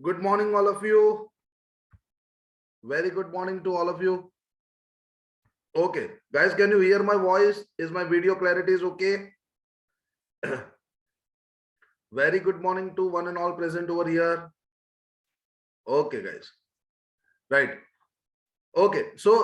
Good morning, all of you. Very good morning to all of you. Okay, guys, can you hear my voice? Is my video clarity is okay? Very good morning to one and all present over here. Okay, guys. Right. Okay, so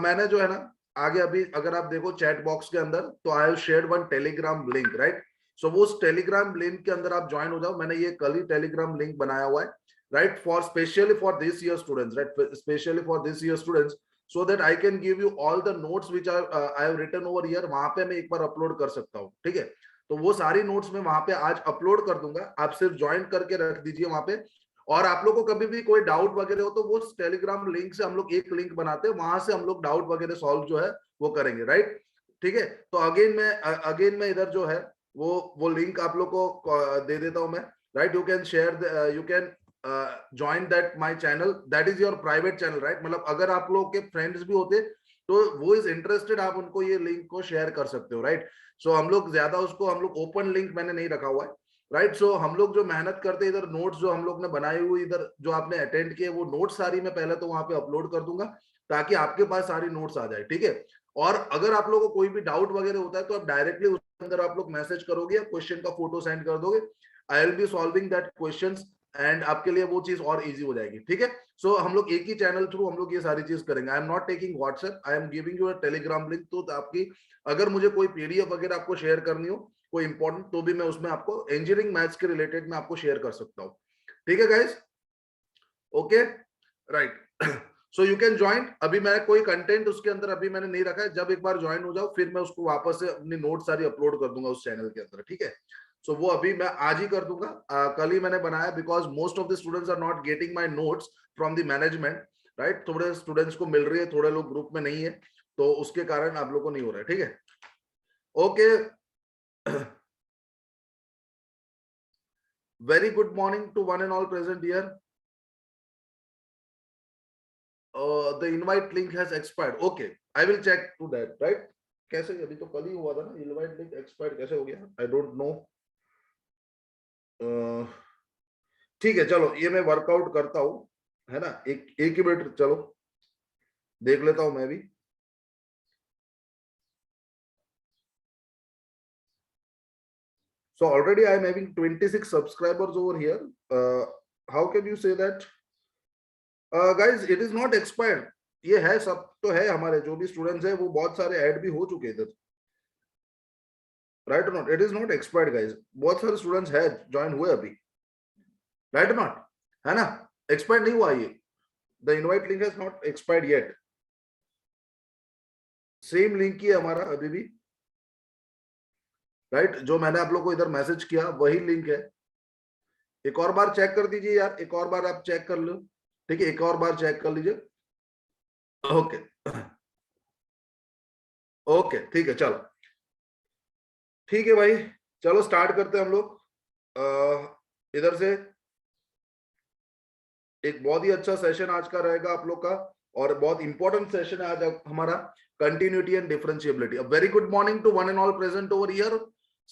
मैंने जो है ना आगे अभी अगर आप देखो chat box के अंदर तो I have shared one Telegram link, right? So वो उस टेलीग्राम लिंक के अंदर आप ज्वाइन हो जाओ। मैंने ये कल ही टेलीग्राम लिंक बनाया हुआ है, right, for specially for this year students, right, specially for this year students, so that I can give you all the notes which I have written over here. वहां पे मैं एक बार अपलोड कर सकता हूँ, ठीक है? तो वो सारी नोट्स मैं वहां पे आज अपलोड कर दूंगा, आप सिर्फ ज्वाइन करके रख दीजिए वहां पे। और आप लोग को कभी भी कोई डाउट वगैरह हो तो वो टेलीग्राम लिंक से हम लोग एक लिंक बनाते हैं, वहां से हम लोग डाउट वगैरह सॉल्व जो है वो करेंगे, राइट? ठीक है, तो अगेन मैं इधर जो है वो लिंक आप लोग को दे देता हूं मैं, right? You can share, you can join that my channel, that is your private channel, right? मतलब अगर आप लोग के फ्रेंड्स भी होते तो वो इज इंटरेस्टेड, आप उनको ये लिंक को शेयर कर सकते हो, राइट? सो हम लोग ज्यादा उसको हम लोग ओपन लिंक मैंने नहीं रखा हुआ है, राइट? सो हम लोग जो मेहनत करते हैं इधर नोट्स जो हम लोग ने बनाई हुई इधर जो आपने अटेंड किए वो नोट्स सारी मैं पहले तो वहां पे अपलोड कर दूंगा ताकि आपके पास सारी नोट्स आ जाए, ठीक है? और अगर आप लोगों को कोई भी डाउट वगैरह होता है तो आप डायरेक्टली उसके अंदर आप लोग मैसेज करोगे या क्वेश्चन का फोटो सेंड कर दोगे, I will be solving that questions and आपके लिए वो चीज और इजी हो जाएगी, ठीक है? सो हम लोग एक ही चैनल थ्रू हम लोग ये सारी चीज करेंगे। I am not taking WhatsApp, I am giving you a Telegram link. तो आपकी अगर मुझे कोई पीडीएफ वगैरह आपको शेयर करनी हो कोई इंपॉर्टेंट तो भी मैं उसमें आपको इंजीनियरिंग मैथ्स के रिलेटेड में आपको शेयर कर सकता हूँ, ठीक है guys? Okay, right. So you can join. अभी मैं कोई कंटेंट उसके अंदर अभी मैंने नहीं रखा है, जब एक बार ज्वाइन हो जाओ फिर मैं उसको वापस से अपनी नोट सारी अपलोड कर दूंगा उस चैनल के अंदर, ठीक है? सो वो अभी मैं आज ही कर दूंगा, कल ही मैंने बनाया because most of the students are not getting my notes from the management, right? थोड़े स्टूडेंट्स को मिल रही है, थोड़े लोग ग्रुप में नहीं है, तो उसके कारण आप लोग को नहीं हो रहा है, ठीक है? Okay, very good morning to one and all present here. The invite link has expired. Okay, I will check to that, right? कैसे? अभी तो कल ही हुआ था ना, invite link expired कैसे हो गया? I don't know. ठीक है, चलो ये मैं वर्कआउट करता हूँ, है ना? एक ही मिनट, चलो देख लेता हूँ मैं भी। So already I am having 26 subscribers over here. How can you say that? Guys, it is not expired. ये है, सब तो है, हमारे जो भी स्टूडेंट्स है वो बहुत सारे ऐड भी हो चुके हैं इधर, राइट और not? It is not expired guys, बहुत सारे स्टूडेंट्स है ज्वाइन हुए अभी, राइट और नॉट? है ना? एक्सपायर्ड नहीं हुआ ये, the invite link has not expired yet. Same link ही है हमारा अभी भी, राइट? जो मैंने आप लोग को इधर मैसेज किया वही लिंक है। एक और बार चेक कर दीजिए यार, एक और बार आप चेक कर लो, ठीक है? एक और बार चेक कर लीजिए। ओके ओके, ठीक है, चलो ठीक है भाई, चलो स्टार्ट करते हैं हम लोग। इधर से एक बहुत ही अच्छा सेशन आज का रहेगा आप लोग का, और बहुत इंपॉर्टेंट सेशन है आज हमारा, continuity and differentiability. A very good morning to one and all present over here.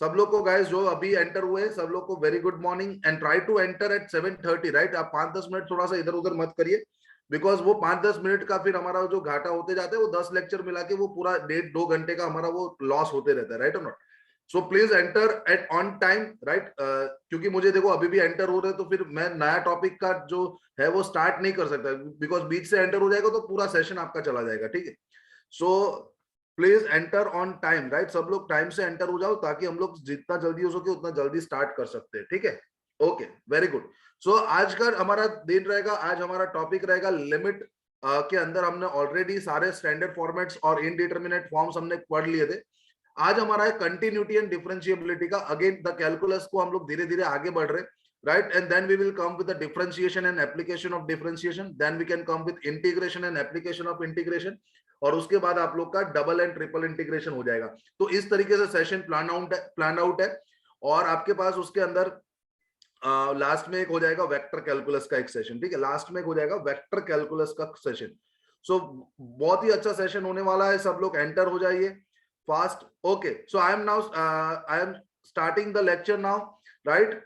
सब लोग को गाइस जो अभी एंटर हुए सब लोग को very good morning and try to enter at 7:30, right? आप 5-10 मिनट थोड़ा सा इधर उधर मत करिए, बिकॉज वो 5-10 मिनट का फिर हमारा जो घाटा होते जाता है वो 10 लेक्चर मिला के वो पूरा 1.5-2 घंटे का हमारा वो लॉस होते रहता है, राइट और not? So please enter eight on time, right? क्योंकि मुझे देखो अभी भी एंटर हो रहे हैं तो फिर मैं नया टॉपिक का जो है वो स्टार्ट नहीं कर सकता, बिकॉज बीच से एंटर हो जाएगा तो पूरा सेशन आपका चला जाएगा, ठीक है? So please enter on time, right? सब लोग टाइम से एंटर हो जाओ ताकि हम लोग जितना जल्दी हो सके उतना जल्दी स्टार्ट कर सकते हैं, ठीक है? Okay, very good. सो आज का हमारा दिन रहेगा, आज हमारा टॉपिक रहेगा लिमिट के अंदर हमने ऑलरेडी सारे स्टैंडर्ड फॉर्मेट्स और इनडिटरमिनेट फॉर्म्स हमने पढ़ लिए थे। आज हमारा है कंटिन्यूटी एंड डिफरेंशिएबिलिटी का। अगेन द कैलकुलस को हम लोग धीरे धीरे आगे बढ़ रहे हैं, right? And then we will come with the differentiation and application of differentiation, then we can come with integration and application of integration, और उसके बाद आप लोग का डबल एंड ट्रिपल इंटीग्रेशन हो जाएगा। तो इस तरीके से सेशन प्लान आउट है। और आपके पास उसके अंदर लास्ट में एक हो जाएगा वेक्टर कैलकुलस का एक सेशन, ठीक है? लास्ट में एक हो जाएगा वेक्टर कैलकुलस का सेशन। सो बहुत ही अच्छा सेशन होने वाला है, सब लोग एंटर हो जाइए fast. Okay, so I am starting the lecture now, right?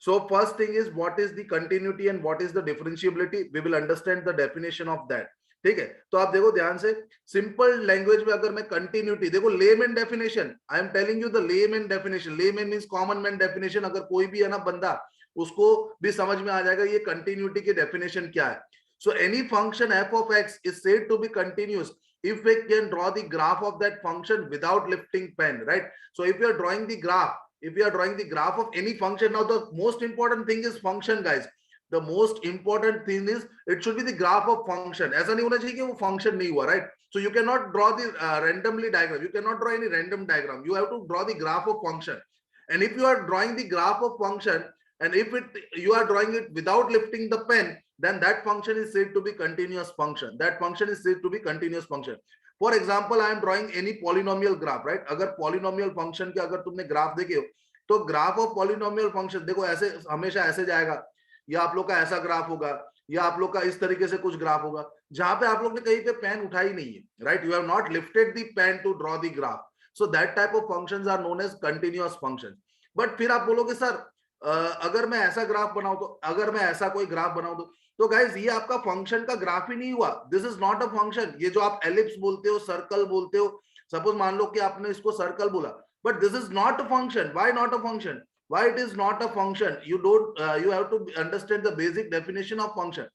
So first thing is what is the continuity and what is the differentiability. We will understand the definition of that. ठीक है, तो आप देखो ध्यान से, simple language में अगर मैं कंटिन्यूटी देखो, layman definition, I am telling you the layman definition. Layman means common man definition. अगर कोई भी है ना बंदा, उसको भी समझ में आ जाएगा ये कंटिन्यूटी की डेफिनेशन क्या है. So any function f of x is said to be continuous if we can draw the graph of that function without lifting pen, right? So if you are drawing the graph, if you are drawing the graph of any function, now the most important thing is function, guys. The most important thing is it should be the graph of function. ऐसा नहीं होना चाहिए कि वो function नहीं हुआ, right? So you cannot draw the randomly diagram. You cannot draw any random diagram. You have to draw the graph of function. And if you are drawing the graph of function, and if you are drawing it without lifting the pen, then that function is said to be continuous function. That function is said to be continuous function. For example, I am drawing any polynomial graph, right? अगर polynomial function के अगर तुमने graph देखे हो, तो graph of polynomial function देखो ऐसे हमेशा ऐसे जाएगा, या आप लोग का ऐसा ग्राफ होगा, या आप लोग का इस तरीके से कुछ ग्राफ होगा, जहां पे आप लोग ने कहीं पे पेन उठाई नहीं है, right? You have not lifted the pen to draw the graph. So that type of functions are known as continuous function. But फिर आप बोलोगे सर अगर मैं ऐसा ग्राफ बनाऊं, तो अगर मैं ऐसा कोई ग्राफ बनाऊं तो गाइस ये आपका फंक्शन का ग्राफ ही नहीं हुआ. This is not a function. ये जो आप एलिप्स बोलते हो, सर्कल बोलते हो, सपोज मान लो कि आपने इसको सर्कल बोला, but this is not a function. Why not a function? Why it is not a function? You don't you have to understand the basic definition of function.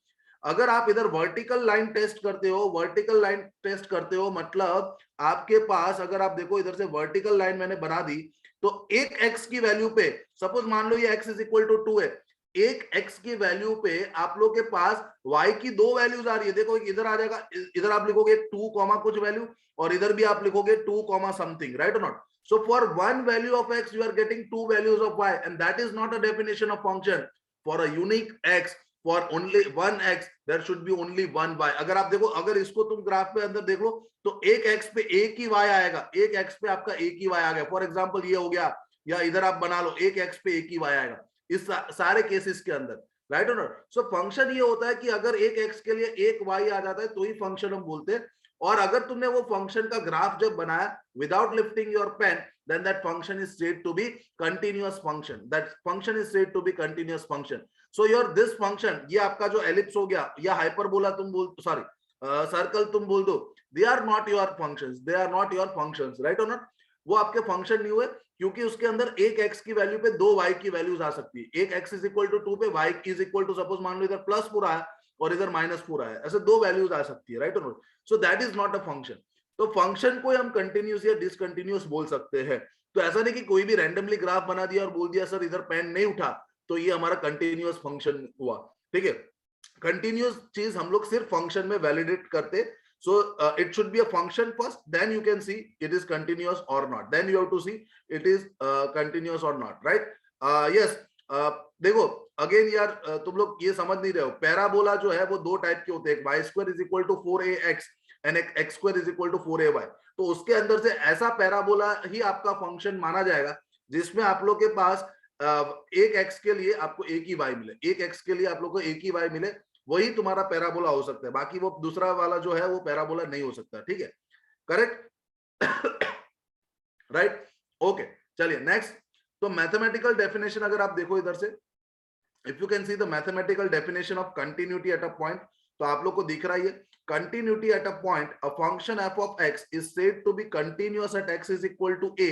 अगर आप इधर वर्टिकल लाइन टेस्ट करते हो, vertical line test करते हो मतलब आपके पास, अगर आप देखो इधर से वर्टिकल लाइन मैंने बना दी, तो एक x की वैल्यू पे, सपोज मान लो ये x इज इक्वल टू 2 है, एक x की वैल्यू पे आप लोग के पास y की दो वैल्यूज आ रही है. देखो इधर आ जाएगा, इधर आप लिखोगे 2 कॉमा कुछ वैल्यू, और इधर भी आप लिखोगे 2 कॉमा समथिंग, राइट और not? So for one value of x, you are getting two values of y, and that is not a definition of function. For a unique x, for only one x, there should be only one y. अगर आप देखो, अगर इसको तुम graph पे अंदर देख लो, तो एक x पे एक ही y आएगा, एक x पे आपका एक ही y आ गया. फॉर एग्जाम्पल ये हो गया, या इधर आप बना लो एक x पे एक ही y आएगा, इस सारे केसेस के अंदर, राइट और नॉट? सो फंक्शन ये होता है कि अगर एक x के लिए एक y आ जाता है तो ही फंक्शन हम बोलते हैं. और अगर तुमने वो फंक्शन का ग्राफ जब बनाया without lifting your pen, then that function is said to be continuous function. That function is said to be continuous function. So your this function, ये आपका जो एलिप्स हो गया या हाइपरबोला तुम बोल, सॉरी सर्कल तुम बोल दो, they are not your functions. They are not your functions, right or not? वो आपके फंक्शन नहीं हुए, क्योंकि उसके अंदर एक x की वैल्यू पे दो y की वैल्यूज आ सकती है. एक x इज इक्वल टू 2 पे y is equal to, suppose मान लो इधर प्लस पूरा है और इधर माइनस पूरा है, ऐसे दो वैल्यूज आ सकती है, राइट और not? So that is not a function. तो फंक्शन को हम कंटिन्यूस या डिसकंटिन्यूस बोल सकते हैं. तो ऐसा नहीं कि कोई भी रैंडमली ग्राफ बना दिया और बोल दिया सर इधर पेन नहीं उठा तो ये हमारा कंटिन्यूअस फंक्शन हुआ. ठीक है, कंटिन्यूअस चीज हम लोग सिर्फ फंक्शन में वैलिडेट करते. So it should be a function first, then you can see it is continuous or not, then you have to see it is continuous or not, right? Yes, देखो again यार, तुम लोग ये समझ नहीं रहे हो. पैराबोला जो है वो दो टाइप के होते हैं, y square is equal to 4ax and x square is equal to 4ay. तो उसके अंदर से ऐसा पैराबोला ही आपका फंक्शन माना जाएगा जिसमें आप लोग के पास एक x के लिए आपको एक ही y मिले, एक x के लिए आप लोग को एक ही y मिले, वही तुम्हारा पैराबोला हो सकता है. बाकी वो दूसरा वाला जो है वो पैराबोला नहीं हो सकता. ठीक है, करेक्ट? Right, okay. चलिए नेक्स्ट. तो मैथमेटिकल डेफिनेशन अगर आप देखो इधर से, if you can see the mathematical definition of continuity at a point, तो आप लोग को दिख रहा है continuity at a point, a function f of x is said to be continuous at x is equal to a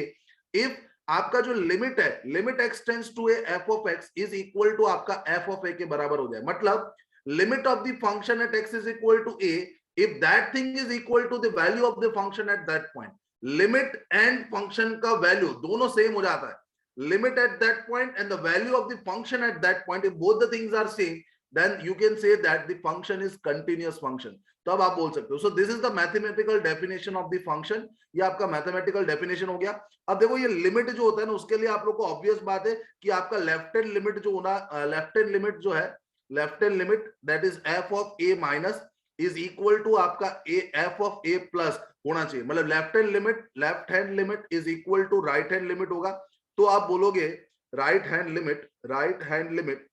if आपका जो limit है, limit x tends to a f of x is equal to आपका f of a के बराबर हो जाए. मतलब limit of the function at x is equal to a if that thing is equal to the value of the function at that point. Limit and function का value दोनों same हो जाता है. limit at that point and the value of the function at that point, if both the things are same, then you can say that the function is continuous function. तो अब आप बोल सकते हो. So this is the mathematical definition of the function. ये आपका mathematical definition हो गया. अब देखो ये limit जो होता है ना, उसके लिए आप लोग को obvious बात है कि आपका left hand limit जो होना, left hand limit जो है, left hand limit that is f of a minus is equal to आपका a f of a plus होना चाहिए. मतलब left hand limit is equal to right hand limit होगा. तो आप बोलोगे राइट हैंड लिमिट,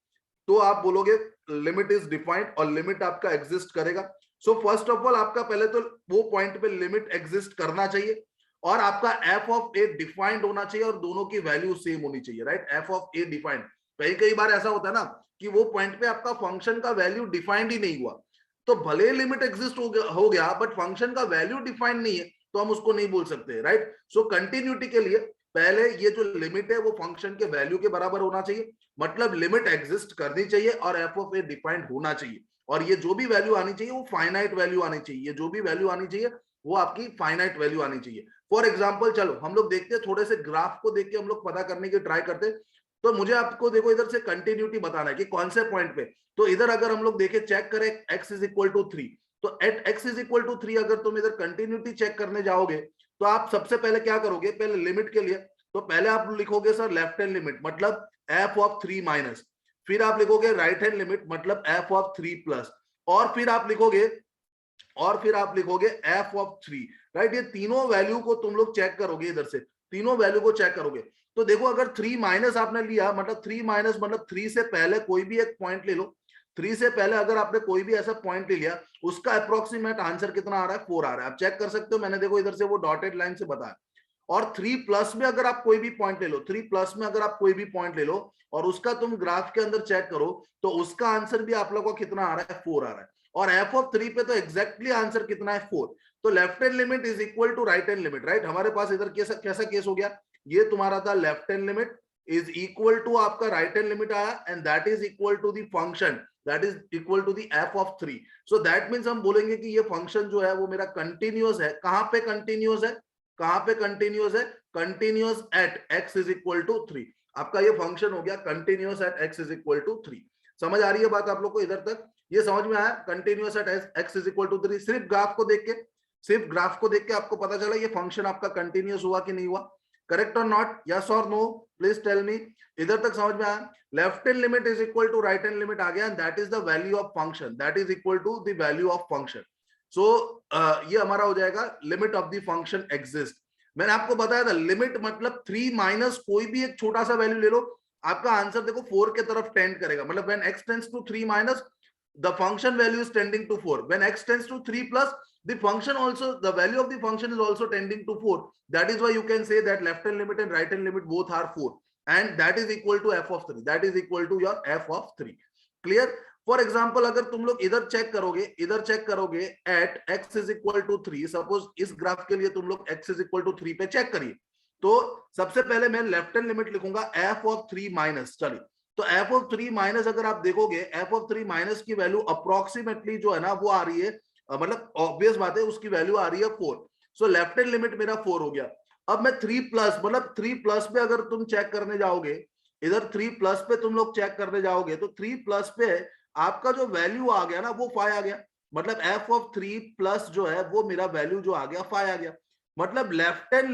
तो आप बोलोगे लिमिट इज डिफाइंड और लिमिट आपका एग्जिस्ट करेगा. सो फर्स्ट ऑफ ऑल आपका पहले तो वो पॉइंट पे लिमिट एग्जिस्ट करना चाहिए और आपका एफ ऑफ ए डिफाइंड होना चाहिए और दोनों की वैल्यू सेम होनी चाहिए, right? F of A defined. कई कई बार ऐसा होता है ना कि वो पॉइंट पे आपका फंक्शन का वैल्यू डिफाइंड ही नहीं हुआ, तो भले लिमिट एग्जिस्ट हो गया बट फंक्शन का वैल्यू डिफाइंड नहीं है, तो हम उसको नहीं बोल सकते, राइट। सो कंटिन्यूटी के लिए पहले ये जो लिमिट है वो फंक्शन के वैल्यू के बराबर होना चाहिए, मतलब लिमिट एग्जिस्ट करनी चाहिए और एफ ऑफ ए डिफाइंड होना चाहिए, और ये जो भी वैल्यू आनी चाहिए वो फाइनाइट वैल्यू आनी चाहिए, जो भी वैल्यू आनी चाहिए वो आपकी फाइनाइट वैल्यू आनी चाहिए। फॉर एग्जाम्पल चलो हम लोग देखते हैं, थोड़े से ग्राफ को देख के हम लोग पता करने की ट्राई करते हैं। तो मुझे आपको देखो इधर से कंटिन्यूटी बताना है कि कौन से पॉइंट पे, तो इधर अगर हम लोग देखें चेक करें x इज इक्वल टू 3, तो at x is equal to 3 अगर तुम इधर कंटिन्यूटी चेक करने जाओगे तो आप सबसे पहले क्या करोगे, पहले लिमिट के लिए तो पहले आप लिखोगे सर लेफ्ट हैंड लिमिट मतलब f ऑफ 3 माइनस, फिर आप लिखोगे राइट हैंड लिमिट मतलब f ऑफ 3 प्लस, और फिर आप लिखोगे f ऑफ 3, राइट। ये तीनों वैल्यू को तुम लोग चेक करोगे, इधर से तीनों वैल्यू को चेक करोगे तो देखो अगर 3 माइनस आपने लिया मतलब 3 माइनस मतलब 3 से पहले कोई भी एक पॉइंट ले लो, 3 से पहले अगर आपने कोई भी ऐसा पॉइंट ले लिया उसका अप्रोक्सीमेट आंसर कितना आ रहा है, 4 आ रहा है। आप चेक कर सकते हो, मैंने देखो इधर से वो डॉटेड लाइन से बताया। और 3 प्लस में अगर आप कोई भी पॉइंट ले लो, 3 प्लस में अगर आप कोई भी पॉइंट ले लो और उसका तुम ग्राफ के अंदर चेक करो तो उसका आंसर भी आप लोगों को कितना आ रहा है, 4 आ रहा है। और एफ ऑफ 3 पे तो एग्जैक्टली आंसर कितना है, 4। तो left hand limit is equal to right hand limit, right. हमारे पास इधर कैसा केस हो गया, ये तुम्हारा था left hand limit is equal to आपका राइट हैंड लिमिट आया and that is equal to the function that is equal to the f of 3। So that means हम बोलेंगे कि ये फंक्शन जो है वो मेरा कंटिन्यूअस है। कहां पे कंटिन्यूअस है, कहां पे कंटिन्यूअस है, continuous at x is equal to 3। आपका ये फंक्शन हो गया continuous at x is equal to 3। समझ आ रही है बात आप लोग को, इधर तक ये समझ में आया, continuous at x is equal to 3। सिर्फ ग्राफ को देख के, सिर्फ ग्राफ को देख के आपको पता चला ये फंक्शन आपका कंटिन्यूअस हुआ कि नहीं हुआ, करेक्ट और नॉट, यस और नो, प्लीज टेल मी। इधर तक समझ में आया, left hand limit is equal to right hand limit आ गया and that is the value of function, that is equal to the value of function. So ये हमारा हो जाएगा limit of the function exist. मैंने आपको बताया था लिमिट मतलब 3 माइनस कोई भी एक छोटा सा वैल्यू ले लो, आपका आंसर देखो 4 के तरफ टेंड करेगा, मतलब when x tends to 3 minus the function value is tending to 4, when x tends to 3 plus the function also, the value of the function is also tending to 4. That is why you can say that left hand limit and right hand limit both are 4 and that is equal to f of 3, that is equal to your f of 3. Clear? For example अगर तुम लोग इधर check करोगे at x is equal to 3, suppose इस graph के लिए तुम लोग x इज इक्वल टू 3 पे चेक करिए, तो सबसे पहले मैं लेफ्ट हैंड लिमिट लिखूंगा f ऑफ 3 माइनस, चलिए तो f ऑफ 3 माइनस अगर आप देखोगे f ऑफ 3 माइनस की वैल्यू अप्रोक्सीमेटली जो है ना वो आ रही है, मतलब ऑब्वियस बात है उसकी वैल्यू आ रही है 4। सो लेफ्ट हैंड लिमिट मेरा 4 हो गया। अब मैं 3 प्लस मतलब 3 प्लस पे अगर तुम चेक करने जाओगे, इधर 3 प्लस पे तुम लोग चेक करने जाओगे तो 3 प्लस पे आपका जो वैल्यू आ गया ना वो 5 आ गया, मतलब f ऑफ 3 प्लस जो है वो मेरा वैल्यू जो आ गया 5 आ गया। मतलब left hand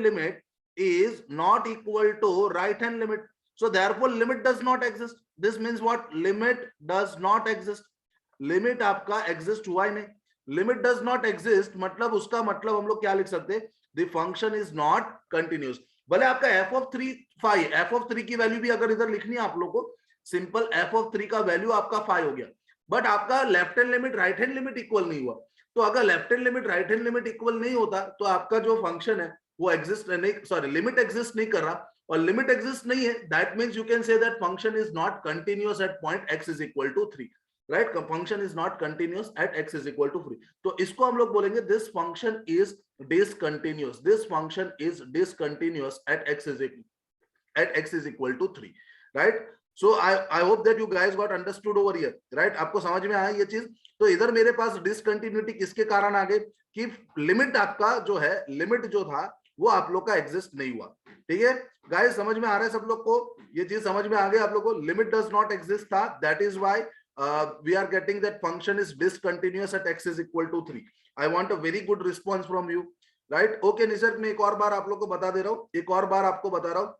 limit is not equal to right hand limit, so therefore limit does not exist. This means what, limit does not exist, limit आपका एग्जिस्ट हुआ ही नहीं। लिमिट डज नॉट एग्जिस्ट मतलब उसका मतलब हम लोग क्या लिख सकते हैं, the function is not continuous. भले आपका f ऑफ 3 5, f ऑफ 3 की वैल्यू भी अगर इधर लिखनी है आप लोग को, सिंपल f ऑफ 3 का वैल्यू आपका 5 हो गया, बट आपका left hand limit right hand limit equal नहीं हुआ। तो अगर left hand limit right hand limit equal नहीं होता तो आपका जो फंक्शन है वो एग्जिस्ट नहीं, सॉरी लिमिट एग्जिस्ट नहीं कर रहा, और लिमिट एग्जिस्ट नहीं है, that means you can say that function is not continuous at point x is equal to 3, right. Function is not continuous at x is equal to 3। तो इसको हम लोग बोलेंगे this function is discontinuous, this function is discontinuous at x is equal to 3, right. So I hope that you guys got understood over here, right. आपको समझ में आया ये चीज। तो इधर मेरे पास डिसकंटिन्यूटी किसके कारण आ गई कि लिमिट आपका जो है, लिमिट जो था वो आप लोग का एग्जिस्ट नहीं हुआ। ठीक है गाइस, समझ में आ रहा है सब लोग को, ये चीज समझ में आ गई आप लोग को, लिमिट डज नॉट एग्जिस्ट था, that is why we are getting that function is discontinuous at x is equal to 3। I want a very good response from you, right. Okay Nisarg, मैं एक और बार आप लोग को बता दे रहा हूँ, एक और बार आपको बता रहा हूँ।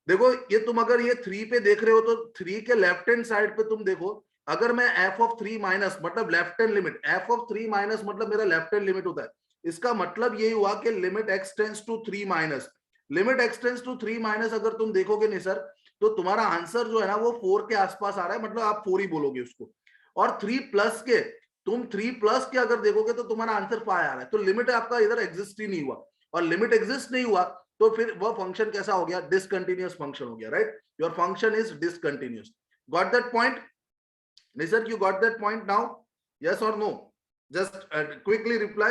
देखो ये तुम अगर ये 3 पे देख रहे हो तो 3 के लेफ्ट हैंड साइड पे तुम देखो, अगर मैं f ऑफ 3 माइनस मतलब left hand limit, f of 3 minus मतलब मेरा लेफ्ट हैंड लिमिट होता है, इसका मतलब यही हुआ कि limit x tends to 3 minus, limit x tends to 3 minus अगर तुम देखोगे नहीं सर तो तुम्हारा आंसर जो है ना वो 4 के आसपास आ रहा है, मतलब आप 4 ही बोलोगे उसको। और 3 प्लस के, तुम 3 प्लस के अगर देखोगे तो तुम्हारा आंसर 5 आ रहा है, तो लिमिट आपका इधर एग्जिस्ट ही नहीं हुआ, और लिमिट एग्जिस्ट नहीं हुआ तो फिर वह फंक्शन कैसा हो गया, डिसकंटिन्यूअस फंक्शन हो गया, right? Your function is discontinuous. Got that point? Nisar, you got that point now? Yes or no? Just quickly reply.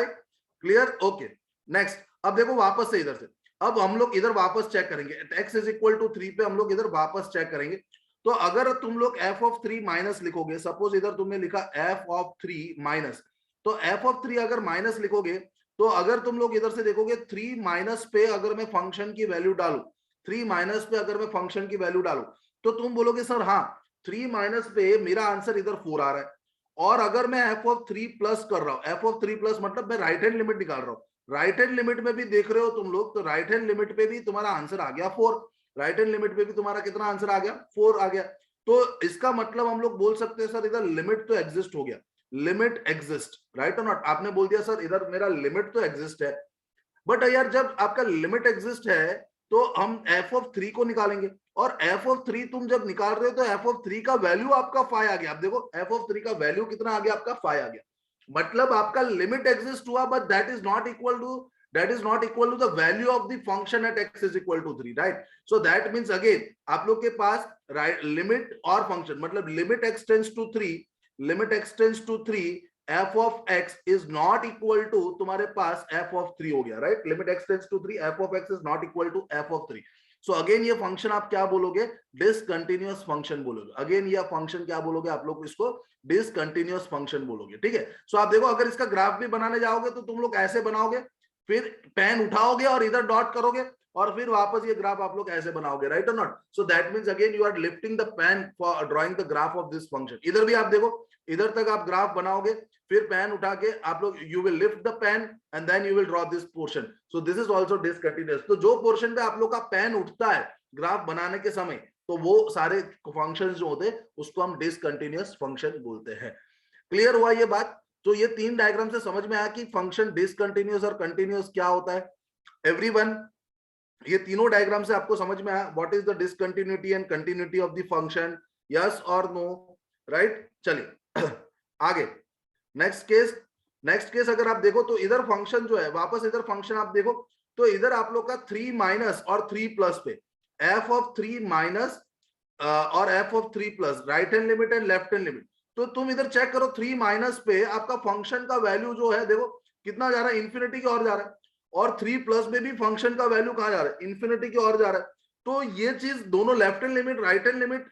Clear? Okay. Next. अब देखो वापस से इधर से, अब हम लोग इधर वापस चेक करेंगे. x इज इक्वल टू 3 पे हम लोग इधर वापस चेक करेंगे. तो अगर तुम लोग f ऑफ 3 माइनस लिखोगे, सपोज इधर तुमने लिखा f ऑफ 3 माइनस, तो f ऑफ 3 अगर माइनस लिखोगे, तो अगर तुम लोग इधर से देखोगे 3 माइनस पे अगर मैं फंक्शन की वैल्यू डालू, 3 माइनस पे अगर मैं फंक्शन की वैल्यू डालू, तो तुम बोलोगे सर हाँ 3 माइनस पे मेरा आंसर इधर 4 आ रहा है. और अगर मैं f ऑफ 3 प्लस कर रहा हूं, f ऑफ 3 प्लस मतलब मैं राइट हैंड लिमिट निकाल रहा हूं, राइट हैंड लिमिट में भी देख रहे हो तुम लोग, तो राइट हैंड लिमिट पे भी तुम्हारा आंसर आ गया 4. राइट हैंड लिमिट पे भी तुम्हारा कितना आंसर आ गया, 4 आ गया. तो इसका मतलब हम लोग बोल सकते हैं सर इधर लिमिट तो एग्जिस्ट हो गया, लिमिट एग्जिस्ट, राइट और नॉट? आपने बोल दिया सर इधर मेरा लिमिट तो एग्जिस्ट है. बट यार जब आपका लिमिट एग्जिस्ट है तो हम f ऑफ 3 को निकालेंगे, और f ऑफ 3 तुम जब निकाल रहे हो तो f ऑफ 3 का वैल्यू आपका 5 आ गया. आप देखो f ऑफ 3 का वैल्यू कितना आ गया आपका, 5 आ गया. मतलब आपका लिमिट एग्जिस्ट हुआ, but that is not equal to the value of the function at x is equal to 3, right? So that means again आप लोग के पास राइट लिमिट और फंक्शन, मतलब limit x tends to 3, limit x tends to 3, f of x is not equal to तुम्हारे पास f of 3 हो गया, right? Limit x tends to 3, f of x is not equal to f of 3. So again ये function आप क्या बोलोगे, discontinuous function बोलोगे. Again ये फंक्शन क्या बोलोगे आप लोग, इसको डिसकंटिन्यूअस फंक्शन बोलोगे, ठीक है? सो आप देखो अगर इसका ग्राफ भी बनाने जाओगे तो तुम लोग ऐसे बनाओगे, फिर पेन उठाओगे और इधर डॉट करोगे, और फिर वापस ये ग्राफ आप लोग ऐसे बनाओगे, राइट और not? So that means again you are lifting the pen for drawing the graph of this function. इधर भी आप देखो, इधर तक आप ग्राफ बनाओगे, फिर पेन उठा के आप लोग you will lift the pen and then you will draw this portion. So this is also discontinuous. तो जो पोर्शन पे आप लोग का पेन उठता है ग्राफ बनाने के समय, तो वो सारे फंक्शंस जो होते हैं उसको हम डिसकंटिन्यूअस फंक्शन बोलते हैं. क्लियर हुआ ये बात? तो ये 3 डायग्राम से समझ में आया कि फंक्शन डिसकंटिन्यूअस और कंटिन्यूअस क्या होता है. एवरीवन, ये तीनों डायग्राम से आपको समझ में आया what is the discontinuity and continuity of the function, yes और नो, राइट? चलिए आगे नेक्स्ट केस अगर आप देखो तो इधर फंक्शन जो है, वापस इधर फंक्शन आप देखो तो इधर आप लोग का 3 माइनस और 3 प्लस पे f ऑफ 3 माइनस और f of 3 plus, right hand limit and left hand limit. तो तुम इधर चेक करो 3 माइनस पे आपका फंक्शन का वैल्यू जो है देखो कितना जा रहा है, इंफिनिटी की ओर जा रहा है, और 3 प्लस में भी फंक्शन का वैल्यू कहां जा रहा है, इंफिनिटी की ओर जा रहा है. तो ये चीज दोनों left hand limit right hand limit,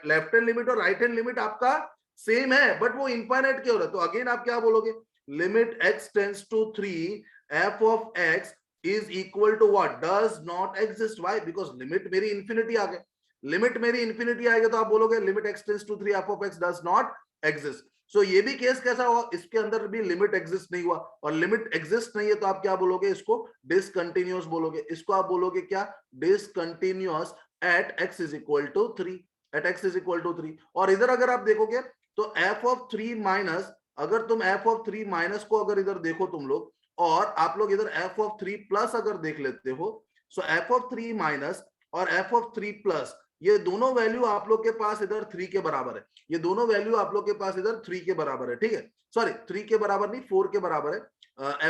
left hand limit और राइट हैंड लिमिट आपका सेम है, बट वो इनफाइनाइट की ओर है. तो अगेन आप क्या बोलोगे, limit x tends to 3, f of x is equal to what, does not exist. Why? Because limit मेरी इंफिनिटी आ गई. लिमिट मेरी इंफिनिटी आएगा तो आप बोलोगे limit x tends to 3, f of x does not exist. सो ये भी केस कैसा हुआ, इसके अंदर भी लिमिट एग्जिस्ट नहीं हुआ, और लिमिट एग्जिस्ट नहीं है तो आप क्या बोलोगे, इसको डिसकंटिन्यूअस बोलोगे. इसको आप बोलोगे क्या, discontinuous at x is equal to 3, at x is equal to 3. और इधर अगर आप देखोगे तो f ऑफ 3 माइनस, अगर तुम f ऑफ 3 माइनस को अगर इधर देखो तुम लोग, और आप लोग इधर f ऑफ 3 प्लस अगर देख लेते हो, सो f ऑफ 3 माइनस और f ऑफ 3 प्लस, ये दोनों वैल्यू आप लोग के पास इधर 3 के बराबर है. ये दोनों वैल्यू आप लोग के पास इधर 3 के बराबर है, ठीक है? सॉरी 3 के बराबर नहीं, 4 के बराबर है.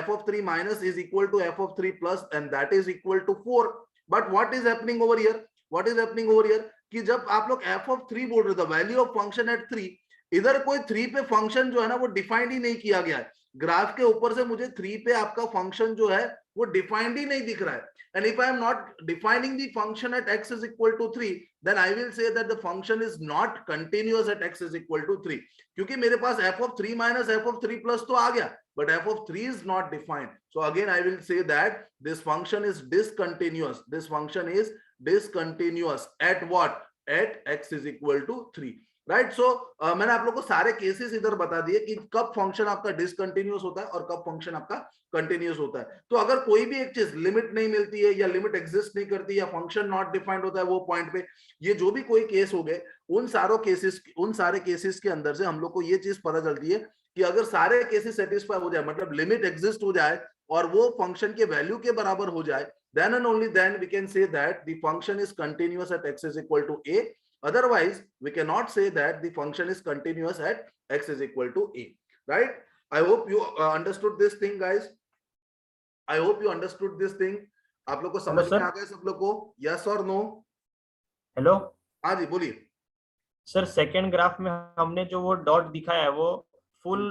f of 3 minus is equal to f of 3 plus and that is equal to 4. But what is happening over here, what is happening over here, कि जब आप लोग f ऑफ 3 बोल रहे थे, वैल्यू ऑफ फंक्शन एट 3, इधर कोई 3 पे फंक्शन जो है ना वो डिफाइंड ही नहीं किया गया है. ग्राफ के ऊपर से मुझे 3 पे आपका फंक्शन जो है वो डिफाइंड ही नहीं दिख रहा है. And if I am not defining the function at x is equal to 3, then I will say that the function is not continuous at x is equal to 3. क्योंकि मेरे पास f of 3 minus f of 3 plus तो आ गया, but f of 3 is not defined. So again I will say that this function is discontinuous. This function is discontinuous at what? At x is equal to 3. Right. सो मैंने आप लोग को सारे cases इधर बता दिए कि कब फंक्शन आपका डिसकंटिन्यूअस होता है और कब फंक्शन आपका कंटिन्यूअस होता है. तो अगर कोई भी एक चीज लिमिट नहीं मिलती है या लिमिट एग्जिस्ट नहीं करती या फंक्शन नॉट डिफाइंड होता है वो पॉइंट पे, ये जो भी कोई केस हो गए, उन सारे केसेस के अंदर से हम लोग को ये चीज पता चलती है कि अगर सारे केसेस सेटिस्फाई हो जाए, मतलब लिमिट एग्जिस्ट हो जाए और वो फंक्शन के वैल्यू के बराबर हो जाए, then and only then we can say that the function is continuous at x is equal to a. Otherwise, we cannot say that the function is continuous at x is equal to a. Right? I hope you understood this thing, guys. I hope you understood this thing. आप लोग को hello समझ में sir. आ गया सब लोग को? Yes और नो? हेलो हाँ जी बोलिए। सर, सेकेंड ग्राफ में हमने जो वो डॉट दिखाया है वो फुल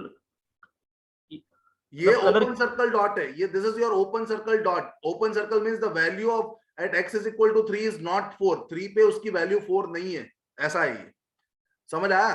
ये मतलब कलर। ओपन सर्कल डॉट है, ये this is your open circle dot. Open circle means the value of at x is equal to 3 is not 4, 3 पे उसकी वैल्यू 4 नहीं है, ऐसा है ये। समझ आया?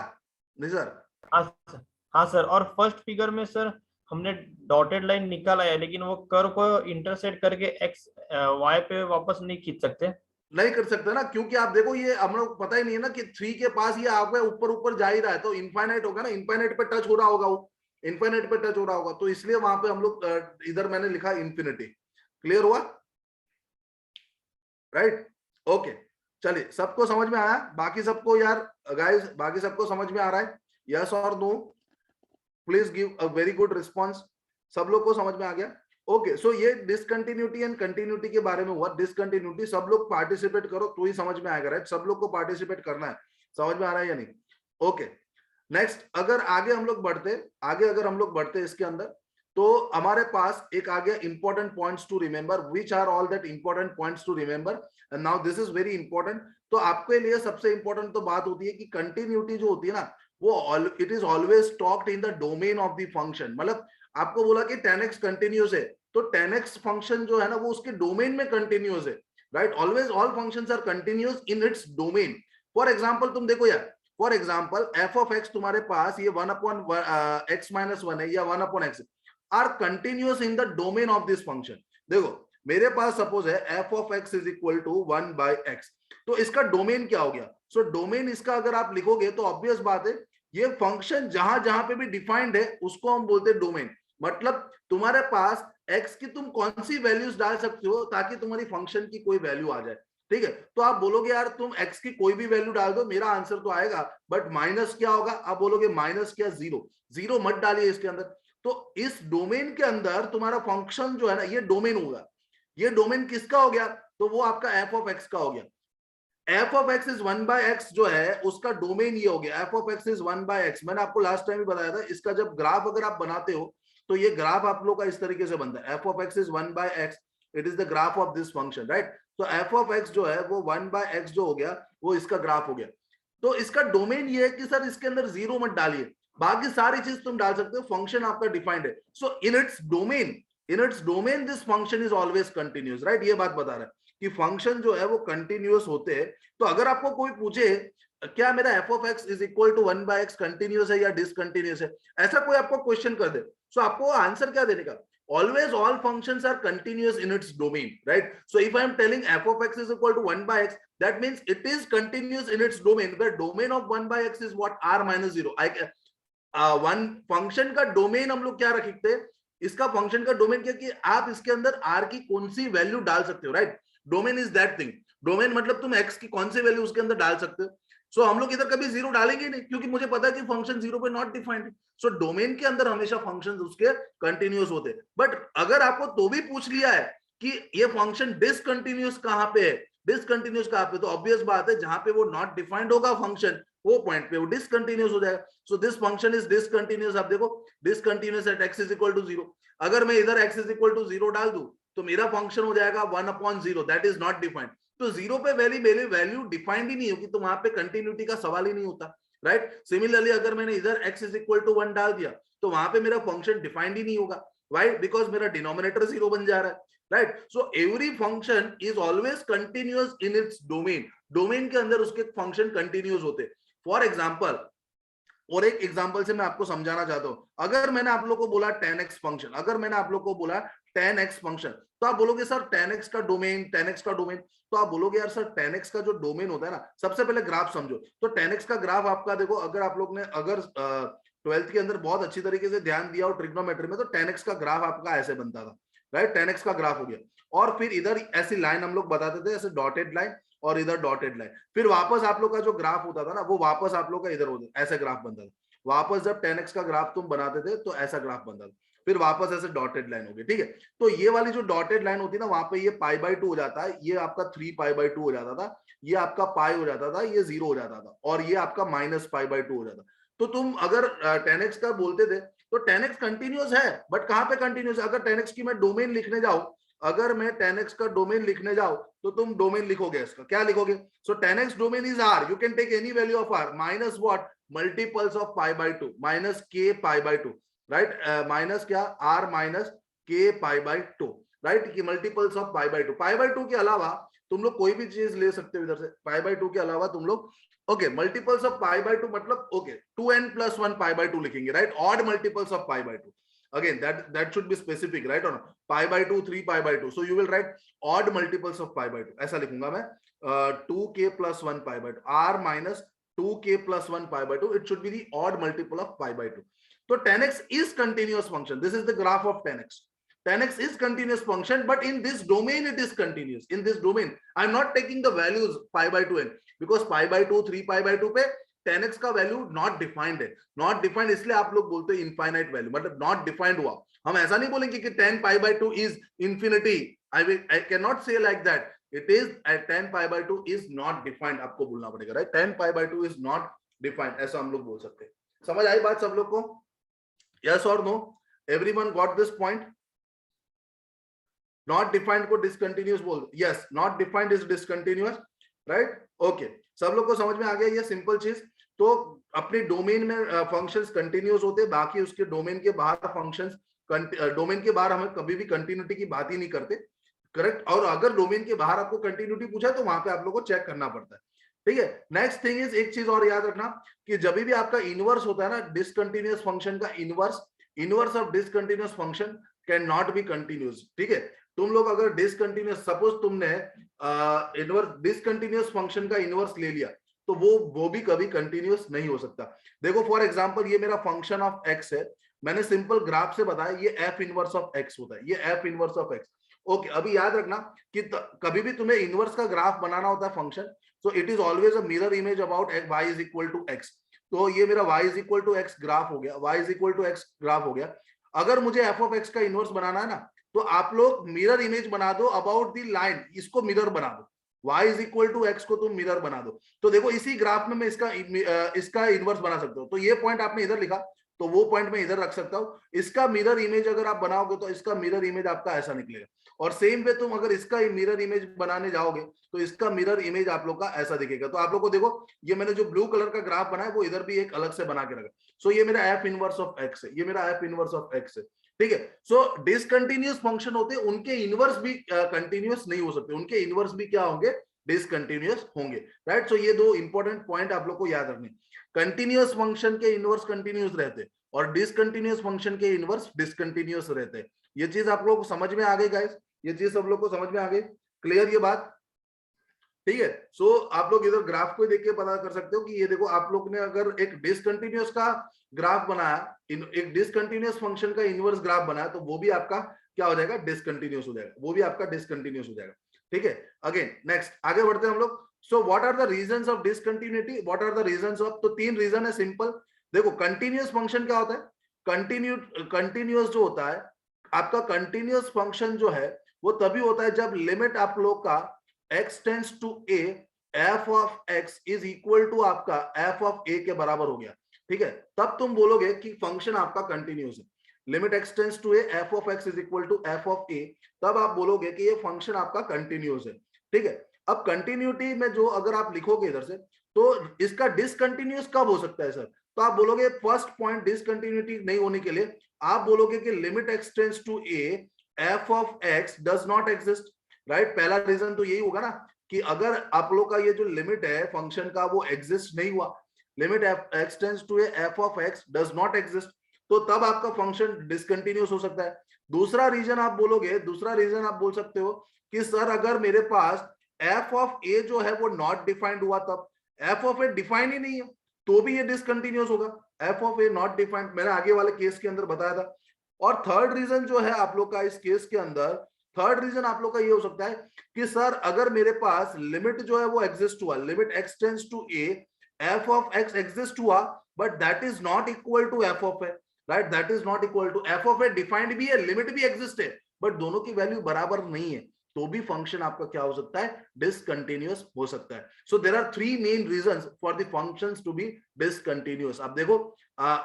नहीं सर? हाँ सर, हाँ सर। और फर्स्ट फिगर में सर हमने डॉटेड लाइन निकाला है, लेकिन वो कर्व को इंटरसेक्ट करके एक्स वाई पे वापस नहीं खींच सकते। नहीं कर सकते ना, क्योंकि आप देखो ये हम लोग पता ही नहीं है ना कि 3 के पास ये आपके ऊपर ऊपर जा ही रहा है, तो इनफाइनाइट होगा ना, इनफाइनाइट पे टच हो रहा होगा, वो इनफाइनाइट पे टच हो रहा होगा, तो इसलिए वहां पे हम लोग इधर मैंने लिखा इंफिनिटी। क्लियर हुआ? राइट? ओके, चलिए सबको समझ में आया? बाकी सबको यार गाइस, बाकी सबको समझ में आ रहा है? यस और no? Please give a very good response. सब लोग को समझ में आ गया? ओके, सो ये डिसकंटिन्यूटी एंड कंटिन्यूटी के बारे में हुआ। डिसकंटिन्यूटी सब लोग पार्टिसिपेट करो तो ही समझ में आएगा, राइट? सब लोग को पार्टिसिपेट करना है। समझ में आ रहा है या नहीं? ओके, नेक्स्ट अगर आगे हम लोग बढ़ते, आगे अगर हम लोग बढ़ते इसके अंदर, तो हमारे पास एक आ गया important points to remember. Which are all that important points to remember? And now this is very important. तो आपके लिए सबसे इंपॉर्टेंट तो बात होती है कि कंटिन्यूटी जो होती है ना, वो it is always talked in the domain of the function. मतलब आपको बोला कि 10x कंटिन्यूस है, तो 10x फंक्शन जो है ना वो उसके डोमेन में कंटिन्यूस है, right? Always all functions are continuous in its domain. For example तुम देखो यार, for example f of x तुम्हारे पास ये 1 अपॉन एक्स माइनस 1 है या 1 upon x are continuous in the domain of this function. देखो मेरे पास सपोज है f of x is equal to 1 by x, तो इसका डोमेन क्या हो गया? सो डोमेन इसका अगर आप लिखोगे तो ऑब्वियस बात है, ये फंक्शन जहां जहां पे भी डिफाइंड है उसको हम बोलते हैं डोमेन। मतलब तुम्हारे पास एक्स की तुम कौन सी वैल्यूज डाल सकते हो ताकि तुम्हारी फंक्शन की कोई वैल्यू आ जाए, ठीक है? तो आप बोलोगे यार तुम एक्स की कोई भी वैल्यू डाल दो, मेरा आंसर तो आएगा, बट माइनस क्या होगा? आप बोलोगे माइनस क्या? जीरो। जीरो मत डालिए इसके अंदर। तो इस डोमेन के अंदर तुम्हारा फंक्शन जो है ना ये डोमेन होगा। ये डोमेन किसका हो गया? तो वो आपका एफ ऑफ एक्स का हो गया। F of x is 1 by x जो है उसका डोमेन ये हो गया, F of x is 1 by x. मैंने आपको लास्ट टाइम भी बताया था, इसका जब ग्राफ अगर आप बनाते हो तो ये ग्राफ आप लोग का इस तरीके से बनता है, f of x is 1 by x, it is the graph of this function, right? तो एफ ऑफ एक्स जो है वो 1 बाय एक्स जो हो गया वो इसका ग्राफ हो गया। तो इसका डोमेन ये है कि सर इसके अंदर जीरो मत डालिए, बाकी सारी चीज तुम डाल सकते हो, फंक्शन आपका डिफाइंड है। So in its domain, in its domain this function is always continuous, right? ये बात बता रहा है कि फंक्शन जो है वो कंटिन्यूस होते हैं। तो अगर आपको कोई पूछे क्या मेरा f of x is equal to 1 by x continuous है या डिसकंटिन्यूस है, ऐसा कोई आपको क्वेश्चन कर दे, सो आपको आंसर क्या देने का? Always all functions are continuous in its domain, right? So if I am telling f of x is equal to 1 by x, that means it is continuous in its domain, where domain of 1 by x is what? R minus 0. One function का domain हम लोग क्या रखते हैं? इसका function का domain क्या कि आप इसके अंदर r की कौन सी वैल्यू डाल सकते हो, right? Domain is that thing. Domain मतलब तुम x की कौन सी वैल्यू उसके अंदर डाल सकते हो। सो हम लोग इधर कभी जीरो डालेंगे नहीं, क्योंकि मुझे पता है कि फंक्शन जीरो पे नॉट डिफाइंड है। सो डोमेन के अंदर हमेशा फंक्शंस उसके कंटिन्यूस होते हैं। बट अगर आपको तो भी पूछ लिया है कि ये फंक्शन डिसकंटिन्यूस कहां पे है, डिसकंटिन्यूस कहां पे, तो ऑब्वियस बात है जहां पे वो नॉट डिफाइंड होगा फंक्शन, वो पॉइंट पे वो डिसकंटिन्यूस हो जाएगा। So this function is discontinuous. आप देखो discontinuous at x is equal to 0। अगर मैं इधर x इज इक्वल टू 0 डाल दूं तो मेरा फंक्शन हो जाएगा 1 upon 0, that is not defined. तो जीरो पे वैल्यू डिफाइंड ही नहीं होगी, तो वहां पे कंटिन्यूटी का सवाल ही नहीं होता, राइट? सिमिलरली अगर मैंने इधर x इज इक्वल टू 1 डाल दिया तो वहां पे मेरा फंक्शन डिफाइंड ही नहीं होगा। व्हाई? बिकॉज मेरा डिनोमिनेटर जीरो बन जा रहा है, right? So every function is always continuous in its domain. Domain के अंदर उसके फंक्शन कंटिन्यूअस होते। फॉर एग्जाम्पल, और एक एग्जांपल से मैं आपको समझाना चाहता हूं। अगर मैंने आप लोग को बोला 10x फंक्शन, अगर मैंने आप लोग को बोला 10x फंक्शन, तो आप बोलोगे सर 10x का डोमेन, 10x का डोमेन, तो आप बोलोगे यार सर 10x का जो डोमेन होता है ना, सबसे पहले ग्राफ समझो। तो 10x का ग्राफ आपका देखो, अगर आप लोग ने अगर 12th के अंदर बहुत अच्छी तरीके से ध्यान दिया हो ट्रिग्नोमेट्री में, तो 10x का ग्राफ आपका ऐसे बनता था, राइट? 10x का ग्राफ हो गया, और फिर इधर ऐसी लाइन हम लोग बताते थे, ऐसे डॉटेड लाइन, और इधर डॉटेड लाइन, फिर वापस आप लोग का जो ग्राफ होता था ना वो वापस आप लोग का इधर होता, ऐसे ग्राफ बनता था। वापस जब 10x का ग्राफ तुम बनाते थे तो ऐसा ग्राफ बनता था, फिर वापस ऐसे डॉटेड लाइन हो गई, ठीक है? तो ये वाली जो डॉटेड लाइन होती है ना, वहां पे ये पाई बाई 2 हो जाता है, ये आपका 3 पाई बाई 2 हो जाता था, ये आपका पाई हो जाता था, ये जीरो हो जाता था, और ये आपका माइनस पाई बाई 2 हो जाता। तो तुम अगर 10x का बोलते थे तो 10x कंटिन्यूस है, बट कहां पे कंटिन्यूस? अगर 10x की मैं डोमेन लिखने जाऊं, अगर मैं 10x का डोमेन लिखने जाऊं तो तुम डोमेन लिखोगे इसका, क्या लिखोगे? So 10x domain is r, you can take any value of r minus what, multiples of pi by 2 minus k pi by 2, right? Minus क्या, r minus k pi by 2, right? कि multiples of pi by 2, pi by 2 के अलावा तुम लोग कोई भी चीज ले सकते हो इधर से, पाई बाय 2 के अलावा तुम लोग, okay, multiples of pi by 2 मतलब okay 2n plus 1 pi by 2 लिखेंगे, right? Odd multiples of pi by 2, again that should be specific, right? Or no, pi by 2 3 pi by 2, so you will write odd multiples of pi by 2, ऐसा लिखूंगा मैं 2k plus 1 pi by 2, r minus 2k plus 1 pi by 2, it should be the odd multiple of pi by 2. So 10x is continuous function, this is the graph of 10x. 10x is continuous function, but in this domain it is continuous. In this domain I'm not taking the values pi by 2n, because pi by 2 3 pi by 2 पे 10x का value not defined है, not defined इसलिए आप लोग बोलते हैं infinite value, मतलब not defined हुआ। हम ऐसा नहीं बोलेंगे कि 10 pi by 2 is infinity, I can not say like that, it is at 10 pi by 2 is not defined, आपको बोलना पड़ेगा, right? 10 pi by 2 is not defined, ऐसा हम लोग बोल सकते हैं। समझ आई बात सब लोग को? यस और no? Everyone got this point? Not defined को डिसकंटिन्यूअस बोल, yes, not defined is discontinuous, right? Okay, सब लोग को समझ में आ गया ये सिंपल चीज? तो अपने डोमेन में फंक्शंस कंटिन्यूअस होते हैं, बाकी उसके डोमेन के बाहर फंक्शंस, डोमेन के बाहर हमें कभी भी कंटिन्यूटी की बात ही नहीं करते, करेक्ट? और अगर डोमेन के बाहर आपको कंटिन्यूटी पूछा तो वहां पे आप लोगों को चेक करना पड़ता है, ठीक है? नेक्स्ट थिंग इज, एक चीज और याद रखना कि जब भी आपका इनवर्स होता है ना डिसकंटिन्यूअस फंक्शन का, inverse of discontinuous function can not be continuous, ठीक है? तुम लोग अगर डिसकंटिन्यूअस, सपोज तुमने इनवर्स डिसकंटिन्यूअस फंक्शन का इनवर्स ले लिया तो वो भी कभी कंटिन्यूअस नहीं हो सकता। देखो फॉर एग्जांपल ये मेरा फंक्शन ऑफ x है, मैंने सिंपल ग्राफ से बताया ये f इनवर्स ऑफ x होता है, ये f inverse of x। Okay, अभी याद रखना कि कभी भी तुम्हें इनवर्स का ग्राफ बनाना होता है function, so it is always a mirror image about y is equal to x। तो ये मेरा y is equal to x graph हो गया, y is equal to x graph हो गया। अगर मुझे f ऑफ x का इनवर्स बनाना है ना, तो आप लोग मिरर इमेज बना दो अबाउट द लाइन, इसको मिरर बना दो, y is equal to x को तुम मिरर बना दो। तो देखो इसी ग्राफ में मैं इसका इनवर्स बना सकता हूँ, तो ये पॉइंट आपने इधर लिखा तो वो पॉइंट मैं इधर रख सकता हूँ। इसका मिरर इमेज अगर आप बनाओगे तो इसका मिरर इमेज आपका ऐसा निकलेगा, और सेम वे तुम अगर इसका मिरर इमेज बनाने जाओगे तो इसका मिरर इमेज आप लोग का ऐसा दिखेगा। तो आप लोग को देखो ये मैंने जो ब्लू कलर का ग्राफ बनाया वो इधर भी एक अलग से बना के रखा, सो ये मेरा f इनवर्स ऑफ x है, ये मेरा f इनवर्स ऑफ x है, ठीक है? सो डिसकंटिन्यूअस फंक्शन होते हैं, उनके इनवर्स भी कंटिन्यूअस नहीं हो सकते, उनके इनवर्स भी क्या होंगे, डिसकंटिन्यूअस होंगे, राइट? सो ये दो इंपॉर्टेंट पॉइंट आप लोग को याद रखने, कंटिन्यूअस फंक्शन के इनवर्स कंटिन्यूअस रहते और डिसकंटिन्यूअस फंक्शन के इनवर्स डिसकंटिन्यूअस रहते। ये चीज आप लोग को समझ में आ गई गाइस? ये चीज सब लोग को समझ में आ गई? क्लियर ये बात? ठीक है? सो आप लोग इधर ग्राफ को देख के पता कर सकते हो कि ये देखो आप लोग ने अगर एक डिसकंटिन्यूअस का ग्राफ बनाया, एक डिसकंटिन्यूअस फंक्शन का इनवर्स ग्राफ बनाया, तो वो भी आपका क्या हो जाएगा, डिसकंटिन्यूअस हो जाएगा, वो भी आपका डिसकंटिन्यूअस हो जाएगा, ठीक है? अगेन नेक्स्ट आगे बढ़ते हैं हम लोग। So what are the reasons of discontinuity, what are the reasons of, तो तीन रीजन है सिंपल। देखो कंटिन्यूअस फंक्शन क्या होता है, कंटिन्यूअस जो होता है आपका कंटिन्यूअस फंक्शन जो है वो तभी होता है जब लिमिट आप लोग का x tends to a, f of x is equal to आपका f ऑफ a के बराबर हो गया, ठीक है? तब तुम बोलोगे कि फंक्शन आपका कंटिन्यूअस है। Limit x tends to a, f of x is equal to f of a, तब आप बोलोगे कि ये फंक्शन आपका कंटिन्यूअस है, ठीक है? अब कंटिन्यूटी में जो अगर आप लिखोगे इधर से, तो इसका डिसकंटिन्यूअस कब हो सकता है सर? तो आप बोलोगे फर्स्ट पॉइंट डिसकंटिन्यूटी नहीं होने के लिए आप बोलोगे कि limit x tends to a, f of x does not exist, right? पहला रीजन तो यही होगा ना कि अगर आप लोग का ये जो लिमिट है फंक्शन का वो एग्जिस्ट नहीं हुआ, limit x tends to a, f of x does not exist, तो तब आपका फंक्शन डिसकंटिन्यूअस हो सकता है। दूसरा रीजन आप बोलोगे, दूसरा रीजन आप बोल सकते हो कि सर अगर मेरे पास f ऑफ a जो है वो नॉट डिफाइंड हुआ, तब f ऑफ a डिफाइन ही नहीं है तो भी ये डिसकंटिन्यूअस होगा, f of a not defined, मैंने आगे वाले केस के अंदर बताया था। और थर्ड रीजन जो है आप लोग का इस केस के अंदर, थर्ड रीजन आप लोग का ये हो सकता है कि सर अगर मेरे पास लिमिट जो है वो एग्जिस्ट हुआ, limit x tends to a, f of x exist हुआ, but that is not equal to f of a, right? That is not equal to f of a, defined भी है, limit भी exist है, but दोनों की value बराबर नहीं है, तो भी फंक्शन आपका क्या हो सकता है, डिसकंटिन्यूअस हो सकता है। So there are three main reasons for the functions to be discontinuous. अब देखो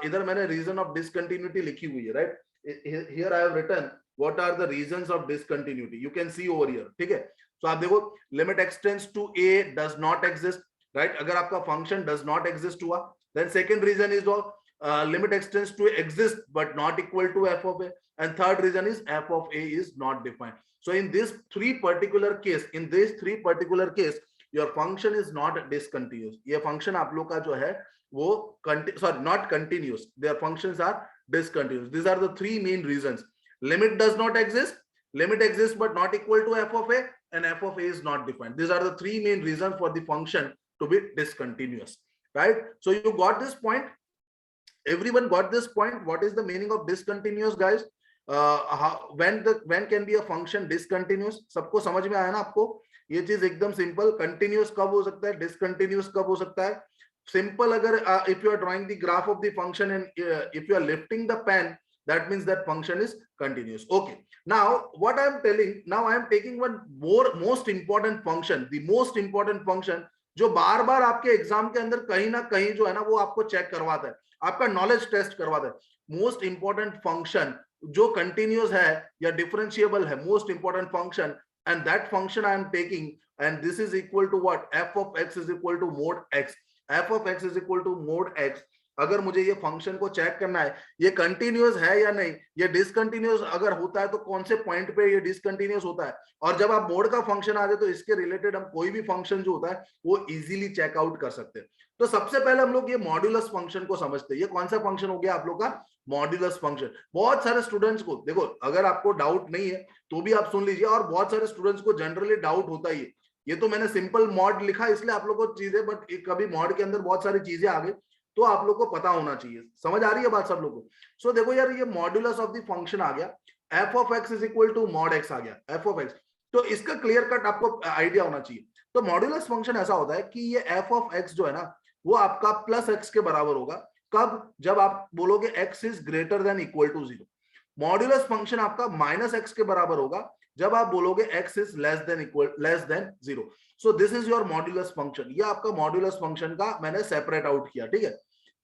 इधर मैंने रीजन ऑफ डिसकंटिन्यूटी लिखी हुई है, right? Here I have written what are the reasons of discontinuity. You can see over here, ठीक है. So आप देखो limit extends to a does not exist, right? अगर आपका function does not exist हुआ, then second reason is limit extends to exist but not equal to f of a, and third reason is f of a is not defined. So in this three particular case, your function is not discontinuous. ये function आप लोग का जो है वो not continuous, their functions are discontinuous. These are the three main reasons. Limit does not exist, limit exists but not equal to f of a, and f of a is not defined. These are the three main reasons for the function to be discontinuous, right? So you got this point? Everyone got this point? What is the meaning of discontinuous, guys? When can be a function discontinuous? सबको समझ में आया ना आपको? ये चीज एकदम simple. Continuous कब हो सकता है, डिसकंटिन्यूस कब हो सकता है? Simple. अगर if you are drawing the graph of the function and if you are lifting the pen, that means that function is continuous. Okay, now what I am telling, now I am taking one most important function, the most important function जो बार बार आपके exam के अंदर कहीं ना कहीं जो है ना वो आपको चेक करवाता है, आपका नॉलेज टेस्ट करवाता है. मोस्ट इंपॉर्टेंट फंक्शन जो कंटिन्यूस है या डिफरेंशिएबल है, most important function, and that function I am taking, and this is equal to what? F of x is equal to mod x. F of x is equal to mod x. अगर मुझे ये function को check करना है ये continuous है या नहीं, ये डिसकंटिन्यूअस अगर होता है तो कौन से पॉइंट पे ये डिसकंटिन्यूअस होता है. और जब आप मोड का फंक्शन आ जाए तो इसके रिलेटेड हम कोई भी फंक्शन जो होता है वो इजीली चेकआउट कर सकते हैं. तो सबसे पहले हम लोग ये मॉड्यूलस फंक्शन को समझते हैं. ये कौन सा फंक्शन हो गया आप लोग का? Modulus function. बहुत सारे स्टूडेंट्स को देखो, अगर आपको डाउट नहीं है तो भी आप सुन लीजिए, और बहुत सारे स्टूडेंट्स को जनरली डाउट होता ही है. ये तो मैंने सिंपल मॉड लिखा इसलिए आप लोग को चीजें, बट कभी मॉड के अंदर बहुत सारी चीजें आ गई तो आप लोग को पता होना चाहिए. समझ आ रही है बात सब लोग को? सो देखो यार, ये मॉड्यूलस ऑफ द फंक्शन आ गया, F of x is equal to mod X आ गया, एफ ऑफ एक्स. तो इसका क्लियर कट आपको आइडिया होना चाहिए. तो मॉड्यूलस फंक्शन ऐसा होता है कि ये एफ ऑफ एक्स जो है ना वो आपका प्लस एक्स के बराबर होगा. कब? जब आप बोलोगे x is greater than equal to 0. Modulus function आपका माइनस एक्स के बराबर होगा जब आप बोलोगे x is less than 0. So this is your modulus function. ये आपका मॉड्यूलस फंक्शन का मैंने सेपरेट आउट किया, ठीक है,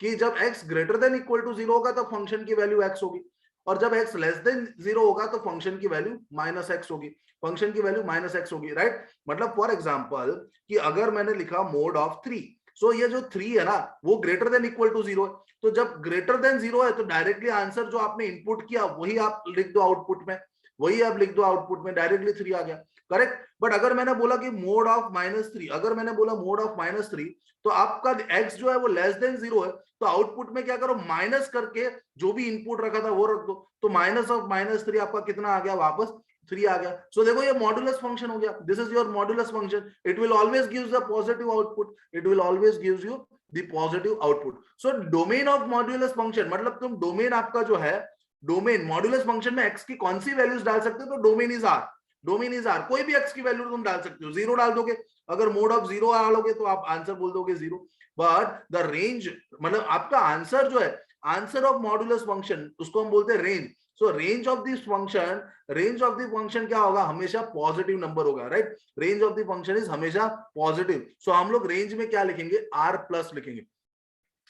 कि जब x greater than equal to 0 होगा तो फंक्शन की वैल्यू x होगी, और जब x लेस देन 0 होगा तो फंक्शन की वैल्यू माइनस x होगी, फंक्शन की वैल्यू माइनस x होगी, राइट. मतलब फॉर एग्जांपल कि अगर मैंने लिखा मोड ऑफ 3, सो ये जो 3 है ना वो ग्रेटर देन इक्वल टू 0 है. तो जब ग्रेटर देन 0 है तो डायरेक्टली आंसर जो आपने इनपुट किया वही आप लिख दो आउटपुट में, वही आप लिख दो आउटपुट में, डायरेक्टली 3 आ गया, करेक्ट. बट अगर मैंने बोला कि मोड ऑफ -3, अगर मैंने बोला मोड ऑफ -3 तो आपका x जो है वो लेस देन 0 है, तो आउटपुट में क्या करो, माइनस करके जो भी इनपुट रखा था वो रख दो. तो माइनस ऑफ -3 आपका कितना आ गया, वापस 3 आ गया. सो देखो ये मॉड्यूलस फंक्शन हो गया. This is your modulus function. It will always gives the positive output, it will always gives you the positive output. So domain of modulus function मतलब तुम डोमेन आपका जो है, डोमेन मॉड्यूलस फंक्शन में x की कौन सी वैल्यूज डाल सकते हो, तो domain is r. Domain is r, कोई भी x की वैल्यू तुम डाल सकते हो. 0 डाल दोगे, अगर मोड ऑफ 0 डालोगे तो आप आंसर बोल दोगे 0. बट द रेंज मतलब आपका आंसर जो है, आंसर ऑफ मॉड्यूलस फंक्शन, उसको हम बोलते हैं range. So range of this function, range of the function क्या होगा, हमेशा पॉजिटिव नंबर होगा, right. Range of the function is हमेशा पॉजिटिव. सो हम लोग रेंज में क्या लिखेंगे, r प्लस लिखेंगे,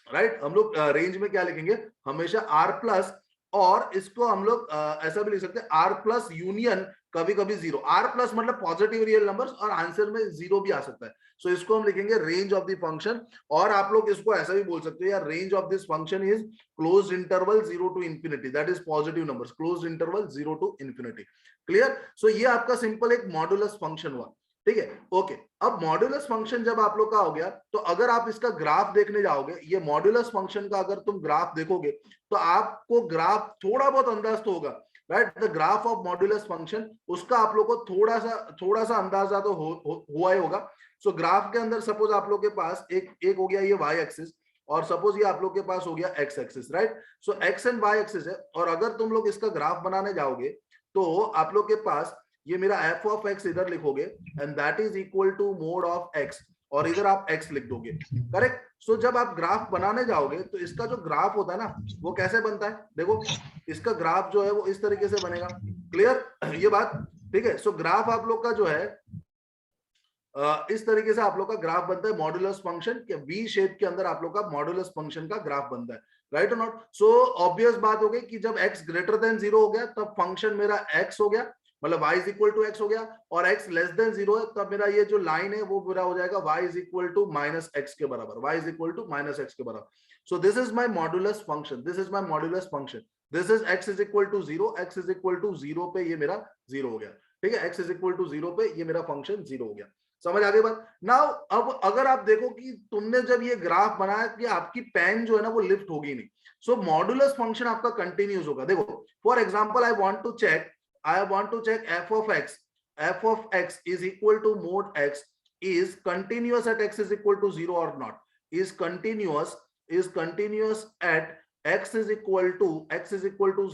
राइट. हम लोग रेंज में क्या लिखेंगे, हमेशा r प्लस. और इसको हम लोग ऐसा भी लिख सकते हैं r प्लस यूनियन कभी कभी 0. r प्लस मतलब पॉजिटिव रियल नंबर्स, और आंसर में 0 भी आ सकता है. सो इसको हम लिखेंगे रेंज ऑफ द फंक्शन. और आप लोग इसको ऐसा भी बोल सकते हो यार, range of this function is closed interval 0 to infinity, that is positive numbers, closed interval 0 to infinity. Clear. So ये आपका सिंपल एक मॉड्यूलस फंक्शन हुआ, ठीक है. ओके, अब मॉड्यूलस फंक्शन जब आप लोग का हो गया तो अगर आप इसका ग्राफ देखने जाओगे, ये मॉड्यूलस फंक्शन का अगर तुम ग्राफ देखोगे तो आपको ग्राफ थोड़ा बहुत अंदाज तो होगा, right. The graph of modulus function, उसका आप लोग को थोड़ा सा अंदाजा तो हुआ ही होगा. सो ग्राफ के अंदर सपोज आप लोग के पास एक हो गया ये y एक्सिस, और सपोज ये आप लोग के पास हो गया x axis, right. So x and y axis है, और अगर तुम लोग इसका ग्राफ बनाने जाओगे तो आप लोग के पास ये मेरा f ऑफ x इधर लिखोगे, and that is equal to mod of x, और इधर आप x लिख दोगे, करेक्ट. सो जब आप ग्राफ बनाने जाओगे तो इसका जो ग्राफ होता है ना वो कैसे बनता है, देखो इसका ग्राफ जो है वो इस तरीके से बनेगा. क्लियर ये बात, ठीक है. सो ग्राफ आप लोग का जो है इस तरीके से आप लोग का ग्राफ बनता है मॉड्यूलस फंक्शन के, वी शेप के अंदर आप लोग का मॉड्यूलस फंक्शन का ग्राफ बनता है. राइट और नॉट? सो ऑब्वियस बात हो गई कि जब x ग्रेटर देन 0 हो गया तब फंक्शन मेरा x हो गया, मतलब y is equal to x हो गया, और x लेस देन 0 है तब मेरा ये जो लाइन है वो पूरा हो जाएगा y is equal to minus x के बराबर, y is equal to minus x के बराबर. So this is my modulus function, this is my modulus function, this is x is equal to 0, x is equal to 0 पे ये मेरा 0 हो गया. ठीक है, x इज इक्वल टू 0 पे ये मेरा फंक्शन 0 हो गया. समझ आ गई बात? नाउ अब अगर आप देखो कि तुमने जब ये ग्राफ बनाया कि आपकी पेन जो है ना वो लिफ्ट होगी नहीं, सो मॉड्यूलस फंक्शन आपका कंटिन्यूस होगा. देखो for example I want to check f of x is equal to mod x is continuous at x is equal to 0 or not, is continuous at x is equal to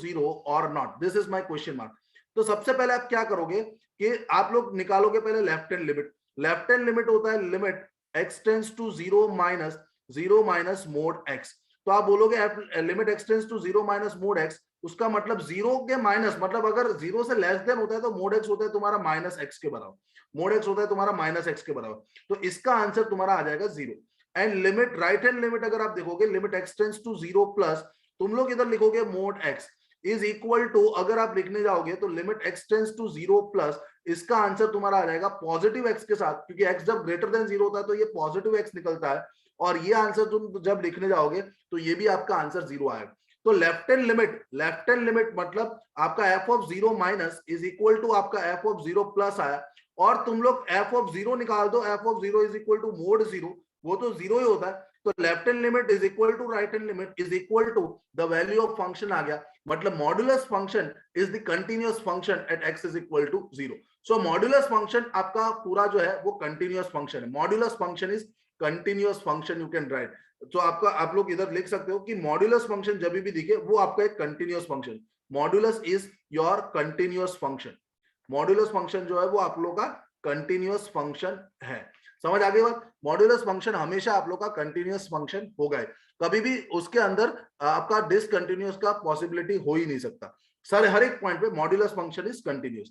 0 or not, this is my question mark. तो सबसे पहले आप क्या करोगे कि आप लोग निकालोगे पहले left hand limit. Left hand limit होता है limit x tends to 0 minus mod x. तो आप बोलोगे limit x tends to 0 minus mod x, उसका मतलब 0 के माइनस, मतलब अगर 0 से लेस देन होता है तो मोड x होता है तुम्हारा माइनस x के बराबर, मोड x होता है तुम्हारा माइनस x के बराबर. तो इसका आंसर तुम्हारा आ जाएगा 0. And limit right hand limit अगर आप देखोगे limit x tends to 0 plus तुम लोग इधर लिखोगे mod x is equal to, अगर आप लिखने जाओगे तो limit x tends to 0 plus इसका आंसर तुम्हारा आ जाएगा पॉजिटिव x के साथ, क्योंकि x जब ग्रेटर देन 0 होता है तो ये पॉजिटिव x निकलता है, और ये आंसर तुम जब लिखने जाओगे तो ये भी आपका आंसर 0 आएगा. तो लेफ्ट हैंड लिमिट मतलब आपका f of 0 minus is equal to आपका f ऑफ 0 प्लस आया, और तुम लोग f ऑफ 0 निकाल दो, f of 0 is equal to mod 0, वो तो 0 ही होता है. तो left hand limit is equal to right hand limit is equal to the value of function आ गया, मतलब modulus function is the continuous function at x is equal to 0. So modulus function आपका पूरा जो है वो कंटीन्यूअस फंक्शन है. Modulus function is continuous function, you can write. तो आपका आप लोग इधर लिख सकते हो कि मॉड्यूलस फंक्शन जब भी दिखे वो आपका एक continuous function, modulus is your continuous function. Modulus function जो है वो आप लोग का कंटीन्यूअस फंक्शन है. समझ आ गई बात? मॉड्यूलस फंक्शन हमेशा आप लोग का कंटीन्यूअस फंक्शन होगा, कभी भी उसके अंदर आपका डिसकंटिन्यूअस का पॉसिबिलिटी हो ही नहीं सकता. सर हर एक पॉइंट पे modulus function is continuous.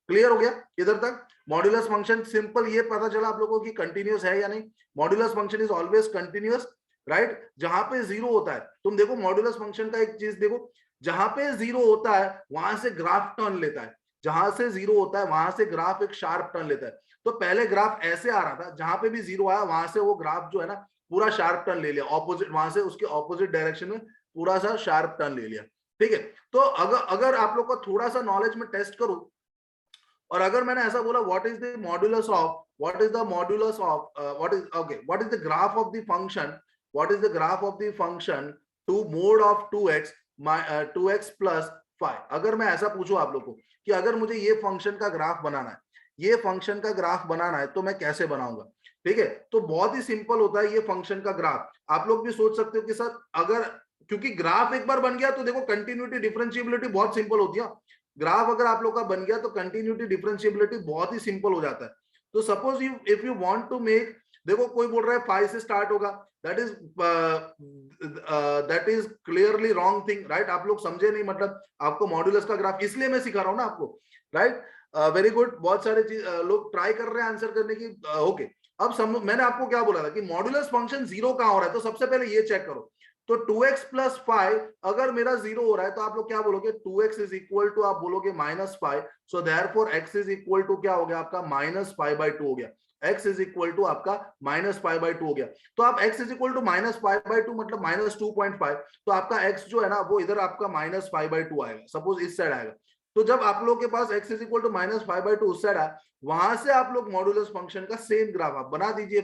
Clear हो गया इधर तक? मॉड्यूलस फंक्शन सिंपल ये पता चला आप लोगों की कंटीन्यूअस है या नहीं. Modulus function is always continuous, right? जहां पे 0 होता है, तुम देखो मॉड्यूलस फंक्शन का एक चीज देखो, जहां पे 0 होता है वहां से ग्राफ टर्न लेता है, जहां से 0 होता है वहां से ग्राफ एक शार्प टर्न लेता है. तो पहले ग्राफ ऐसे आ रहा था, जहां पे भी 0 आया वहां से वो ग्राफ जो है ना पूरा शार्प टर्न ले लिया, ऑपोजिट, वहां से उसके ऑपोजिट डायरेक्शन में पूरा सा शार्प टर्न ले लिया. ठीक है, तो अगर आप लोग का थोड़ा सा नॉलेज में टेस्ट करूं, और अगर मैंने ऐसा बोला what is the modulus of what is the graph of the function, what is the graph of the function to mod of 2x plus 5. अगर मैं ऐसा पूछूं आप लोग को कि अगर मुझे ये फंक्शन का ग्राफ बनाना है, ये फंक्शन का ग्राफ बनाना है तो मैं कैसे बनाऊंगा? ठीक है, तो बहुत ही सिंपल होता है ये फंक्शन का ग्राफ. आप लोग भी सोच सकते हो कि सर अगर, क्योंकि ग्राफ एक बार बन गया तो देखो कंटिन्यूटी डिफरेंशिएबिलिटी बहुत सिंपल होती है. ग्राफ अगर आप लोग का बन गया तो कंटिन्यूटी डिफरेंशिएबिलिटी बहुत ही सिंपल हो जाता है. तो suppose if you want to make, देखो कोई बोल रहा है 5 से स्टार्ट होगा, that is clearly wrong thing, right? आप लोग समझे नहीं, मतलब आपको मॉड्यूलस का ग्राफ इसलिए मैं सिखा रहा हूं ना आपको, राइट? वेरी गुड, बहुत सारे लोग ट्राई कर रहे हैं आंसर करने की. ओके, अब मैंने आपको क्या बोला था कि मॉड्यूलस फंक्शन 0 कहां हो रहा है, तो सबसे पहले ये चेक करो. तो 2x प्लस 5 अगर मेरा 0 हो रहा है तो आप लोग क्या बोलोगे? 2x इज इक्वल टू आप बोलोगे -5. So therefore x is equal to क्या हो गया आपका? -5/2 हो गया. x इज इक्वल टू आपका -5/2 हो गया. तो आप x इज इक्वल टू -5/2 मतलब -2.5, तो आपका x जो है ना वो इधर आपका -5/2 आएगा, सपोज इस साइड आएगा. तो जब आप लोग के पास x इज इक्वल टू -5/2 उस साइड आया, वहां से आप लोग मॉड्यूलस फंक्शन का सेम ग्राफ आप बना दीजिए,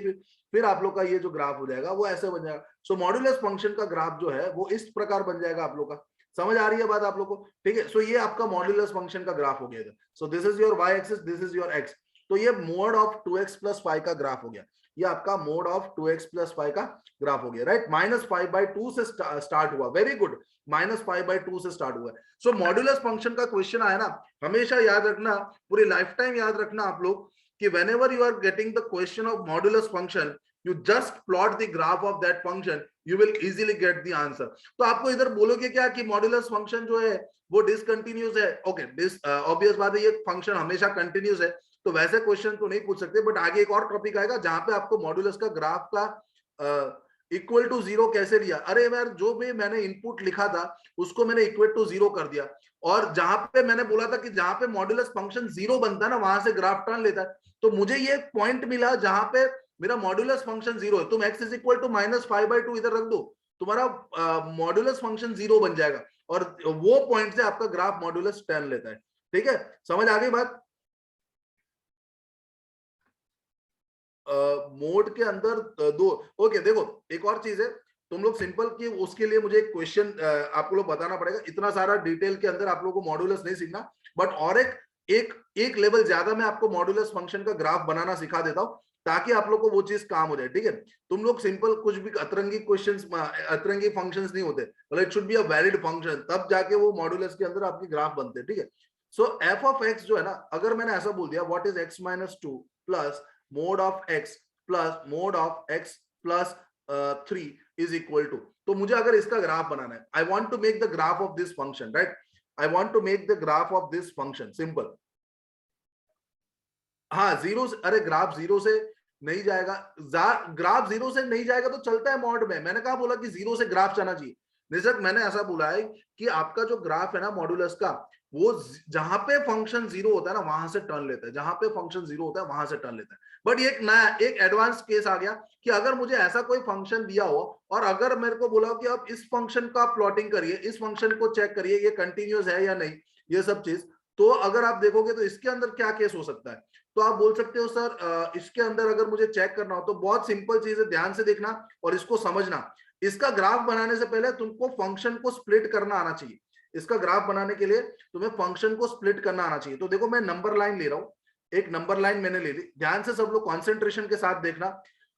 फिर आप लोग का ये जो ग्राफ हो जाएगा वो ऐसे बन जाएगा. सो मॉड्यूलस फंक्शन का ग्राफ जो है वो इस प्रकार बन जाएगा आप लोग का. समझ आ रही है बात आप लोग को? ठीक है, सो ये आपका मॉड्यूलस फंक्शन का ग्राफ हो गया. सो this is your y axis, this is your x. तो ये मोड ऑफ 2x प्लस 5 का ग्राफ हो गया, ये आपका मोड ऑफ 2x प्लस 5 का ग्राफ हो गया, राइट? -5/2 से स्टार्ट हुआ. वेरी गुड, -5/2 से स्टार्ट हुआ. सो मॉड्यूलस फंक्शन का क्वेश्चन आया ना, हमेशा याद रखना, पूरी लाइफ टाइम याद रखना आप लोग कि whenever you are getting the question of modulus function, you just plot the graph of that function, you will easily get the answer. तो आपको इधर बोलोगे क्या कि मॉड्यूलस फंक्शन जो है वो डिसकंटिन्यूअस है. ओके, ऑब्वियस बात है, ये फंक्शन हमेशा कंटिन्यूअस है, तो वैसे क्वेश्चन तो नहीं पूछ सकते. बट आगे एक और टॉपिक आएगा जहां पे आपको मॉड्यूलस का ग्राफ का इक्वल टू जीरो कैसे लिया? अरे यार जो भी मैंने इनपुट लिखा था उसको मैंने इक्वल टू जीरो कर दिया, और जहां पे मैंने बोला था कि जहां पे मॉड्यूलस फंक्शन जीरो बनता है ना वहां से ग्राफ टर्न लेता है, तो मुझे ये पॉइंट मिला जहां पे मेरा मॉड्यूलस फंक्शन जीरो है। तुम x इज इक्वल टू -5/2 इधर रख दो, तुम्हारा मॉड्यूलस फंक्शन जीरो बन जाएगा, और वो पॉइंट से आपका ग्राफ मॉड्यूलस टर्न लेता है। ठीक है, समझ आ गई बात? मोड के अंदर दो। ओके देखो एक और चीज है, तुम लोग सिंपल कि उसके लिए मुझे एक क्वेश्चन आपको लोग बताना पड़ेगा। इतना सारा डिटेल के अंदर आप लोगों को मॉड्यूलस नहीं सीखना, बट और एक लेवल ज्यादा मैं आपको मॉड्यूलस फंक्शन का ग्राफ बनाना सिखा देता हूं, ताकि आप लोग को वो चीज काम हो जाए। ठीक है, तुम लोग सिंपल कुछ भी अतरंगी क्वेश्चंस, अतरंगी फंक्शंस नहीं होते, मतलब it should be a valid function, तब जाके वो मॉड्यूलस के अंदर आपके ग्राफ बनते हैं। ठीक है, सो एफ ऑफ एक्स जो है ना, अगर मैंने ऐसा बोल दिया what is x - 2 plus mod of x plus mod of x plus 3 is equal to, तो मुझे अगर इसका ग्राफ बनाना है, I want to make the graph of this function, right, I want to make the graph of this function, simple. हाँ zero से, अरे graph zero से नहीं जाएगा, ग्राफ जीरो से नहीं जाएगा तो चलता है मॉड में। मैंने कहा बोला कि जीरो से ग्राफ जाना चाहिए, निजक मैंने ऐसा बोला है कि आपका जो ग्राफ है ना मॉड्यूलस का, वो जहां पे फंक्शन जीरो होता है ना वहां से टर्न लेता है, जहां पे फंक्शन जीरो होता है वहां से टर्न लेता है। बट ये एक नया एक एडवांस केस आ गया कि अगर मुझे ऐसा कोई फंक्शन दिया हो और अगर मेरे को बोला कि आप इस फंक्शन का प्लॉटिंग करिए, इस फंक्शन को चेक करिए ये कंटिन्यूस है या नहीं, ये सब चीज, तो अगर आप देखोगे तो इसके अंदर क्या केस हो सकता है, तो आप बोल सकते हो सर इसके अंदर अगर मुझे चेक करना हो तो बहुत सिंपल चीज है, ध्यान से देखना और इसको समझना। इसका ग्राफ बनाने से पहले तुमको फंक्शन को स्प्लिट करना आना चाहिए। इसका ग्राफ बनाने के लिए तुम्हें फंक्शन को स्प्लिट करना आना चाहिए। तो देखो मैं नंबर लाइन ले रहा हूं, एक नंबर लाइन मैंने ले ली, ध्यान से सब लोग कॉन्सेंट्रेशन के साथ देखना।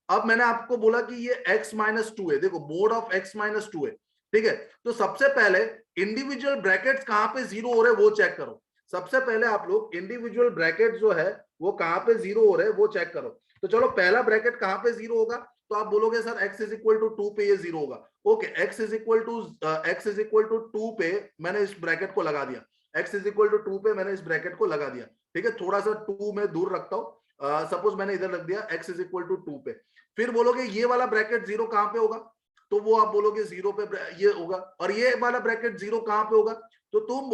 अब मैंने आपको बोला कि ये x - 2 है, देखो मोड ऑफ x - 2 है। ठीक है, तो सबसे पहले इंडिविजुअल ब्रैकेट्स कहां पे जीरो हो रहे हैं वो चेक करो। सबसे पहले आप लोग इंडिविजुअल ब्रैकेट जो है वो कहां पे जीरो हो रहे हैं वो चेक करो। तो चलो पहला ब्रैकेट कहां पे जीरो होगा, तो आप बोलोगे sir x is equal to 2 पे ये जीरो होगा। Okay, x is equal to 2 पे मैंने इस ब्रैकेट को लगा दिया, x इज इक्वल टू 2 पे मैंने इस ब्रैकेट को लगा दिया। ठीक है, थोड़ा सा 2 में दूर रखता हूं, सपोज मैंने इधर रख दिया x इज इक्वल टू 2 पे। फिर बोलोगे ये वाला ब्रैकेट जीरो कहां पे होगा, तो वो आप बोलोगे जीरो पे ये होगा। और ये वाला ब्रैकेट जीरो कहां पे होगा, तो तुम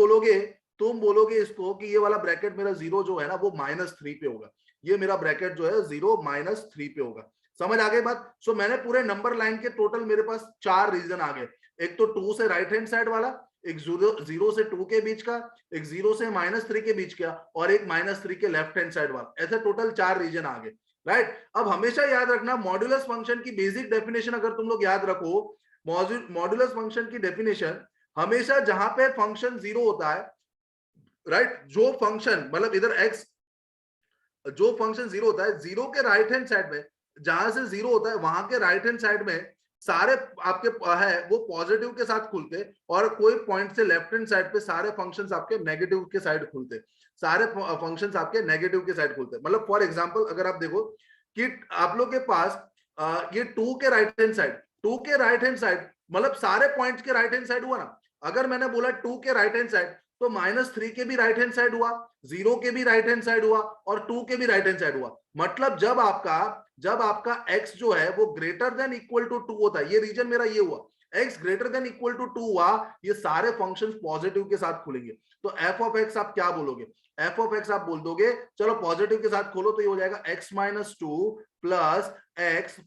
बोलोगे इसको कि ये वाला ब्रैकेट मेरा जीरो जो है ना वो -3 पे होगा। ये मेरा ब्रैकेट जो है जीरो -3 पे होगा। समझ आ गई बात? सो मैंने पूरे नंबर लाइन के टोटल मेरे पास 4 रीजन आ गए, एक तो 2 से राइट हैंड साइड वाला, एक 0 से 2 के बीच का, एक 0 से -3 के बीच का, और एक -3 के लेफ्ट हैंड साइड वाला, ऐसे टोटल 4 रीजन आ गए। राइट, अब हमेशा याद रखना मॉड्यूलस फंक्शन की बेसिक डेफिनेशन अगर तुम लोग याद रखो, मॉड्यूलस फंक्शन की डेफिनेशन हमेशा जहां पे फंक्शन जीरो होता है, राइट, जो फंक्शन मतलब इधर x, जो फंक्शन जीरो होता है जीरो के राइट हैंड साइड में, जहां से जीरो होता है वहां के राइट हैंड साइड में सारे आपके है वो पॉजिटिव के साथ खुलते, और कोई पॉइंट से लेफ्ट हैंड साइड पे सारे फंक्शंस आपके नेगेटिव के साइड खुलते, सारे फंक्शंस आपके नेगेटिव के साइड खुलते। मतलब फॉर एग्जांपल अगर आप देखो कि आप लोग के पास ये 2 के राइट हैंड साइड, 2 के राइट हैंड साइड मतलब सारे पॉइंट्स के राइट हैंड साइड हुआ ना। अगर मैंने बोला 2 के राइट हैंड साइड, तो -3 के भी राइट हैंड साइड हुआ, 0 के भी राइट हैंड साइड हुआ, और 2 के भी राइट हैंड साइड हुआ। मतलब जब आपका x जो है वो ग्रेटर देन इक्वल टू 2 होता है, ये रीजन मेरा ये हुआ, x greater than equal to 2 हुआ, ये सारे फंक्शंस पॉजिटिव के साथ खुलेंगे। तो f ऑफ x आप क्या बोलोगे, f ऑफ x आप बोल दोगे, चलो पॉजिटिव के साथ खोलो तो ये हो जाएगा x - 2 प्लस x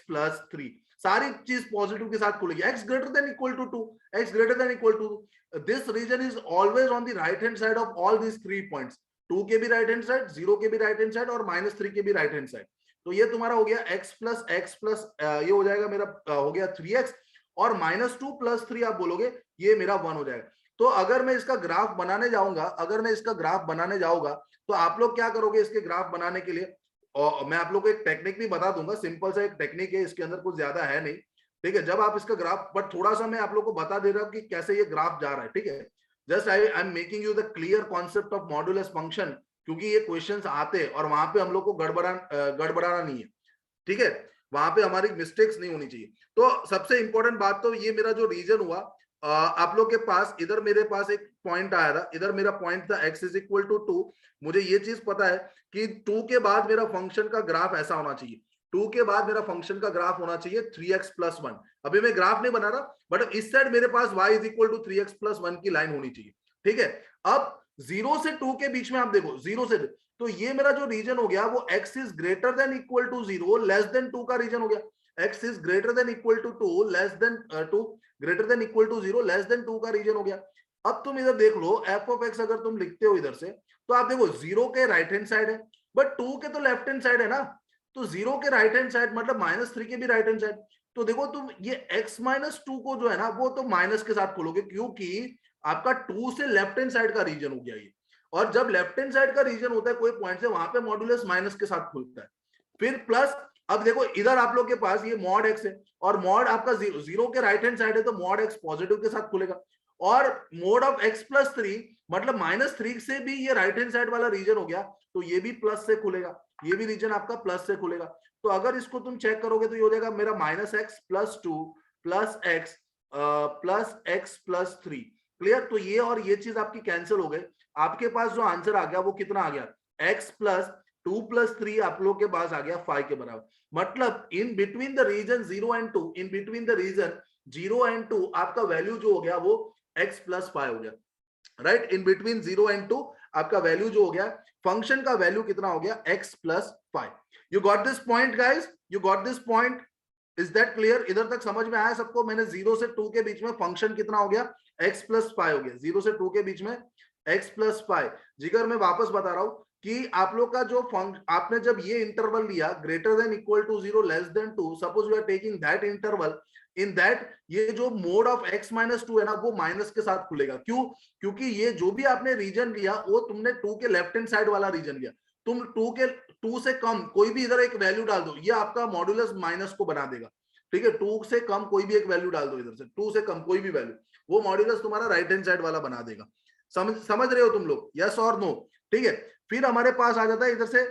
प्लस 3, सारी चीज पॉजिटिव के साथ खुलेगी। x greater than equal to 2, x greater than equal to, this region is always on the right hand side of all these 3 points, 2 के भी राइट हैंड साइड, 0 के भी right hand side, और -3 के भी राइट हैंड साइड। तो ये तुम्हारा हो गया x प्लस ये हो जाएगा मेरा हो गया 3x, और -2 प्लस 3 आप बोलोगे ये मेरा 1 हो जाएगा। तो अगर मैं इसका ग्राफ बनाने जाऊंगा, तो आप लोग क्या करोगे इसके ग्राफ बनाने के लिए, और मैं आप लोग को एक टेक्निक भी बता दूंगा, सिंपल सा एक टेक्निक है, इसके अंदर कुछ ज्यादा है नहीं। ठीक है, जब आप इसका ग्राफ, बट थोड़ा सा मैं आप लोग को बता दे रहा हूं कि कैसे ये ग्राफ जा रहा है। ठीक है, just I am making you the clear concept of modulus function, क्योंकि ये क्वेश्चंस आते और वहां पे हम लोग को गड़बड़ाना नहीं है। ठीक है, वहां पे हमारी मिस्टेक्स नहीं होनी चाहिए। तो सबसे इंपॉर्टेंट बात तो ये मेरा जो रीजन हुआ, आप लोग के पास इधर मेरे पास एक पॉइंट आया था, इधर मेरा पॉइंट था x इज इक्वल टू 2, मुझे ये चीज पता है कि 2 के बाद मेरा फंक्शन का ग्राफ ऐसा होना चाहिए। 2 के बाद मेरा फंक्शन का ग्राफ होना चाहिए 3x+1। अभी मैं ग्राफ नहीं बना रहा, बट इस साइड मेरे पास y is equal to 3x+1 की लाइन होनी चाहिए, ठीक है। अब 0 से 2 के बीच में आप देखो, 0 से, तो ये मेरा जो रीजन हो गया वो x is greater than equal to 0 less than 2 का रीजन हो गया। x is greater than equal to 2 less than 2 greater than equal to 0 less than 2 का रीजन हो गया। अब तुम इधर देख लो, f ऑफ x अगर तुम लिखते हो इधर से, तो आप देखो 0 के राइट हैंड साइड है, बट 2 के तो लेफ्ट हैंड साइड है ना, तो 0 के राइट हैंड साइड मतलब -3 के भी राइट हैंड साइड। तो देखो तुम ये x-2 को जो है ना वो तो माइनस के साथ खोलोगे, क्योंकि आपका 2 से लेफ्ट हैंड साइड का रीजन हो गया ये, और जब लेफ्ट हैंड साइड का रीजन होता है कोई पॉइंट से, वहां पे मॉड्यूलस माइनस के साथ खुलता है। फिर प्लस, अब देखो इधर आप लोग के पास ये मॉड x है, और मॉड आपका 0 के राइट हैंड साइड है, तो मॉड x पॉजिटिव के साथ खुलेगा, और मोड ऑफ x+3 मतलब -3 से भी ये राइट हैंड साइड वाला रीजन हो गया, तो ये भी प्लस से खुलेगा, ये भी रीजन आपका प्लस से खुलेगा। तो अगर इसको तुम चेक करोगे तो ये हो जाएगा मेरा -x+2 प्लस x+3। क्लियर? तो ये और ये चीज आपकी कैंसिल हो गई, आपके पास जो आंसर आ गया वो कितना आ गया, x+2+3 आप लोग के पास आ गया 5 के बराबर। मतलब in between the region 0 and 2, in between the region 0 and 2 आपका वैल्यू जो हो गया वो x+5 हो गया, राइट। इन बिटवीन 0 एंड 2 आपका वैल्यू जो हो गया, फंक्शन का वैल्यू कितना हो गया, x+5। You got this point guys, you got this point, is that clear? इधर तक समझ में आया सबको? मैंने 0 से 2 के बीच में फंक्शन कितना हो गया, x+5 हो गया, 0 से 2 के बीच में x+5। जिगर मैं वापस बता रहा हूं कि आप लोग का जो आपने जब ये इंटरवल लिया greater than equal to 0 less than 2, suppose you are taking that interval, in that ये जो मोड ऑफ x-2 है ना वो माइनस के साथ खुलेगा। क्यों? क्योंकि ये जो भी आपने रीजन लिया वो तुमने 2 के लेफ्ट हैंड साइड वाला रीजन लिया, तुम 2 से कम कोई भी इधर एक वैल्यू डाल दो, ये आपका मॉड्यूलस माइनस को बना देगा, ठीक है। 2 से कम कोई भी एक वैल्यू डाल दो इधर से, 2 से कम कोई भी वैल्यू, वो मॉड्यूलस तुम्हारा राइट हैंड साइड वाला बना देगा। समझ रहे हो तुम लोग, यस और नो? ठीक है। फिर हमारे पास आ जाता है इधर से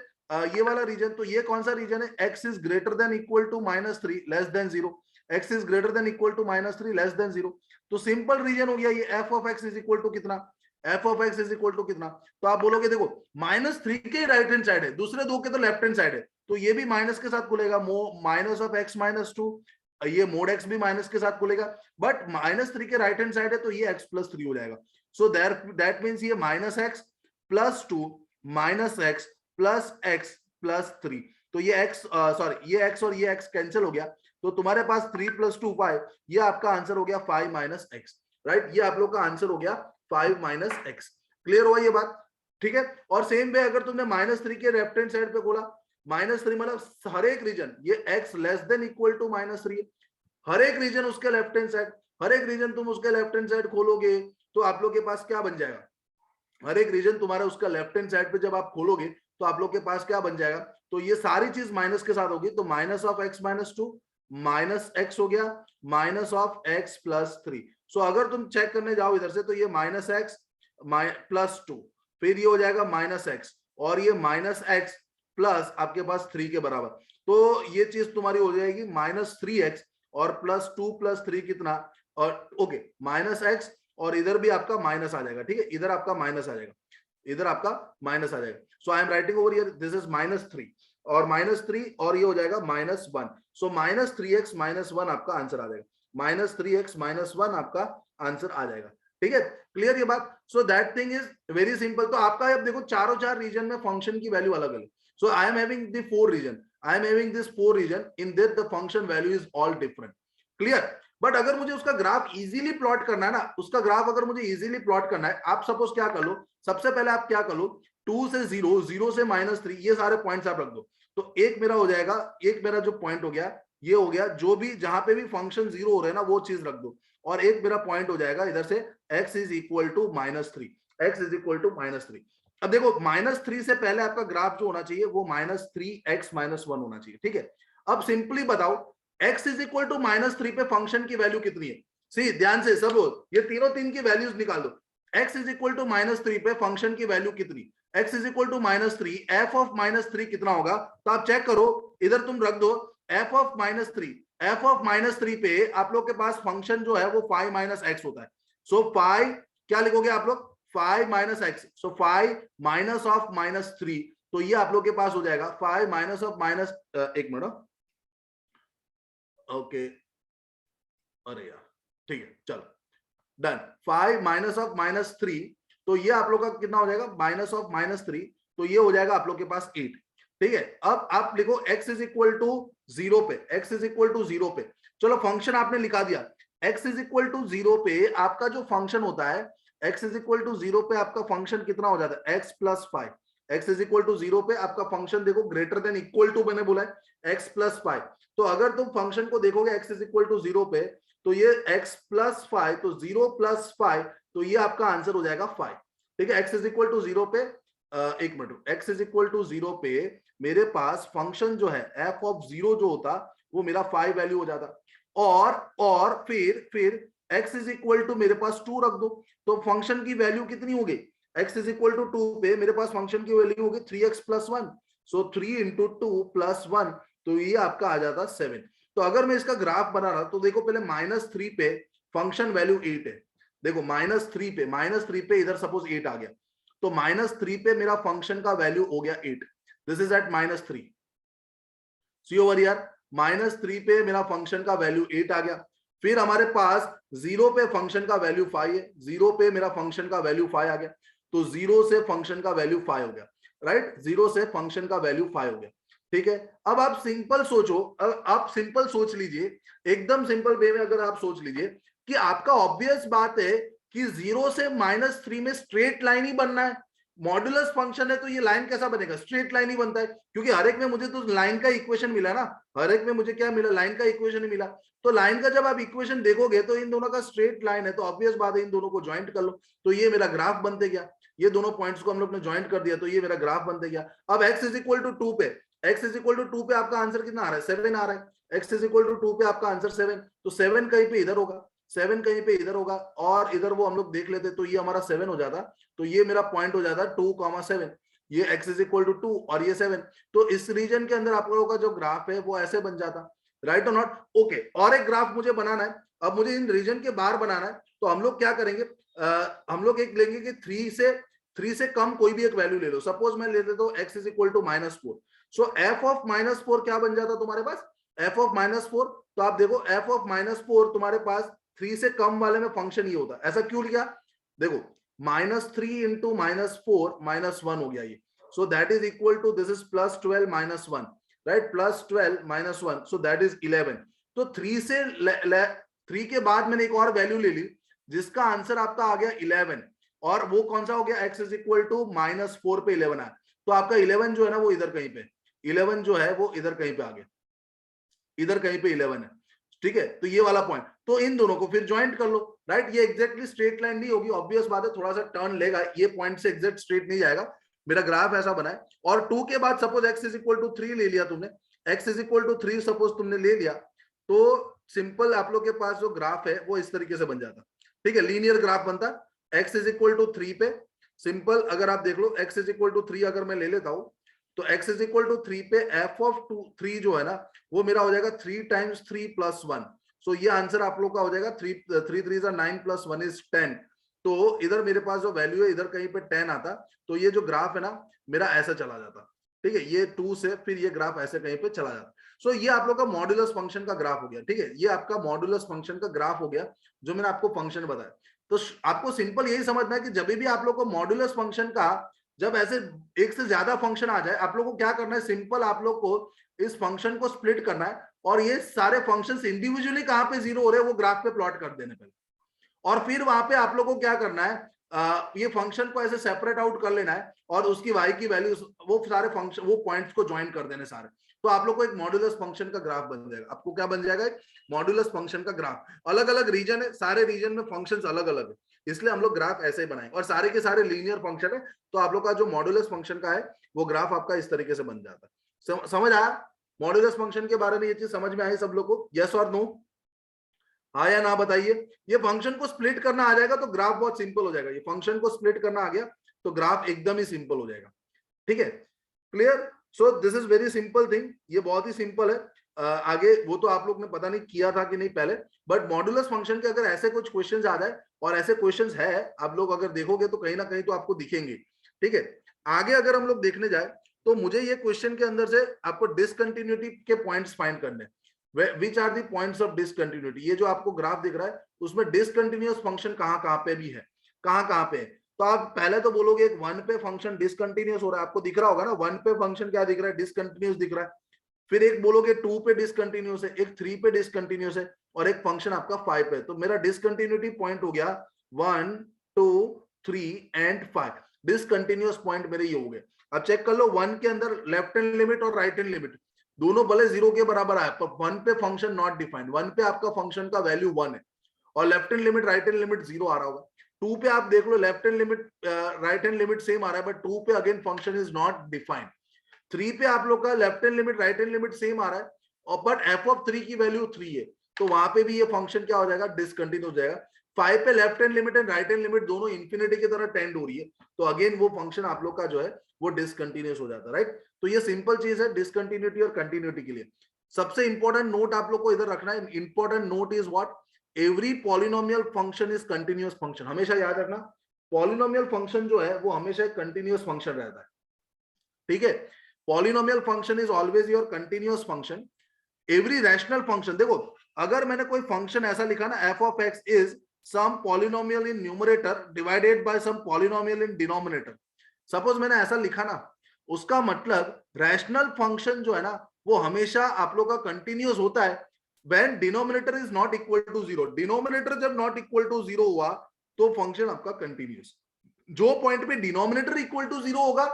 ये वाला रीजन, तो ये कौन सा रीजन है, x is greater than equal to -3 less than 0, x is greater than equal to -3 less than 0। तो सिंपल रीजन हो गया ये, f of x is equal to कितना, f of x is equal to कितना, तो आप बोलोगे देखो -3 के राइट हैंड साइड है, दूसरे दो के तो लेफ्ट हैंड साइड है, तो ये भी माइनस के साथ खुलेगा, माइनस ऑफ x-2, ये मोड x भी माइनस के साथ खुलेगा, बट -3 के राइट हैंड साइड है तो ये x+3 हो जाएगा। सो दैट मींस ये -x+2 -x प्लस x+3, तो ये x सॉरी ये x और ये x कैंसिल हो गया, तो तुम्हारे पास 3 + 2 5, ये आपका आंसर हो गया 5 - x, राइट। ये आप लोग का आंसर हो गया 5 - x। क्लियर हुआ ये बात? ठीक है। और सेम वे अगर तुमने -3 के लेफ्ट हैंड साइड पे खोला, -3 मतलब हर एक रीजन, ये x less than equal to -3, हर एक रीजन उसके लेफ्ट हैंड साइड, हर एक रीजन तुम उसके लेफ्ट हैंड साइड खोलोगे तो आप लोग के पास क्या बन जाएगा, हर एक रीजन तुम्हारा उसका लेफ्ट हैंड साइड पे जब आप खोलोगे तो आप लोग के पास क्या बन जाएगा, तो ये सारी चीज माइनस के साथ होगी, तो minus of x-2 minus x हो गया, माइनस ऑफ x+3। सो अगर तुम चेक करने जाओ इधर से तो ये -x +2, फिर ये हो जाएगा -x, और ये -x प्लस आपके पास 3 के बराबर, तो ये चीज तुम्हारी हो जाएगी -3x और +2 + 3 कितना, और ओके -x, और इधर भी आपका माइनस आ जाएगा, ठीक है, इधर आपका माइनस आ जाएगा, इधर आपका माइनस आ जाएगा। So I am writing over here this is -3 और -3, और ये हो जाएगा -1, सो -3x -1 आपका आंसर आ जाएगा, -3x -1 आपका आंसर आ जाएगा, ठीक है। क्लियर ये बात? So that thing is very simple. तो आपका अब देखो चारों चार रीजन में फंक्शन की वैल्यू अलग अलग, so I am having the 4 region, I am having this 4 region, in that the function value is all different. Clear? But अगर मुझे उसका ग्राफ इजीली प्लॉट करना है ना, उसका ग्राफ अगर मुझे इजीली प्लॉट करना है, आप सपोज क्या कर लो, सबसे पहले आप क्या कर लो, 2 से 0, 0 से -3, ये सारे पॉइंट्स आप रख दो, तो एक मेरा हो जाएगा, एक मेरा जो पॉइंट हो गया ये हो गया, जो भी जहां पे भी फंक्शन 0 हो रहे हैं ना वो चीज रख दो, और एक मेरा पॉइंट हो जाएगा इधर से x is equal to -3, x is equal to -3। अब देखो -3 से पहले आपका ग्राफ जो होना चाहिए वो -3x -1 होना चाहिए, ठीक है। अब सिंपली बताओ x इज इक्वल टू -3 पे फंक्शन की वैल्यू कितनी है, सी ध्यान से सब लोग ये तीनों तीन की वैल्यूज निकाल दो, x इज इक्वल टू -3 पे फंक्शन की वैल्यू कितनी, x is equal to -3, f of -3 कितना होगा, तो आप चेक करो, इधर तुम रख दो f ऑफ -3, f ऑफ -3 पे आप लोग के पास फंक्शन जो है वो 5 - x होता है, सो 5 क्या लिखोगे आप लोग, 5 - x, सो 5 माइनस ऑफ -3, तो ये आप लोग के पास हो जाएगा 5 माइनस ऑफ एक मिनट, ओके, अरे यार ठीक है, चलो डन। 5 माइनस ऑफ -3, तो ये आप लोग का कितना हो जाएगा, माइनस ऑफ -3, तो ये हो जाएगा आप लोग के पास 8। ठीक है, अब आप लिखो x इज इक्वल टू 0 पे, x इज इक्वल टू 0 पे, चलो फंक्शन आपने लिखा दिया। x इज इक्वल टू 0 पे आपका जो फंक्शन होता है, x इज इक्वल टू 0 पे आपका फंक्शन कितना हो जाता है, x plus 5। x is equal to 0 पे आपका फंक्शन देखो ग्रेटर देन इक्वल टू मैंने बोला है x प्लस 5। तो अगर तुम फंक्शन को देखोगे x इज इक्वल टू 0 पे, तो ये x प्लस 5, तो 0 प्लस 5, तो ये आपका आंसर हो जाएगा 5। ठीक है, x इज इक्वल टू 0 पे, एक minute, x is equal to 0 पे मेरे पास फंक्शन जो है f ऑफ 0 जो होता वो मेरा 5 वैल्यू हो जाता, और फिर x इज इक्वल टू मेरे पास 2 रख दो, तो फंक्शन की वैल्यू कितनी होगी, x इज इक्वल टू 2 पे मेरे पास फंक्शन की वैल्यू होगी 3x प्लस 1, सो 3 इंटू 2 प्लस 1, तो ये आपका आ जाता 7। तो अगर मैं इसका ग्राफ बना रहा, तो देखो पहले -3 पे फंक्शन वैल्यू 8 है, देखो -3 पे इधर सपोज 8 आ गया, तो -3 पे मेरा फंक्शन का वैल्यू हो गया 8, this is at -3। See over here, -3 पे मेरा फंक्शन का वैल्यू 8 आ गया, फिर हमारे पास 0 पे फंक्शन का वैल्यू 5 है, 0 पे मेरा फंक्शन का वैल्यू 5 आ गया, तो 0 से फंक्शन का वैल्यू 5 हो गया, राइट, 0 से फंक्शन का वैल्यू 5 हो गया। ठीक है, अब आप सिंपल सोचो, आप सिंपल सोच लीजिए, एकदम सिंपल वे में अगर आप सोच लीजिए कि आपका ऑब्वियस बात है कि 0 से -3 में स्ट्रेट लाइन ही बनना है, मॉड्यूलस फंक्शन है तो ये लाइन कैसा बनेगा, स्ट्रेट लाइन ही बनता है, क्योंकि हर एक में मुझे तो लाइन का इक्वेशन मिला ना, हर एक में मुझे क्या मिला, लाइन का इक्वेशन ही मिला, तो लाइन का जब आप इक्वेशन देखोगे तो इन दोनों का स्ट्रेट लाइन है, तो ऑब्वियस बात है इन दोनों को ज्वाइंट कर लो, तो ये मेरा ग्राफ बनते गया, ये दोनों पॉइंट्स को हम लोग ने ज्वाइंट कर दिया, तो ये मेरा ग्राफ बनते गया। अब x इज इक्वल टू 2 पे, x इज इक्वल टू 2 पे आपका आंसर कितना आ रहा है, 7 आ रहा है, x इज इक्वल टू 2 पे आपका आंसर 7, तो 7 कहीं पे इधर होगा, 7 कहीं पे इधर होगा, और इधर वो हम लोग देख लेते, तो ये हमारा 7 हो जाता, तो ये मेरा पॉइंट हो जाता 2,7, ये x इज इक्वल टू 2 और ये 7, तो इस रीजन के अंदर आप लोगों का जो ग्राफ है वो ऐसे बन जाता, राइट और नॉट। ओके, और एक ग्राफ मुझे बनाना है, अब मुझे इन रीजन के बाहर बनाना है, तो हम लोग क्या करेंगे, हम लोग एक लेंगे कि 3 से कम कोई भी एक वैल्यू ले लो, सपोज मैं ले लेता हूँ x is equal to -4, so f of -4 क्या बन जाता तुम्हारे पास, f ऑफ -4, तो आप देखो f ऑफ -4 तुम्हारे पास 3 से कम वाले में फंक्शन ये होता, ऐसा क्यों लिखा, देखो -3 इंटू -4 -1 हो गया ये, so that is equal to, this is +12 -1, right, +12 -1, so that is 11, तो 3 के बाद मैंने एक और वैल्यू ले ली जिसका आंसर आपका आ गया 11, और वो कौन सा हो गया, x इज इक्वल टू -4 पे 11 आया, तो आपका 11 जो है ना वो इधर कहीं पे, 11 जो है वो इधर कहीं पे आ गया, इधर कहीं पे 11 है, ठीक है, तो ये वाला पॉइंट, तो इन दोनों को फिर ज्वाइंट कर लो, राइट, ये एग्जैक्टली स्ट्रेट लाइन नहीं होगी, ऑब्वियस बात है, थोड़ा सा टर्न लेगा, ये पॉइंट से एग्जैक्ट स्ट्रेट नहीं जाएगा, मेरा ग्राफ ऐसा बना है, और 2 के बाद suppose x is equal to 3 ले लिया तुमने, x is equal to 3 suppose तुमने ले लिया, तो सिंपल आप लोग के पास जो ग्राफ है वो इस तरीके से बन जाता, ठीक है, लीनियर ग्राफ बनता, x इज इक्वल टू 3 पे, सिंपल अगर आप देख लो x इज इक्वल टू 3 अगर मैं ले लेता हूं, तो x इज इक्वल टू 3 पे f ऑफ 3 जो है ना वो मेरा हो जाएगा 3 टाइम्स 3 प्लस 1, सो ये आंसर आप लोग का हो जाएगा 3 3 9 प्लस 1 इज 10, तो इधर मेरे पास जो वैल्यू है इधर कहीं पे 10 आता, तो ये जो ग्राफ है ना मेरा ऐसा चला जाता, ठीक है, ये 2 से फिर ये ग्राफ ऐसे कहीं पे चला जाता, सो ये आप लोग का मॉड्यूलस फंक्शन का ग्राफ हो गया, ठीक है, ये आपका मॉड्यूलस फंक्शन का ग्राफ हो गया जो मैंने आपको फंक्शन बताया। तो आपको सिंपल यही समझना है कि जब भी आप लोग को मॉड्यूलस फंक्शन का, जब ऐसे एक से ज्यादा फंक्शन आ जाए, आप लोग को क्या करना है, सिंपल आप लोग को इस फंक्शन को स्प्लिट करना है, और ये सारे फंक्शंस इंडिविजुअली कहां पे जीरो हो रहे हैं वो ग्राफ पे प्लॉट कर देने पहले, और फिर वहां पे आप लोग को क्या करना है, ये फंक्शन को ऐसे सेपरेट आउट कर लेना है, और उसकी y की वैल्यू वो सारे फंक्शन वो पॉइंट्स को ज्वाइन कर देने सारे, तो आप लोग को एक मॉड्यूलस फंक्शन का ग्राफ बन जाएगा, आपको क्या बन जाएगा, एक मॉड्यूलस फंक्शन का ग्राफ, अलग अलग रीजन है, सारे रीजन में फंक्शंस अलग अलग है, इसलिए हम लोग ग्राफ ऐसे ही बनाएंगे, और सारे के सारे लीनियर फंक्शन है, तो आप लोग का जो मॉड्यूलस फंक्शन का है वो ग्राफ आपका इस तरीके से बन जाता है। समझ आया मॉड्यूलस फंक्शन के बारे में, ये चीज समझ में आई सब लोग को, यस और नो, हाँ या ना बताइए। ये फंक्शन को स्प्लिट करना आ जाएगा तो ग्राफ बहुत सिंपल हो जाएगा, ये फंक्शन को स्प्लिट करना आ गया तो ग्राफ एकदम ही सिंपल हो जाएगा, ठीक है, clear, so this is very simple thing, ये बहुत ही सिंपल है, आगे वो तो आप लोग ने पता नहीं किया था कि नहीं पहले, बट मॉड्यूलस फंक्शन के अगर ऐसे कुछ क्वेश्चंस आ जाए, और ऐसे क्वेश्चंस है आप लोग अगर देखोगे तो कहीं ना कहीं तो आपको दिखेंगे, ठीक है, आगे अगर हम लोग देखने जाए तो मुझे ये क्वेश्चन के अंदर से आपको डिसकंटिन्यूटी के पॉइंट्स फाइंड करने, which are the points of discontinuity. ये जो आपको ग्राफ दिख रहा है उसमें डिसकंटिन्यूअस फंक्शन कहाँ पे भी है, कहाँ पे है। तो आप पहले तो बोलोगे एक 1 पे फंक्शन डिसकंटिन्यूअस हो रहा है, आपको दिख रहा होगा ना 1 पे फंक्शन क्या दिख रहा है, डिसकंटिन्यूअस दिख रहा है। फिर एक बोलोगे 2 पे डिसकंटिन्यूअस है, एक 3 पे डिसकंटिन्यूअस है, और एक फंक्शन आपका 5 पे। तो मेरा डिसकंटिन्यूटी पॉइंट हो गया 1 2 3 एंड 5, डिसकंटिन्यूअस पॉइंट मेरे ये हो गए। अब चेक कर लो 1 के अंदर लेफ्ट हैंड लिमिट और राइट हैंड लिमिट दोनों भले 0 के बराबर आए, पर 1 पे फंक्शन नॉट डिफाइंड, 1 पे आपका फंक्शन का वैल्यू 1 है और left hand limit right hand limit 0 आ रहा होगा। 2 पे आप देख लो left hand limit right hand limit same आ रहा है, बट 2 पे again function is not defined. 3 पे आप लोग का left hand limit right hand limit same आ रहा है और बट एफ ऑफ 3 की वैल्यू 3 है, तो वहां पे भी ये फंक्शन क्या हो जाएगा, डिसकंटिन्यू हो जाएगा। 5 पे left hand limit and right hand limit दोनों इंफिनिटी की तरह टेंड हो रही है, तो अगेन वो फंक्शन आप लोग का जो है वो डिसकंटिन्यूअस हो जाता है, राइट। तो ये सिंपल चीज है डिसकंटिन्यूटी और कंटिन्यूटी के लिए। सबसे इंपॉर्टेंट नोट आप लोग को इधर रखना है, important note is what, every polynomial function is continuous function. हमेशा याद रखना पॉलिनोमियल फंक्शन जो है वो हमेशा एक कंटिन्यूअस फंक्शन रहता है, ठीक है। Polynomial function is always your continuous function. Every rational function, देखो अगर मैंने कोई फंक्शन ऐसा लिखा ना f of x is some polynomial in numerator divided by some polynomial in denominator, suppose मैंने ऐसा लिखा ना, उसका मतलब रैशनल फंक्शन जो है ना वो हमेशा आप लोग का कंटिन्यूअस होता है when denominator is not equal to 0। Denominator जब नॉट इक्वल टू 0 हुआ तो फंक्शन आपका कंटिन्यूअस। जो पॉइंट पे डिनोमिनेटर इक्वल टू 0 होगा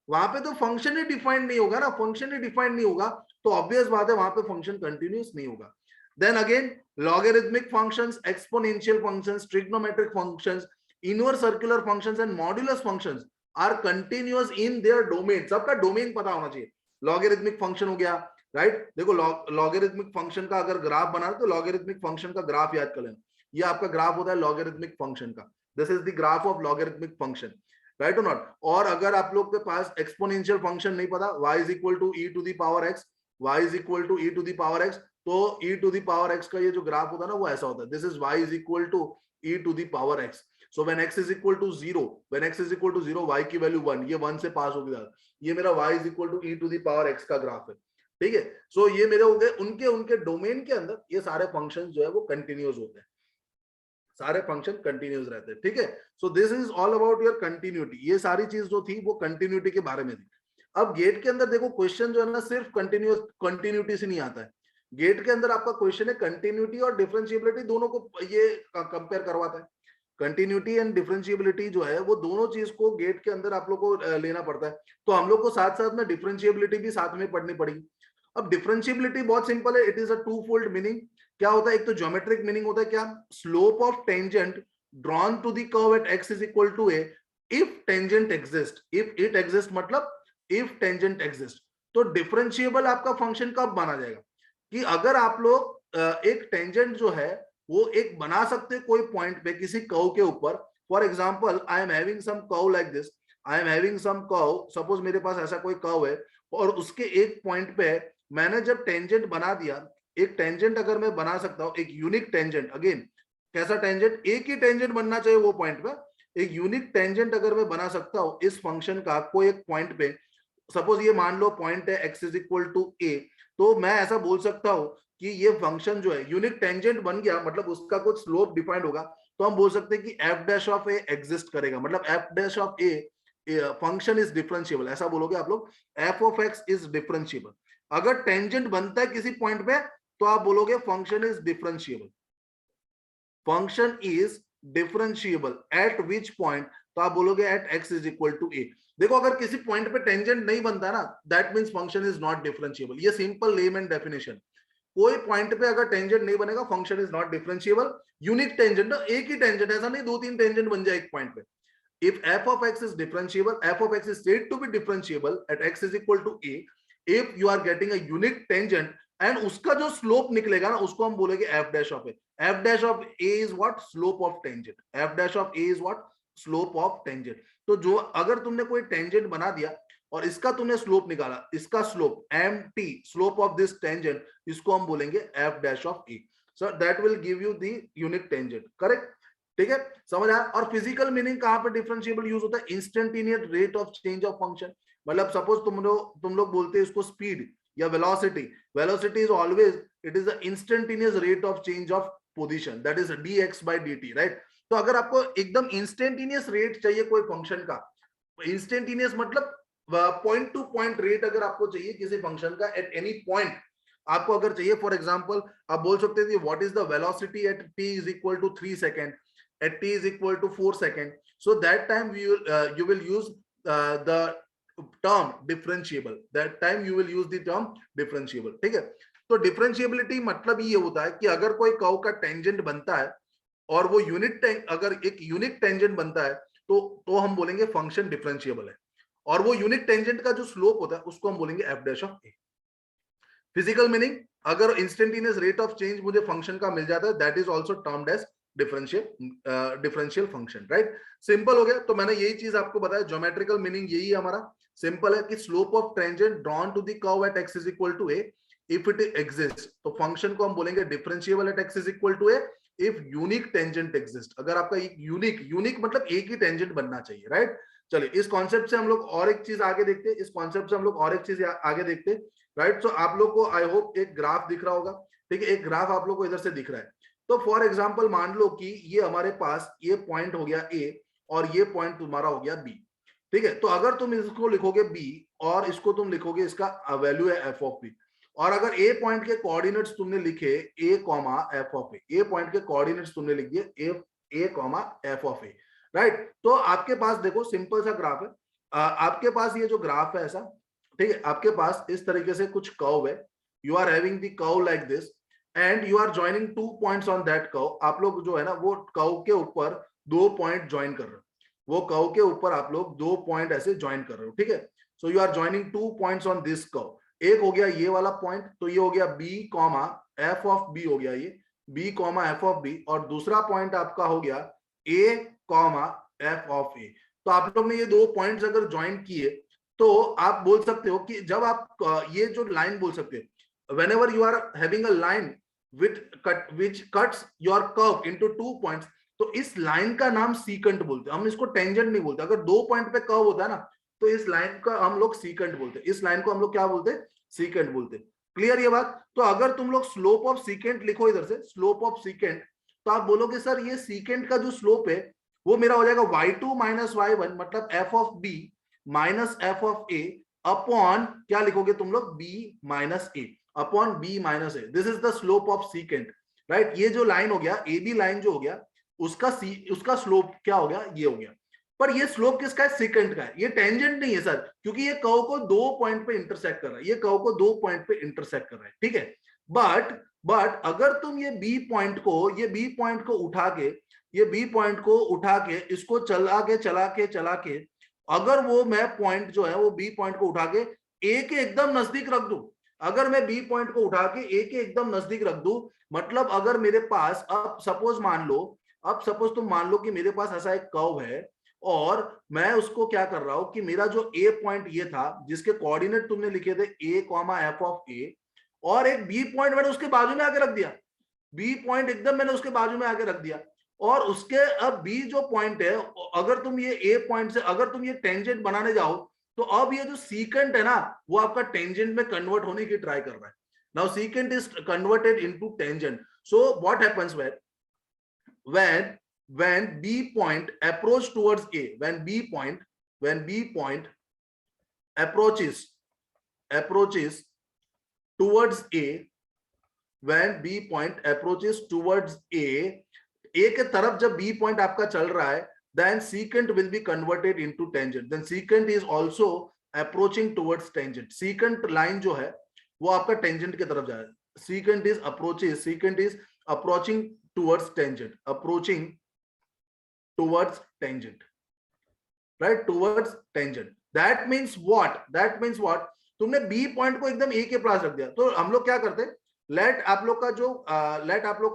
वहां पे तो फंक्शन ही डिफाइंड नहीं होगा ना, फंक्शन ही डिफाइंड नहीं होगा तो ऑब्वियस बात है वहां पे फंक्शन कंटिन्यूअस नहीं होगा। Then again logarithmic functions, exponential functions, trigonometric functions, inverse circular functions and modulus functions are continuous in their domain. सबका डोमेन पता होना चाहिए। लॉगरिथमिक फंक्शन हो गया, राइट। देखो लॉगरिथमिक फंक्शन का अगर ग्राफ बना तो लॉगरिथमिक फंक्शन का ग्राफ याद कर लेना, ये आपका ग्राफ होता है लॉगरिथमिक फंक्शन का, this is the graph of logarithmic function, right और नॉट। और अगर आप लोग के पास एक्सपोनेंशियल फंक्शन नहीं पता, y is equal to e to the power x, y is equal to e to the power x, तो e to the power x का ये जो ग्राफ होता है ना वो ऐसा होता है, this is y is equal to e to the power x। So when x is equal to 0, when x is equal to 0 y की वैल्यू 1, ये 1 से पास हो गया, ये मेरा y is equal to e to the power x का graph है, ठीक है। सो ये मेरे हो गए उनके उनके डोमेन के अंदर ये सारे फंक्शंस जो है वो कंटिन्यूअस होते हैं, सारे फंक्शन कंटिन्यूअस रहते हैं, ठीक है। सो this is all about your continuity. ये सारी चीज जो थी वो कंटिन्यूटी के बारे में थी। अब गेट के अंदर देखो क्वेश्चन जो है ना सिर्फ कंटिन्यूटी से नहीं आता है, गेट के अंदर आपका क्वेश्चन है कंटिन्यूटी और डिफरेंशिएबिलिटी दोनों को ये कंपेयर करवाता है। कंटिन्यूटी एंड डिफरेंशिएबिलिटी जो है वो दोनों चीज को गेट के अंदर आप लोग को लेना पड़ता है, तो हम लोग को साथ साथ में डिफरेंशिएबिलिटी भी साथ में पढ़नी पड़ेगी। अब डिफरेंशिएबिलिटी बहुत सिंपल है, it is a two fold meaning. क्या होता है, एक तो ज्योमेट्रिक मीनिंग होता है, क्या, slope of tangent drawn to the curve at x is equal to a if tangent exist, if it exist मतलब इफ टेंजेंट एग्जिस्ट। तो डिफरेंशिएबल आपका फंक्शन कब माना जाएगा, कि अगर आप लोग एक टेंजेंट जो है वो एक बना सकते कोई पॉइंट पे किसी कर्व के ऊपर। For example I am having some curve like this, I am having some curve, suppose मेरे पास ऐसा कोई कर्व है और उसके एक पॉइंट पे मैंने जब टेंजेंट बना दिया, एक टेंजेंट अगर मैं बना सकता हूं, एक यूनिक टेंजेंट, अगेन कैसा टेंजेंट, एक ही टेंजेंट बनना चाहिए वो पॉइंट पे, एक यूनिक टेंजेंट अगर मैं बना सकता हूं इस फंक्शन का कोई एक पॉइंट पे, सपोज ये मान लो पॉइंट है x is equal to a, तो मैं ऐसा बोल सकता हूं कि ये फंक्शन जो है यूनिक टेंजेंट बन गया, मतलब उसका कुछ स्लोप डिफाइंड होगा, तो हम बोल सकते हैं कि f dash of a exist करेगा, मतलब f dash of a function is differentiable, ऐसा बोलोगे आप लोग, f of x is differentiable. अगर टेंजेंट बनता है किसी पॉइंट पे तो आप बोलोगे function is differentiable, function is differentiable at which point, तो आप बोलोगे at x is equal to a। देखो अगर किसी पॉइंट पे टेंजेंट नहीं बनता ना, that means function is not differentiable. ये सिंपल लेमन डेफिनेशन, कोई पॉइंट पे अगर टेंजेंट नहीं बनेगा function is not differentiable. Unique tangent, एक ही टेंजेंट, ऐसा नहीं दो तीन टेंजेंट बन जाए एक पॉइंट पे। if f of x is differentiable, f of x is said to be differentiable at x is equal to a if you are getting a unique tangent and उसका जो स्लोप निकलेगा ना उसको हम बोलेंगे f dash of a। f dash of a is what, slope of tangent, f dash of a is what, slope of tangent। तो जो अगर तुमने कोई टेंजेंट बना दिया और इसका तुमने स्लोप निकाला, इसका slope mt, slope of this tangent, इसको हम बोलेंगे f dash of a, so that will give you the unique tangent, correct, ठीक है, समझ आया। और फिजिकल मीनिंग कहां पर डिफरेंशिएबल यूज होता है, instantaneous rate of change of function, मतलब सपोज तुम लोग बोलते हैं इसको स्पीड, या velocity, velocity is always it is the instantaneous rate of change of position, that is dx by dt, right. तो अगर आपको एकदम इंस्टेंटेनियस रेट चाहिए कोई फंक्शन का, इंस्टेंटेनियस मतलब पॉइंट टू पॉइंट रेट अगर आपको चाहिए किसी फंक्शन का एट एनी पॉइंट आपको अगर चाहिए, फॉर एग्जांपल आप बोल सकते हैं what is the velocity at t is equal to 3 second, at t is equal to 4 second, so that time you will use the term differentiable, that time you will use the term differentiable, ठीक है। तो differentiability मतलब ये होता है कि अगर कोई कर्व का टेंजेंट बनता है और वो अगर एक यूनिक टेंजेंट बनता है तो हम बोलेंगे फंक्शन डिफरेंशिएबल है, और वो यूनिक टेंजेंट का जो स्लोप होता है उसको हम बोलेंगे f dash of a। Physical meaning, अगर इंस्टेंटेनियस रेट ऑफ चेंज मुझे फंक्शन का मिल जाता है, that is also termed as differential function, right. Simple हो गया। तो मैंने यही चीज आपको बताया, ज्योमेट्रिकल मीनिंग यही है हमारा, सिंपल है कि slope of tangent drawn to the curve at x is equal to a if it exist, तो फंक्शन को हम बोलेंगे differentiable at x is equal to a if unique tangent exist, अगर आपका एक यूनिक मतलब एक ही टेंजेंट बनना चाहिए, राइट। चलिए इस कॉन्सेप्ट से हम लोग और एक चीज आगे देखते हैं, इस कॉन्सेप्ट से हम लोग और एक चीज आगे देखते हैं, राइट। सो आप लोग को आई होप एक ग्राफ दिख रहा होगा, ठीक है, एक ग्राफ आप लोग को इधर से दिख रहा है। तो फॉर एग्जांपल मान लो कि ये हमारे पास ये पॉइंट हो गया A और ये पॉइंट तुम्हारा हो गया B, ठीक है। तो अगर तुम इसको लिखोगे B और इसको तुम लिखोगे, इसका वैल्यू है f ऑफ B, और अगर A पॉइंट के कोऑर्डिनेट्स तुमने लिखे A comma f of A, A point के कोऑर्डिनेट्स तुमने लिख दिए A comma f of A, right. तो आपके पास देखो सिंपल सा ग्राफ है, आपके पास ये जो ग्राफ है ऐसा, ठीक है, आपके पास इस तरीके से कुछ कर्व है, you are having the curve like this and you are joining 2 points on that curve. आप लोग जो है ना वो कर्व के ऊपर 2 पॉइंट ज्वाइन कर रहे हो, वो कर्व के ऊपर आप लोग 2 पॉइंट ऐसे ज्वाइन कर रहे हो, ठीक है। So you are joining 2 points on this curve, एक हो गया ये वाला पॉइंट, तो ये हो गया b comma f of b हो गया, ये b comma f of b, और दूसरा पॉइंट आपका हो गया a comma f of a। तो आप लोग ने ये 2 पॉइंट्स अगर ज्वाइन किए तो आप बोल सकते हो कि जब आप ये जो लाइन बोल सकते हो, whenever you are having a line which cuts your curve into 2 points, तो इस लाइन का नाम सीकेंट बोलते हैं, हम इसको टेंजेंट नहीं बोलते। अगर 2 पॉइंट पे कर्व होता है ना तो इस लाइन का हम लोग सीकेंट बोलते हैं, इस लाइन को हम लोग क्या बोलते हैं, सीकेंट बोलते हैं। क्लियर ये बात। तो अगर तुम लोग स्लोप ऑफ सीकेंट लिखो इधर से, स्लोप ऑफ सीकेंट, तो आप बोलोगे सर ये सीकेंट का जो स्लोप है वो मेरा हो जाएगा y2 माइनस y1, मतलब f of b minus f of a upon क्या लिखोगे तुम लोग, b minus a upon b minus a, this is the slope of secant, right. ये जो लाइन हो गया ए बी लाइन जो हो गया उसका स्लोप क्या हो गया, ये हो गया। पर ये स्लोप किसका है, सीकेंट का है, ये टेंजेंट नहीं है सर, क्योंकि ये कर्व को 2 पॉइंट पे इंटरसेक्ट कर रहा है, ये कर्व को 2 पॉइंट पे इंटरसेक्ट कर रहा है, ठीक है। बट अगर तुम ये बी पॉइंट को उठा के इसको चला के अगर वो मैं पॉइंट जो है वो बी पॉइंट को उठा के ए के एकदम नजदीक रख दूं, अगर मैं बी पॉइंट को उठा के ए के एकदम नजदीक रख दूं, मतलब अगर मेरे पास अब सपोज तुम मान लो कि मेरे पास ऐसा एक कर्व है और मैं उसको क्या कर रहा हूं कि मेरा जो ए पॉइंट ये था जिसके कोऑर्डिनेट तुमने लिखे थे a कॉमा एफ ऑफ ए, और एक बी पॉइंट मैंने उसके बाजू में आके रख दिया, बी पॉइंट एकदम मैंने उसके बाजू में आके रख दिया, और उसके अब बी जो पॉइंट है, अगर तुम ये ए पॉइंट से अगर तुम ये टेंजेंट बनाने जाओ तो अब ये जो सीकेंट है ना वो आपका टेंजेंट में कन्वर्ट होने की ट्राई कर रहा है। Now secant is converted into tangent, so what happens when b point approach towards a, when b point approaches towards a, when b point approaches towards a के तरफ जब b point आपका चल रहा है, then secant will be converted into tangent, then secant is also approaching towards tangent, secant line जो है वो आपका tangent की तरफ जा रहा है, secant is approaching towards tangent, right, towards tangent, that means what तुमने b पॉइंट को एकदम a के पास रख दिया, तो हम लोग क्या करते हैं, लेट आप लोग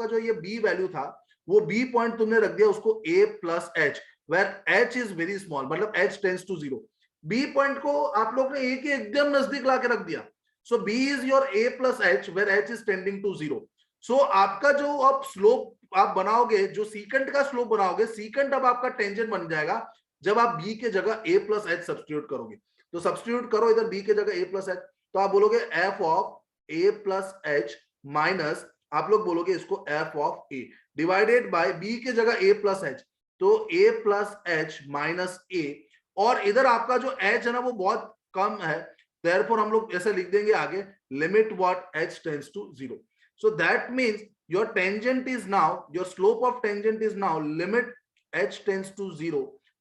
का जो ये b वैल्यू था वो b पॉइंट तुमने रख दिया उसको a plus h, where h is very small, मतलब h tends to 0, b point को आप लोग ने a के एकदम नजदीक लाके रख दिया, so b is your a plus h where h is tending to 0, so आपका जो अब स्लोप आप बनाओगे, जो सीकेंट का स्लोप बनाओगे, सीकेंट अब आपका टेंजेंट बन जाएगा जब आप b के जगह a प्लस h सब्स्टिट्यूट करोगे, तो सब्स्टिट्यूट करो इधर b के जगह a प्लस h, तो आप बोलोगे f of a plus h minus, आप लोग बोलोगे इसको f of a divided by b के जगह ए प्लस एच, तो a plus h minus a, और इधर आपका जो एच है ना वो बहुत कम है, therefore हम लोग ऐसे लिख देंगे आगे limit what h tends to 0. So that means your tangent is now, your slope of tangent is now limit h tends to 0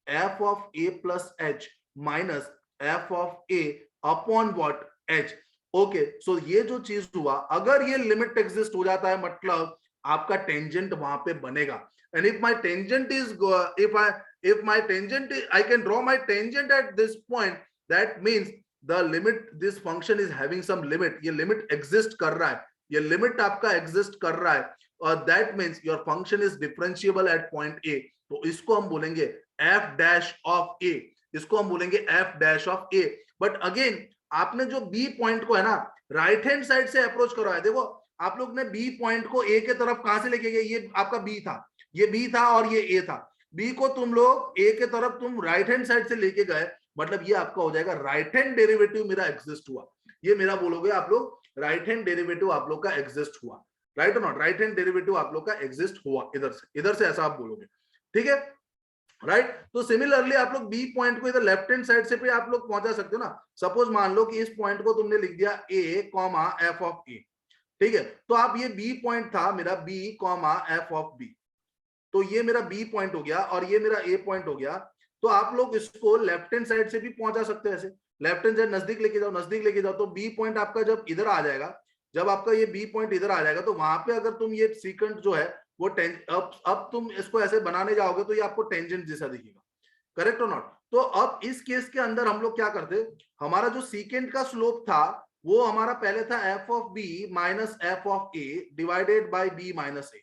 f of a plus h minus f of a upon what h. Okay, so ये जो चीज हुआ, अगर ये limit exist हो जाता है मतलब आपका टेंजेंट वहां पे बनेगा. And if my tangent is if my tangent is, I can draw my tangent at this point, that means the limit, this function is having some limit, ये लिमिट एग्जिस्ट कर रहा है, ये लिमिट आपका exist कर रहा है, और that means your function is differentiable eight point A. तो इसको हम बोलेंगे एफ डैश ऑफ ए, इसको हम बोलेंगे F dash of A. But again आपने जो बी पॉइंट को है ना राइट हैंड साइड से अप्रोच करा है, देखो आप लोग ने बी पॉइंट को ए के तरफ कहां से लेके गए, ये आपका बी था, ये बी था और ये ए था, बी को तुम लोग ए के तरफ तुम राइट हैंड साइड से लेके गए, मतलब ये आपका हो जाएगा राइट हैंड डेरिवेटिव मेरा एग्जिस्ट हुआ, ये मेरा बोलोगे आप लोग राइट हैंड डेरिवेटिव आप लोग का एग्जिस्ट हुआ, राइट और नॉट, राइट हैंड डेरिवेटिव आप लोग का एग्जिस्ट हुआ इधर से ऐसा आप बोलोगे, ठीक है, राइट. तो सिमिलरली आप लोग बी पॉइंट को इधर लेफ्ट हैंड साइड से भी आप लोग पहुंचा सकते हो ना. सपोज मान लो कि इस पॉइंट को तुमने लिख दिया a comma f of a, ठीक है, तो आप ये बी पॉइंट था मेरा b comma f of b, तो ये मेरा बी पॉइंट हो गया और ये मेरा ए पॉइंट हो गया. तो आप लोग इसको लेफ्ट हैंड साइड से भी पहुंचा सकते हैं, ऐसे लेफ्ट हैंड साइड नजदीक लेके जाओ, नजदीक लेके जाओ, तो बी पॉइंट आपका जब इधर आ जाएगा, जब आपका ये बी पॉइंट इधर आ जाएगा, तो वहां पे अगर तुम ये सीकेंट जो है वो अब तुम इसको ऐसे बनाने जाओगे तो ये आपको टेंजेंट जैसा दिखेगा, करेक्ट और नॉट. तो अब इस केस के अंदर हम लोग क्या करते, हमारा जो सीकेंट का स्लोप था वो हमारा पहले था f of b minus f of a divided by b minus a.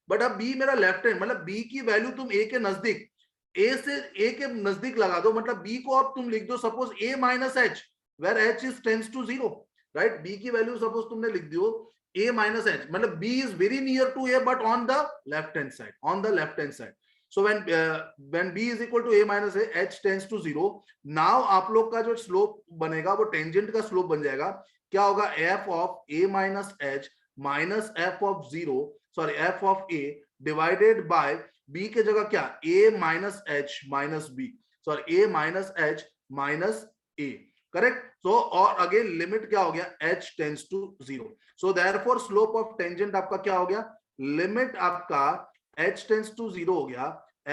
But अब बी मेरा लेफ्ट हैंड, मतलब बी की वैल्यू तुम ए के नजदीक, ए से ए के नजदीक लगा दो, मतलब बी को अब तुम लिख दो suppose a minus h where h is tends to 0, right. B की वैल्यू सपोज तुमने लिख दियो ए माइनस एच, मतलब b is very near to a but on the left hand side, on the left hand side. So when b is equal to a minus a h tends to 0, now आप लोग का जो slope बनेगा वो tangent का slope बन जाएगा, क्या होगा, f of a minus h minus f of 0, sorry f of a divided by b के जगह क्या, a minus h minus b, sorry a minus h minus a, correct. So और अगेन लिमिट क्या हो गया, h tends to 0. So therefore slope of tangent आपका क्या हो गया, लिमिट आपका h टेंड्स टू 0 हो गया,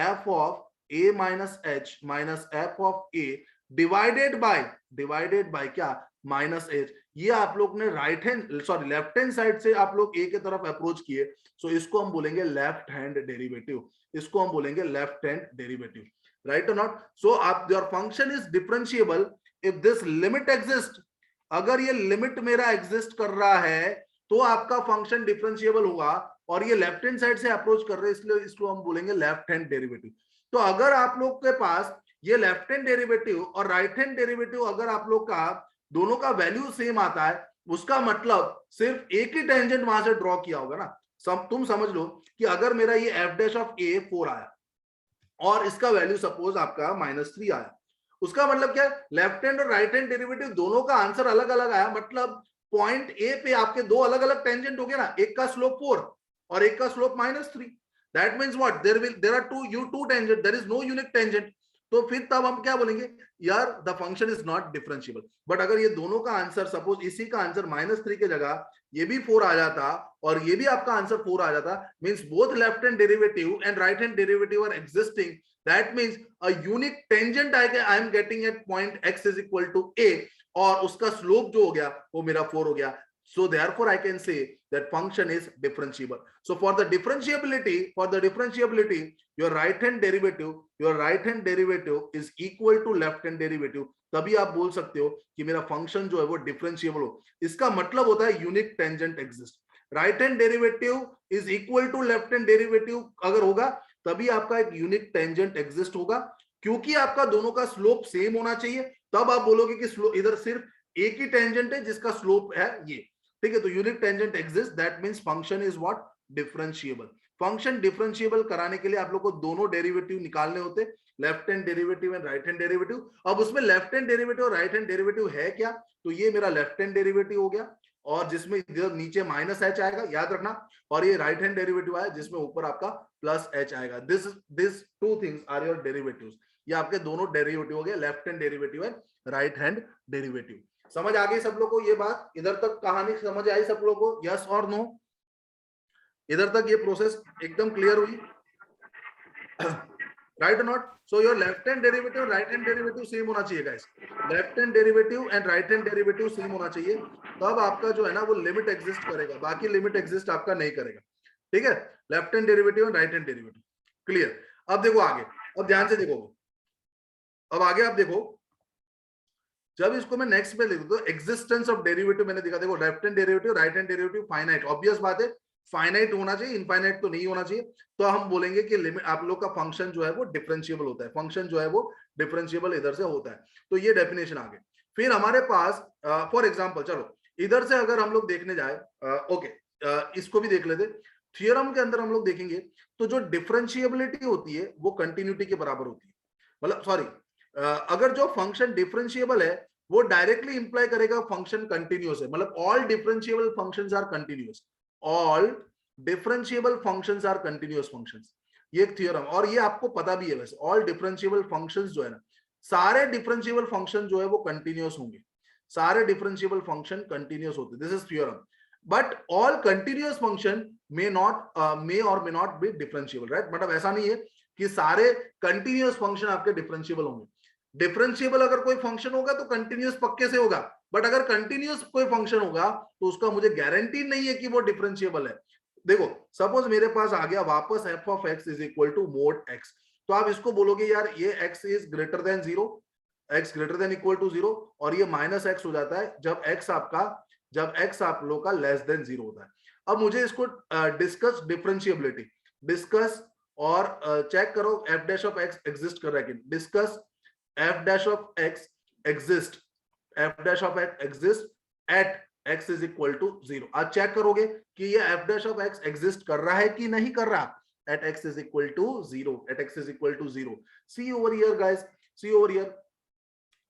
f of a minus h minus f of a divided bye क्या, माइनस h. ये आप लोग ने right hand sorry left hand side से आप लोग a के तरफ अप्रोच किए, सो इसको हम बोलेंगे लेफ्ट हैंड डेरिवेटिव, इसको हम बोलेंगे लेफ्ट हैंड डेरिवेटिव, राइट और नॉट. सो आप your function is differentiable if this limit exist, अगर ये लिमिट मेरा एग्जिस्ट कर रहा है तो आपका फंक्शन डिफरेंशिएबल होगा, और ये लेफ्ट हैंड साइड से अप्रोच कर रहे हैं इसलिए इसको हम बोलेंगे लेफ्ट हैंड डेरिवेटिव. तो अगर आप लोग के पास ये लेफ्ट हैंड डेरिवेटिव और राइट हैंड डेरिवेटिव अगर आप लोग का दोनों का वैल्यू सेम आता है, उसका मतलब सिर्फ एक ही टेंजेंट वहां से ड्रॉ किया होगा ना. तुम समझ लो कि अगर मेरा ये एफ डैश ऑफ ए 4 आया और इसका वैल्यू सपोज आपका -3 आया, उसका मतलब क्या है, लेफ्ट हैंड और राइट हैंड डेरिवेटिव दोनों का आंसर अलग अलग आया, मतलब पॉइंट ए पे आपके दो अलग अलग टेंजेंट हो गए ना, एक का स्लोप 4 और एक का slope -3. That means what, there are two tangent, there is no unique tangent. तो फिर तब हम क्या बोलेंगे, यार the function is not differentiable. But अगर ये दोनों का आंसर सपोज इसी का आंसर -3 के जगह ये भी 4 आ जाता और ये भी आपका आंसर 4 आ जाता, means both left hand derivative and right hand derivative are existing, that means a unique tangent I am getting at point x is equal to a, और उसका स्लोप जो हो गया वो मेरा 4 हो गया. So therefore I can say that function is differentiable. So for the differentiability, your right hand derivative is equal to left hand derivative. तभी आप बोल सकते हो कि मेरा फंक्शन जो है वो डिफरेंशिएबल हो. इसका मतलब होता है unique tangent exist. Right hand derivative is equal to left hand derivative अगर होगा तभी आपका एक यूनिक टेंजेंट एग्जिस्ट होगा, क्योंकि आपका दोनों का स्लोप सेम होना चाहिए. तब आप बोलोगे कि इधर सिर्फ एक ही टेंजेंट है जिसका स्लोप है ये, ठीक है. तो unique tangent exist, that means function is what, differentiable. Function differentiable कराने के लिए आप लोग को दोनों डेरिवेटिव निकालने होते, left hand derivative and right hand derivative. अब उसमें लेफ्ट हैंड डेरिवेटिव और राइट हैंड डेरिवेटिव है क्या, तो ये मेरा लेफ्ट हैंड डेरिवेटिव हो गया, और जिसमें इधर नीचे माइनस एच आएगा, याद रखना, और ये राइट हैंड डेरिवेटिव आया जिसमें ऊपर आपका प्लस एच आएगा। This two things are your derivatives. ये आपके दोनों डेरिवेटिव हो गए, left hand derivative and right hand derivative. समझ आ गई सब लोगों को ये बात? इधर तक कहानी समझ आई सब लोगों को? यस और नो? इधर तक ये प्रोसेस एकदम क्लियर हुई? राइट और not? So your left hand derivative right hand derivative same होना चाहिए guys. Left hand derivative and right hand derivative same होना चाहिए, तब आपका जो है ना वो लिमिट एग्जिस्ट करेगा, बाकी लिमिट एग्जिस्ट आपका नहीं करेगा। ठीक है, left hand derivative and right hand derivative clear. अब देखो आगे, अब ध्यान से देखो, अब आगे आप देखो, जब इसको मैं नेक्स्ट पे लिख दूं, एग्जिस्टेंस ऑफ डेरिवेटिव मैंने दिखा, देखो left hand derivative right hand derivative finite, obvious बात है फाइनाइट होना चाहिए, इनफाइनाइट तो नहीं होना चाहिए। तो हम बोलेंगे कि लिमिट आप लोग का फंक्शन जो है वो डिफरेंशिएबल होता है, फंक्शन जो है वो डिफरेंशिएबल इधर से होता है। तो ये डेफिनेशन आ गई। फिर हमारे पास फॉर एग्जांपल, चलो इधर से अगर हम लोग देखने जाए, ओके इसको भी देख लेते। थ्योरम के अंदर हम लोग देखेंगे तो जो डिफरेंशिएबिलिटी होती है वो कंटिन्यूटी के बराबर होती है, मतलब सॉरी, अगर जो फंक्शन डिफरेंशिएबल है वो डायरेक्टली इंप्लाई करेगा फंक्शन कंटिन्यूअस है, मतलब all differentiable functions are continuous, all differentiable functions are continuous functions. ये एक थ्योरम, और ये आपको पता भी है वैसे, ऑल डिफरेंशिएबल फंक्शंस जो है ना, सारे डिफरेंशिएबल फंक्शन जो है वो कंटिन्यूअस होंगे, सारे डिफरेंशिएबल फंक्शन कंटिन्यूअस होते, this is theorem. But all continuous function may not may or may not be differentiable, right? मतलब ऐसा नहीं है कि सारे कंटिन्यूअस फंक्शन आपके डिफरेंशिएबल होंगे। डिफरेंशिएबल अगर कोई फंक्शन होगा तो कंटिन्यूअस पक्के से होगा, बट अगर कंटिन्यूअस कोई फंक्शन होगा तो उसका मुझे गारंटी नहीं है कि वो डिफरेंशिएबल है। देखो सपोज मेरे पास आ गया वापस f of x is equal to mod x, तो आप इसको बोलोगे यार ये x is greater than zero, x greater than equal to zero, और ये माइनस एक्स हो जाता है जब एक्स आप लोग का लेस देन जीरो होता है। अब मुझे इसको डिस्कस डिफरेंशिएबिलिटी, डिस्कस और चेक करो F dash of x exist कर रहा है कि नहीं। Discuss f dash of x exist, f dash of x exist at x is equal to 0। आज चेक करोगे कि ये f dash of x exist कर रहा है कि नहीं कर रहा, at x is equal to 0, at x is equal to 0। see over here guys, see over here,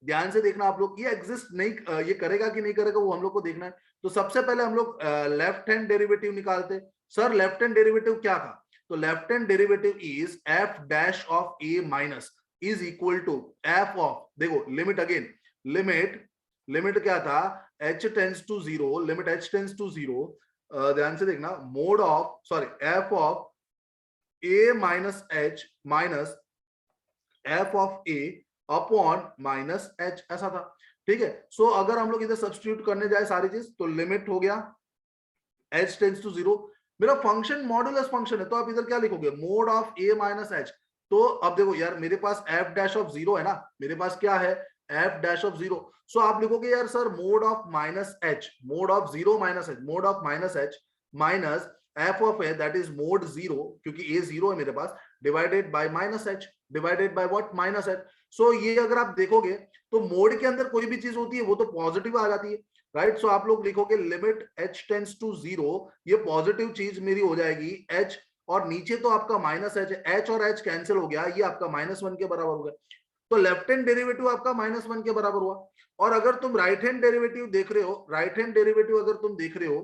ध्यान से देखना आप लोग, ये एग्जिस्ट नहीं, ये करेगा कि नहीं करेगा वो हम लोग को देखना है। तो सबसे पहले हम लोग लेफ्ट हैंड डेरिवेटिव निकालते। सर लेफ्ट हैंड डेरिवेटिव क्या था, तो left hand derivative is f dash of a minus is equal to f of, देखो लिमिट अगेन, लिमिट क्या था, h tends to 0, limit h tends to 0, ध्यान से देखना, mod of sorry f of a minus h minus f of a upon minus h, ऐसा था। ठीक है, सो अगर हम लोग इधर सब्स्टिट्यूट करने जाए सारी चीज, तो लिमिट हो गया h टेंड्स टू 0, मेरा फंक्शन मॉडुलस फंक्शन है, तो आप इधर क्या लिखोगे, mode of a minus h। तो अब देखो यार मेरे पास f डैश ऑफ 0 है ना, मेरे पास क्या है f डैश ऑफ 0, सो आप लिखोगे यार sir mod of minus h, mod of 0 minus h, mod of minus h minus f of a that is mod 0, क्योंकि a 0 है मेरे पास, divided by minus h, divided by what, minus h। So ये अगर आप देखोगे तो mode के अंदर कोई भी चीज होती है वो तो पॉजिटिव आ जाती है, राइट? सो आप लोग लिखोगे लिमिट h टेंड्स टू 0, ये पॉजिटिव चीज मेरी हो जाएगी h, और नीचे तो आपका माइनस h, h और h कैंसिल हो गया, ये आपका -1 के बराबर हो गया। तो लेफ्ट हैंड डेरिवेटिव आपका -1 के बराबर हुआ। और अगर तुम राइट हैंड डेरिवेटिव देख रहे हो, राइट हैंड डेरिवेटिव अगर तुम देख रहे हो,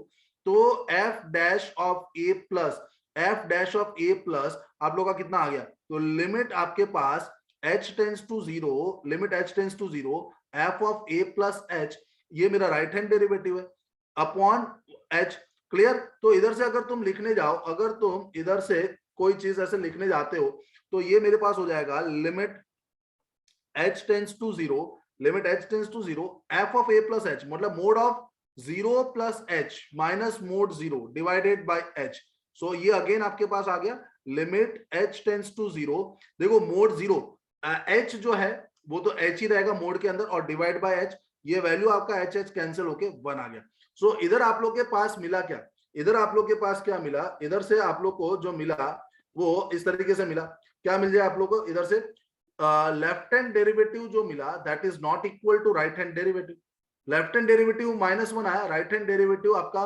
तो f dash of a plus, f dash of a plus आप लोग का कितना आ गया, तो लिमिट आपके पास h tends to 0, limit h tends to 0, f of a plus h, ये मेरा राइट हैंड डेरिवेटिव है, अपॉन h। क्लियर? तो इधर से अगर तुम लिखने जाओ, अगर तुम इधर से कोई चीज ऐसे लिखने जाते हो, तो ये मेरे पास हो जाएगा limit h tends to 0, limit h tends to 0, f of a plus h, मतलब mod of 0 plus h minus mod 0 divided by h। So ये अगेन आपके पास आ गया लिमिट h टेंड्स टू 0, देखो मोड 0, h जो है वो तो h ही रहेगा मोड के अंदर, और डिवाइड बाय h, ये वैल्यू आपका h कैंसिल होके 1 आ गया। सो इधर आप लोग के पास मिला क्या, इधर आप लोग के पास क्या मिला, इधर से आप लोग को जो मिला वो इस तरीके से मिला, क्या मिल जाए आप लोग को इधर से, लेफ्ट हैंड डेरिवेटिव जो मिला that is not equal to right hand derivative, left hand derivative -1 आया, राइट हैंड डेरिवेटिव आपका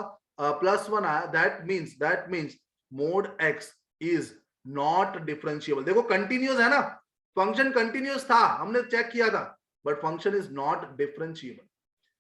+1 आया, that means mod x is not differentiable. देखो कंटिन्यूस है ना, फंक्शन कंटिन्यूस था, हमने चेक किया था, but function is not differentiable.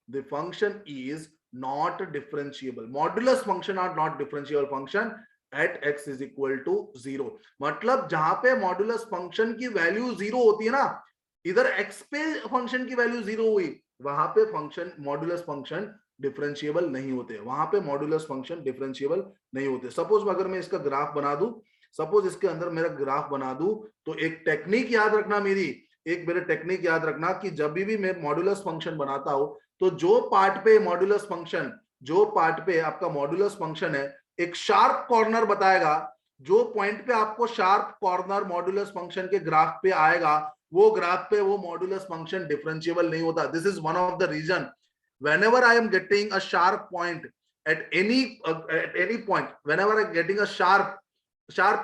The function is not differentiable. Modulus function are not differentiable function at x is equal to 0. मतलब जहां पे मॉडुलस फंक्शन की वैल्यू 0 होती है ना, इधर x पे फंक्शन की वैल्यू 0 हुई, वहां पे फंक्शन मॉडुलस फंक्शन डिफरेंशिएबल नहीं होते, वहां पे मॉडुलस फंक्शन डिफरेंशिएबल नहीं होते। सपोज अगर मैं इसका ग्राफ बना दूं, सपोज इसके अंदर मेरा ग्राफ बना दूं, तो एक टेक्निक याद रखना मेरे टेक्निक याद रखना कि जब भी मैं मॉडुलस फंक्शन बनाता हूं, तो जो पार्ट पे आपका मॉडुलस फंक्शन है एक शार्प कॉर्नर बताएगा, जो पॉइंट पे आपको शार्प कॉर्नर मॉडुलस फंक्शन के ग्राफ पे आएगा, वो ग्राफ पे वो मॉडुलस फंक्शन डिफरेंशिएबल नहीं होता। This is one of the reason whenever I am getting a sharp point at any point, whenever I am getting a sharp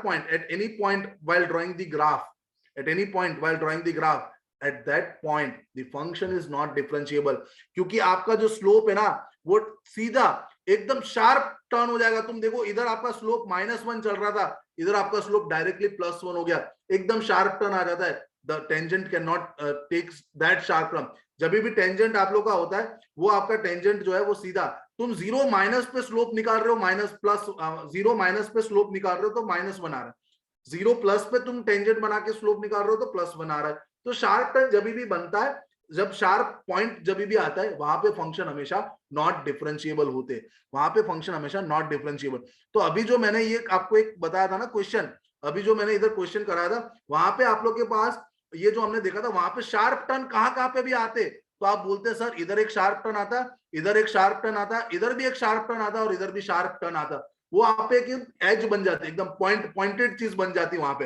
point at any point while drawing the graph, at that point the function is not differentiable, क्योंकि आपका जो slope है ना वो सीधा एकदम sharp turn हो जाएगा। तुम देखो इधर आपका स्लोप -1 चल रहा था, इधर आपका स्लोप डायरेक्टली +1 हो गया, एकदम शार्प टर्न आ जाता है। The tangent can not take that sharp turn. जब भी टेंजेंट आप लोग का होता है, वो आपका टेंजेंट जो है वो सीधा, तुम 0 माइनस पे स्लोप निकाल रहे हो, माइनस प्लस 0 माइनस पे स्लोप निकाल रहे हो तो -1 आ रहा है, 0 प्लस पे तुम टेंजेंट बना के स्लोप निकाल रहे हो तो +1 आ रहा है। तो शार्प टर्न जब भी बनता है, जब शार्प पॉइंट जब भी आता है, वहां पे फंक्शन हमेशा नॉट डिफरेंशिएबल होते, वहां पे फंक्शन हमेशा नॉट डिफरेंशिएबल। तो अभी जो मैंने ये आपको एक बताया था ना क्वेश्चन, अभी जो मैंने इधर क्वेश्चन कराया था, वहां पे आप लोग के पास ये जो हमने देखा था, वहां पे शार्प टर्न कहां पे भी आते, तो आप बोलते सर इधर एक शार्प टर्न आता, इधर एक शार्प टर्न आता, इधर भी एक शार्प टर्न आता और इधर भी शार्प टर्न आता, वो आप पे एक एज बन जाती, एकदम पॉइंटेड चीज बन जाती वहां पे।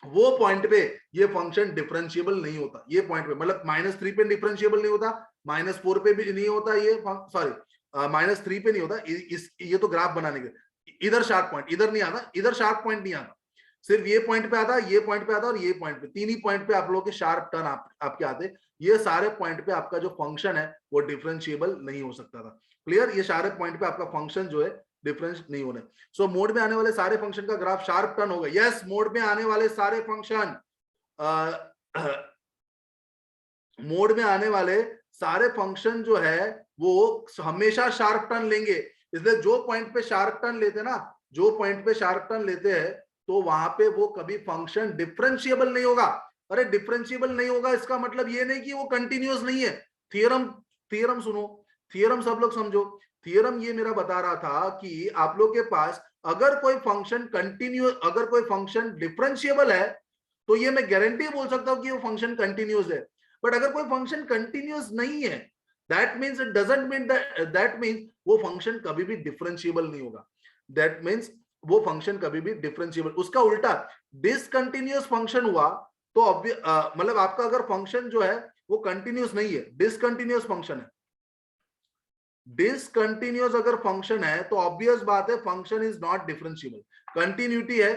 वो पॉइंट पे ये फंक्शन डिफरेंशिएबल नहीं होता, ये पॉइंट पे मतलब -3 पे डिफरेंशिएबल नहीं होता, -4 पे भी नहीं होता, ये सॉरी -3 पे नहीं होता। ये तो ग्राफ बनाने के, इधर शार्प पॉइंट इधर नहीं आता, इधर शार्प पॉइंट नहीं आता, सिर्फ ये पॉइंट पे आता, ये पॉइंट पे आता और ये पॉइंट पे, तीन ही पॉइंट पे आप लोगों के शार्प टर्न आपके आते। ये सारे पॉइंट पे आपका जो फंक्शन है वो डिफरेंशिएबल नहीं हो सकता था। क्लियर? ये सारे पॉइंट पे आपका फंक्शन जो है डिफरेंस नहीं होने। सो मोड में आने वाले सारे फंक्शन का ग्राफ शार्प टर्न होगा। यस, मोड में आने वाले सारे फंक्शन मोड में आने वाले सारे फंक्शन जो है वो हमेशा शार्प टर्न लेंगे। इसलिए जो पॉइंट पे शार्प टर्न लेते ना, जो पॉइंट पे शार्प टर्न लेते हैं, तो वहां पे वो कभी फंक्शन डिफरेंशिएबल नहीं होगा। अरे डिफरेंशिएबल नहीं होगा इसका मतलब ये नहीं कि वो कंटिन्यूअस नहीं है। थियरम सुनो, थियरम सब लोग समझो। थियरम ये मेरा बता रहा था कि आप लोग के पास अगर कोई फंक्शन कंटिन्यूअस, अगर कोई फंक्शन डिफरेंशिएबल है, तो ये मैं गारंटी बोल सकता हूं कि वो फंक्शन कंटिन्यूअस है। बट अगर कोई फंक्शन कंटिन्यूअस नहीं है, that means it doesn't mean that means वो फंक्शन कभी भी डिफरेंशिएबल नहीं होगा। दैट मीन्स वो फंक्शन कभी भी डिफरेंशिएबल, उसका उल्टा डिसकंटिन्यूअस फंक्शन हुआ तो मतलब आपका अगर फंक्शन जो है वो कंटिन्यूअस नहीं है, डिसकंटिन्यूअस फंक्शन है, डिसकंटिन्यूअस अगर फंक्शन है तो ऑब्वियस बात है function is not differentiable. Continuity है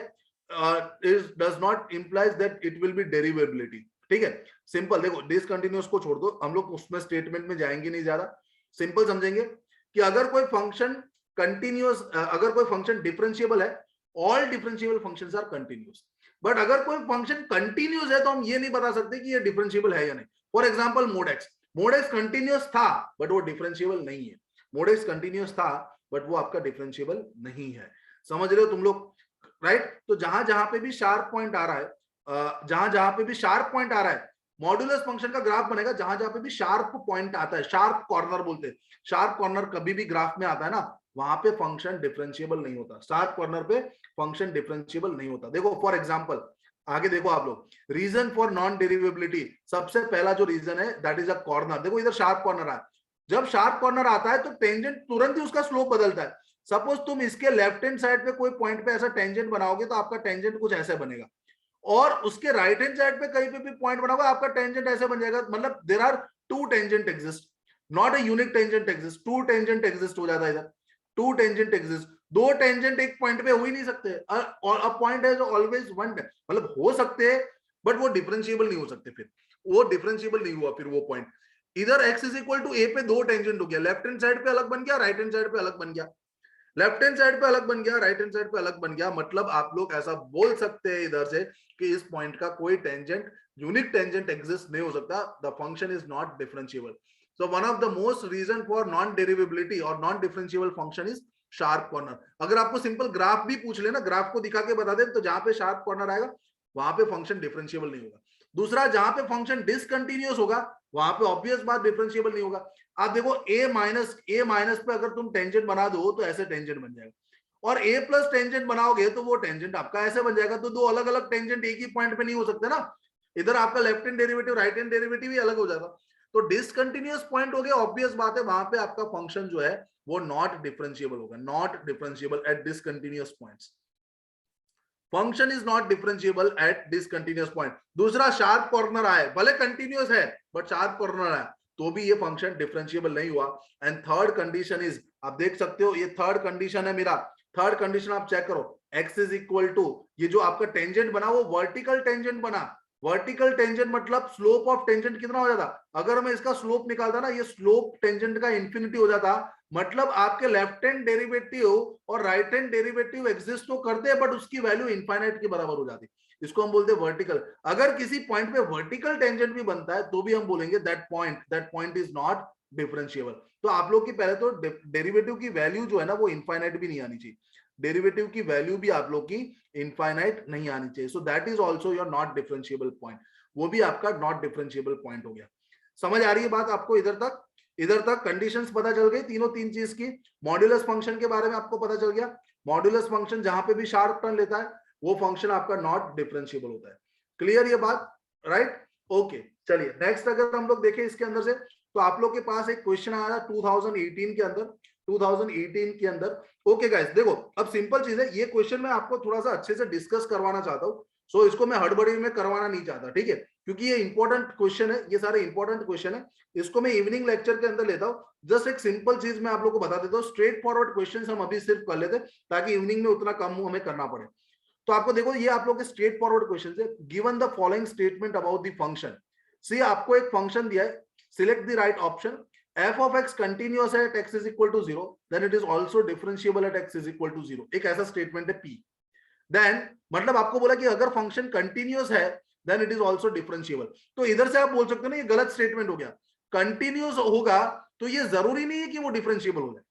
is does not implies that it will be derivability. ठीक है, सिंपल देखो, डिसकंटिन्यूअस को छोड़ दो, हम लोग उसमें स्टेटमेंट में जाएंगे नहीं ज्यादा, सिंपल समझेंगे कि अगर कोई फंक्शन कंटिन्यूअस, अगर कोई फंक्शन डिफरेंशिएबल है, all differentiable functions are continuous. But अगर कोई फंक्शन कंटिन्यूअस है तो हम ये नहीं बता सकते कि ये डिफरेंशिएबल है या नहीं। For example mode x continuous था बट वो डिफरेंशिएबल नहीं है। मोड एक्स कंटिन्यूअस था बट वो आपका डिफरेंशिएबल नहीं है। समझ रहे हो तुम लोग? राइट? तो जहां जहां पे भी शार्प पॉइंट आ रहा है, जहां जहां पे भी शार्प पॉइंट आ रहा है, मॉड्यूलस फंक्शन का ग्राफ बनेगा जहां जहां पे भी शार्प पॉइंट आता है, शार्प कॉर्नर बोलते हैं। शार्प कॉर्नर कभी भी ग्राफ में आता है ना, वहां पे फंक्शन डिफरेंशिएबल नहीं होता। शार्प कॉर्नर पे फंक्शन डिफरेंशिएबल नहीं होता। देखो फॉर एग्जांपल, आगे देखो आप लोग, रीजन फॉर नॉन डेरिवेबिलिटी, सबसे पहला जो रीजन है दैट इज अ कॉर्नर। देखो इधर शार्प कॉर्नर है, जब शार्प कॉर्नर आता है तो टेंजेंट तुरंत ही उसका स्लोप बदलता है। सपोज तुम इसके लेफ्ट हैंड साइड पे कोई पॉइंट पे ऐसा टेंजेंट बनाओगे तो आपका टेंजेंट कुछ ऐसे बनेगा, और उसके राइट हैंड साइड पे कहीं पे भी पॉइंट बनाओगे आपका टेंजेंट ऐसे बन जाएगा। मतलब there are two tangent exist, not a unique tangent exist, two tangent exist हो जाता है इधर, टू टेंजेंट एग्जिस्ट। दो टेंजेंट एक पॉइंट पे हो ही नहीं सकते, और अ पॉइंट है जो ऑलवेज वन, मतलब हो सकते हैं बट वो डिफरेंशिएबल नहीं हो सकते, फिर वो डिफरेंशिएबल नहीं हुआ। फिर वो पॉइंट इधर x is equal to a पे दो टेंजेंट हो गया, लेफ्ट हैंड साइड पे अलग बन गया, राइट हैंड साइड पे अलग बन गया। लेफ्ट हैंड साइड पे अलग बन गया, राइट हैंड साइड पे अलग बन गया, मतलब आप लोग ऐसा बोल सकते हैं इधर से कि इस पॉइंट का कोई टेंजेंट, यूनिक टेंजेंट एग्जिस्ट नहीं हो सकता, the function is not differentiable. So one of the most reason for non-derivability or non-differentiable function is sharp corner. अगर आपको सिंपल ग्राफ भी पूछ लेना, ग्राफ को दिखा के बता दे, तो जहां पे शार्प कॉर्नर आएगा वहां पे फंक्शन डिफरेंशिएबल नहीं होगा. दूसरा, जहां पे फंक्शन डिसकंटिन्यूअस होगा वहां पे ऑब्वियस बात डिफरेंशिएबल नहीं होगा. आप देखो a माइनस पे अगर तुम टेंजेंट बना दो तो ऐसे टेंजेंट बन जाएगा, और a प्लस टेंजेंट बनाओगे तो वो टेंजेंट आपका ऐसे बन जाएगा. तो दो अलग अलग टेंजेंट एक ही पॉइंट पे नहीं हो सकते ना, इधर आपका left hand derivative right hand derivative भी अलग हो जाएगा. तो डिसकंटिन्यूअस पॉइंट हो गया, ऑब्वियस बात है वहां पे आपका फंक्शन जो है वो नॉट डिफरेंशिएबल होगा, not differentiable eight discontinuous points. Function is not differentiable eight discontinuous point. दूसरा, शार्प कॉर्नर आए, भले कंटिन्यूअस है बट शार्प कॉर्नर आया तो भी ये फंक्शन डिफरेंशिएबल नहीं हुआ. एंड थर्ड कंडीशन इज, आप देख सकते हो ये थर्ड कंडीशन है मेरा. थर्ड कंडीशन आप चेक करो, x इज इक्वल टू, ये जो आपका टेंजेंट बना वो वर्टिकल टेंजेंट बना. वर्टिकल टेंजेंट मतलब स्लोप ऑफ टेंजेंट कितना हो जाता, अगर मैं इसका स्लोप निकालता ना, ये स्लोप टेंजेंट का इंफिनिटी हो जाता. मतलब आपके लेफ्ट हैंड डेरिवेटिव और राइट हैंड डेरिवेटिव एग्जिस्ट तो करते हैं बट उसकी वैल्यू इनफाइनाइट के बराबर हो जाती. इसको हम बोलते हैं वर्टिकल. अगर किसी पॉइंट पे वर्टिकल टेंजेंट भी बनता है तो भी हम बोलेंगे that point is not differentiable. तो आप लोग की पहले तो डेरिवेटिव की वैल्यू जो है ना वो इनफाइनाइट भी नहीं आनी चाहिए, डेरिवेटिव की वैल्यू भी आप लोग की इनफाइनाइट नहीं आनी चाहिए. सो that is also your not differentiable point, वो भी आपका नॉट डिफरेंशिएबल पॉइंट हो गया. समझ आ रही है बात आपको? इधर तक कंडीशंस पता चल गई तीनों तीन चीज की. मॉड्यूलस फंक्शन के बारे में आपको पता चल गया, मॉड्यूलस फंक्शन जहां पे भी शार्प टर्न लेता है वो फंक्शन आपका नॉट डिफरेंशिएबल होता है. क्लियर ये बात? Right, okay. चलिए नेक्स्ट अगर हम लोग देखें इसके अंदर से, तो आप लोग के पास एक क्वेश्चन आया था 2018 के अंदर, 2018 के अंदर. ओके गाइस, देखो अब सिंपल चीज है, ये क्वेश्चन मैं आपको थोड़ा सा अच्छे से डिस्कस करवाना चाहता हूँ. सो इसको मैं हड़बड़ी में करवाना नहीं चाहता, ठीक है, क्योंकि ये इंपॉर्टेंट क्वेश्चन है, ये सारे इंपॉर्टेंट क्वेश्चन है. इसको मैं इवनिंग लेक्चर के अंदर लेता हूँ. जस्ट एक सिंपल चीज मैं आप लोग को बता देता हूँ, स्ट्रेट फॉरवर्ड क्वेश्चन हम अभी सिर्फ कर लेते ताकि इवनिंग में उतना कम हमें करना पड़े. तो आपको देखो ये आप लोग के स्ट्रेट फॉरवर्ड क्वेश्चन है. Given the following statement about the function. See आपको एक फंक्शन दिया है, select the right option. f of x continuous है at x is equal to 0, then it is also differentiable at x is equal to 0. एक ऐसा statement है p. Then मतलब आपको बोला कि अगर फंक्शन कंटिन्यूअस है then it is also differentiable. तो इधर से आप बोल सकते हो ना ये गलत स्टेटमेंट हो गया. कंटिन्यूअस होगा तो ये जरूरी नहीं है कि वो डिफरेंशिएबल हो जाए.